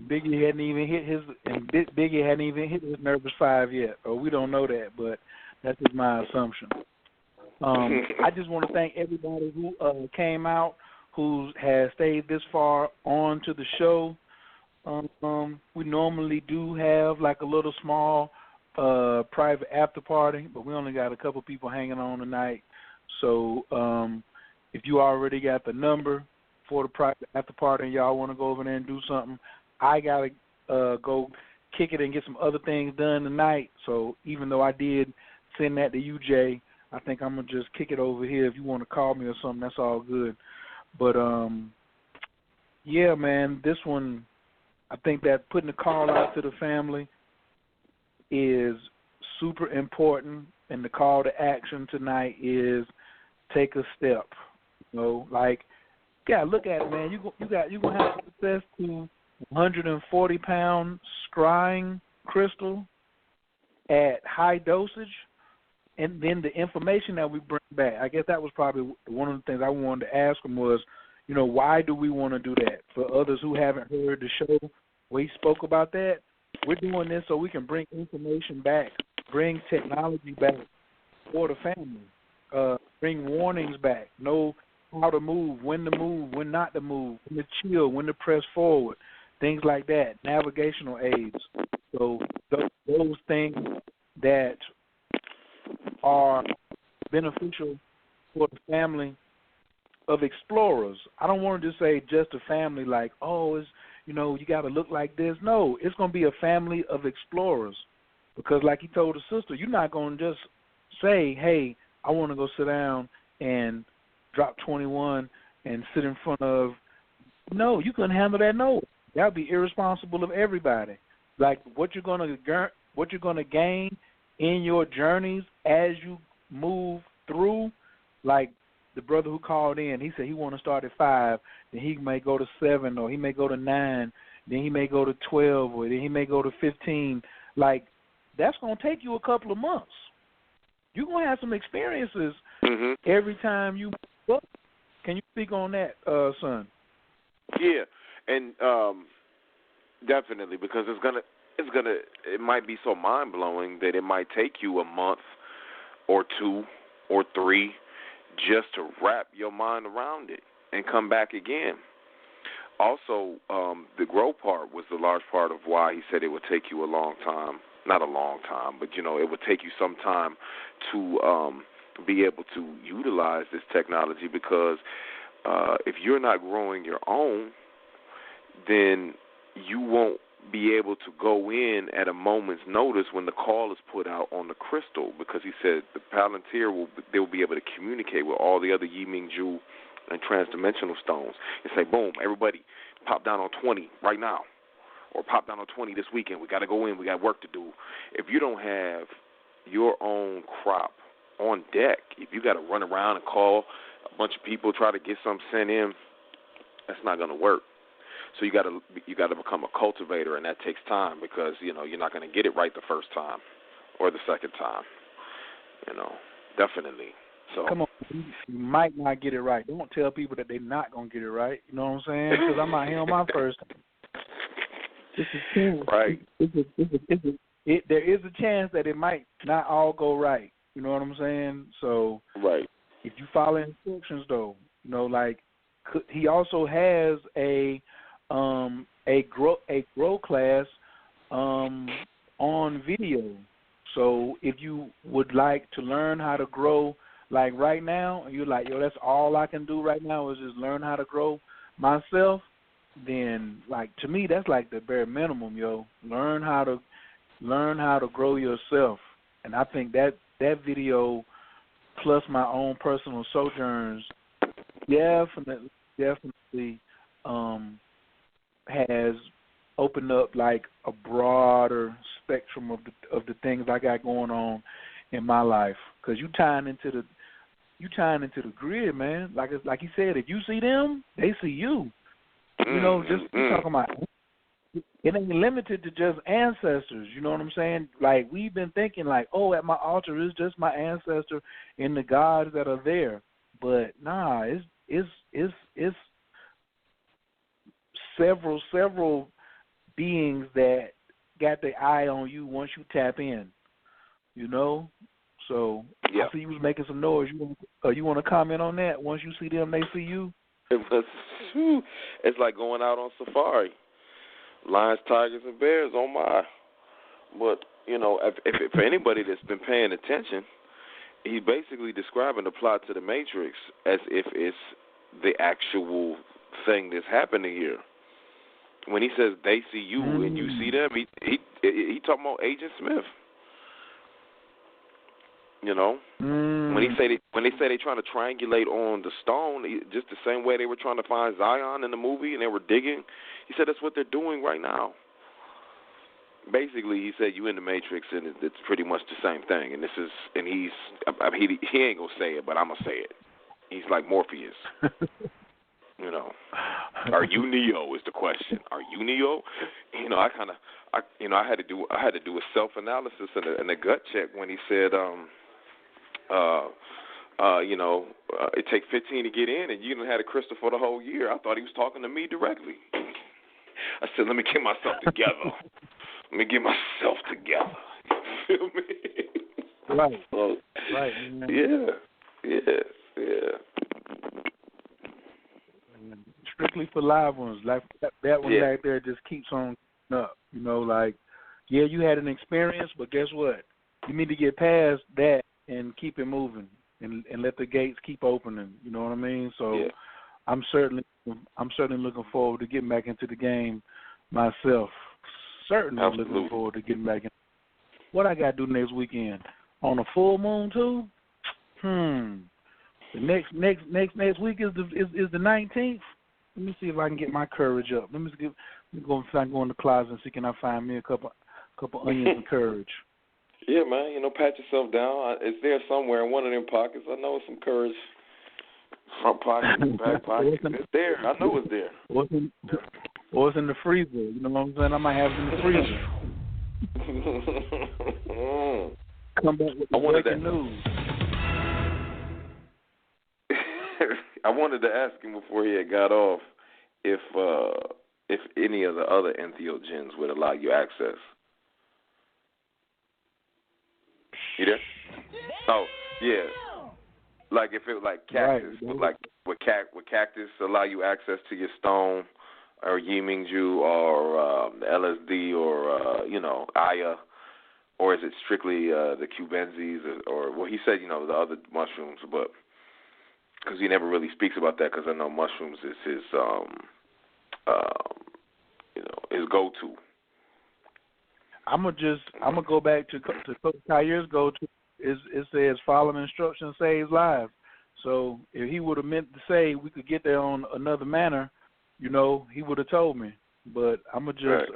Biggie hadn't even hit his nervous 5 yet, or we don't know that, but that's just my assumption. I just want to thank everybody who came out, who has stayed this far on to the show. We normally do have like a little small private after party, but we only got a couple people hanging on tonight. So if you already got the number for the private after party and y'all want to go over there and do something, I got to go kick it and get some other things done tonight. So even though I did send that to you, Jay, I think I'm going to just kick it over here. If you want to call me or something, that's all good. But, yeah, man, this one, I think that putting the call out to the family is super important, and the call to action tonight is take a step. Look at it, man. You're gonna have access to 140-pound scrying crystal at high dosage, and then the information that we bring back. I guess that was probably one of the things I wanted to ask him was, why do we want to do that? For others who haven't heard the show, we spoke about that. We're doing this so we can bring information back, bring technology back for the family, bring warnings back, know how to move, when not to move, when to chill, when to press forward, things like that, navigational aids. So those things that are beneficial for the family of explorers. I don't want to just say just a family like, oh, it's, you know, you got to look like this. No, it's going to be a family of explorers. Because like he told the sister, you're not going to just say, hey, I want to go sit down and drop 21 and sit in front of. No, you couldn't handle that. No, that would be irresponsible of everybody. Like what you're going to gain in your journeys as you move through, like the brother who called in, he said he want to start at 5, then he may go to 7, or he may go to 9, then he may go to 12, or then he may go to 15. Like, that's going to take you a couple of months. You're going to have some experiences every time you go. Can you speak on that, son? Yeah, and definitely, because it might be so mind blowing that it might take you a month or 2 or 3 just to wrap your mind around it and come back again. Also, the grow part was the large part of why he said it would take you a long time. Not a long time, but, you know, it would take you some time to be able to utilize this technology, because if you're not growing your own, then you won't be able to go in at a moment's notice when the call is put out on the crystal, because he said the Palantir will be able to communicate with all the other Yi Ming Ju and Transdimensional stones and say, boom, everybody pop down on 20 right now, or pop down on 20 this weekend. We got to go in. We got work to do. If you don't have your own crop on deck, if you got to run around and call a bunch of people, try to get some sent in, that's not going to work. So you got to become a cultivator, and that takes time, because, you know, you're not going to get it right the first time or the second time. You know, definitely. So come on, you might not get it right. Don't tell people that they're not going to get it right. You know what I'm saying? Because I'm out here on my first time. This is true. Right. There is a chance that it might not all go right. You know what I'm saying? So right. If you follow instructions, though, you know, like he also has a grow class on video. So if you would like to learn how to grow, like right now, and you're like, yo, that's all I can do right now is just learn how to grow myself, then, like, to me, that's like the bare minimum, yo. Learn how to grow yourself. And I think that video plus my own personal sojourns definitely has opened up like a broader spectrum of the things I got going on in my life. Because you tying into the grid, man. Like he said, if you see them, they see you. You know, just talking about it ain't limited to just ancestors. You know what I'm saying? Like, we've been thinking like, oh, at my altar is just my ancestor and the gods that are there. But nah, it's several beings that got their eye on you once you tap in. You know? So yeah. I see you was making some noise. You want to comment on that? Once you see them, they see you? It's like going out on safari. Lions, tigers, and bears, oh my. But, you know, if for anybody that's been paying attention, he's basically describing the plot to the Matrix as if it's the actual thing that's happening here. When he says they see you and you see them, he talking about Agent Smith. You know, when they say they trying to triangulate on the stone, just the same way they were trying to find Zion in the movie and they were digging, he said that's what they're doing right now. Basically, he said you in the Matrix, and it's pretty much the same thing. And he ain't gonna say it, but I'm gonna say it. He's like Morpheus. You know, are you Neo is the question. Are you Neo? You know, I had to do a self-analysis and a gut check when he said, you know, it takes 15 to get in, and you done had a crystal for the whole year. I thought he was talking to me directly. I said, let me get myself together. Let me get myself together. You feel me? Right. So, right. Yeah. Strictly for live ones. Like that one back there just keeps on up. You know, like, yeah, you had an experience, but guess what? You need to get past that and keep it moving. and let the gates keep opening. You know what I mean? So Yeah. I'm certainly looking forward to getting back into the game myself. Certainly Absolutely. looking forward to getting back in. What I got to do next weekend? On a full moon too? The next week is the 19th. Let me see if I can get my courage up. Let me go in the closet and see can I find me a couple onions and courage. Yeah, man. Pat yourself down. It's there somewhere in one of them pockets. I know it's some courage. Front pocket, back pocket. It's there. I know it's there. Or it's in the freezer. You know what I'm saying? I might have it in the freezer. Come back with the breaking news. I wanted to ask him before he had got off if any of the other entheogens would allow you access. You there? Oh, yeah. Like if it like cactus, right. would cactus allow you access to your stone or Yimingju or LSD or Aya, or is it strictly the Cubenzis or well, he said the other mushrooms, but because he never really speaks about that because I know mushrooms is his his go-to. I'm gonna go back to Coach Khayr's go-to. It says following instructions saves lives. So if he would have meant to say we could get there on another manner, he would have told me. But I'm gonna just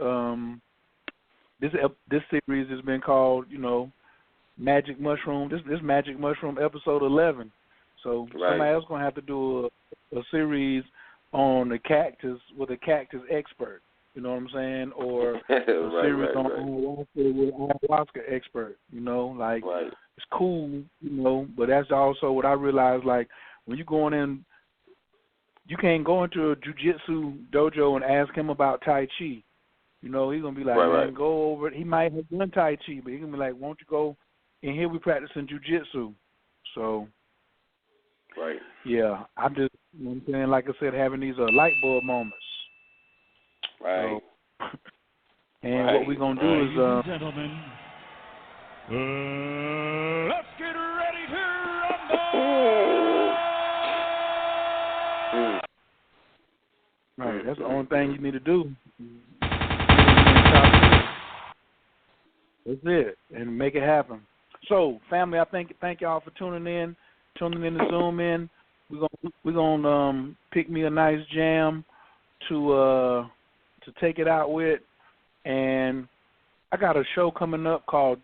this series has been called Magic Mushroom. This Magic Mushroom episode 11. So somebody else gonna have to do a series on the cactus with a cactus expert. You know what I'm saying? Or a series on ayahuasca expert. It's cool, but that's also what I realized. Like when you're going in, you can't go into a jiu-jitsu dojo and ask him about Tai Chi. He's gonna be like, man, go over it. He might have done Tai Chi, but he's gonna be like, won't you go in here? We practicing jiu-jitsu. So, yeah, I'm just, what I'm saying, like I said, having these light bulb moments. Right. So, and what we're gonna do is, ladies and gentlemen, let's get ready to rumble. Right, that's the only thing you need to do. That's it, and make it happen. So, family, I thank y'all for tuning in to Zoom in. We're gonna pick me a nice jam to take it out with, and I got a show coming up called.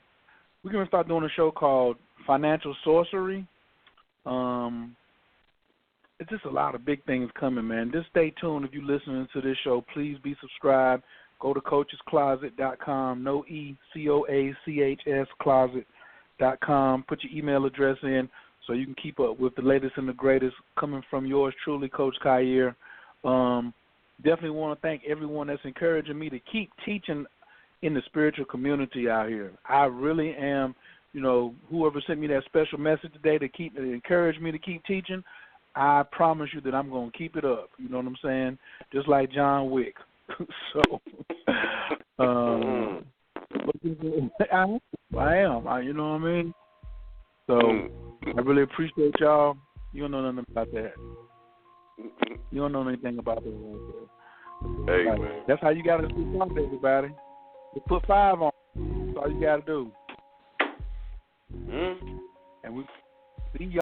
We're gonna start doing a show called Financial Sorcery. It's just a lot of big things coming, man. Just stay tuned if you're listening to this show. Please be subscribed. Go to coachescloset.com, no E, COACHS closet.com. Put your email address in so you can keep up with the latest and the greatest coming from yours truly, Coach Khayr. Definitely want to thank everyone that's encouraging me to keep teaching in the spiritual community out here. I really am, whoever sent me that special message today to encourage me to keep teaching, I promise you that I'm going to keep it up. You know what I'm saying? Just like John Wick. So, I am. You know what I mean? So, I really appreciate y'all. You don't know nothing about that. You don't know anything about that. Hey, man. That's how you got to do something, everybody. You put 5 on. That's all you got to do. And we see y'all.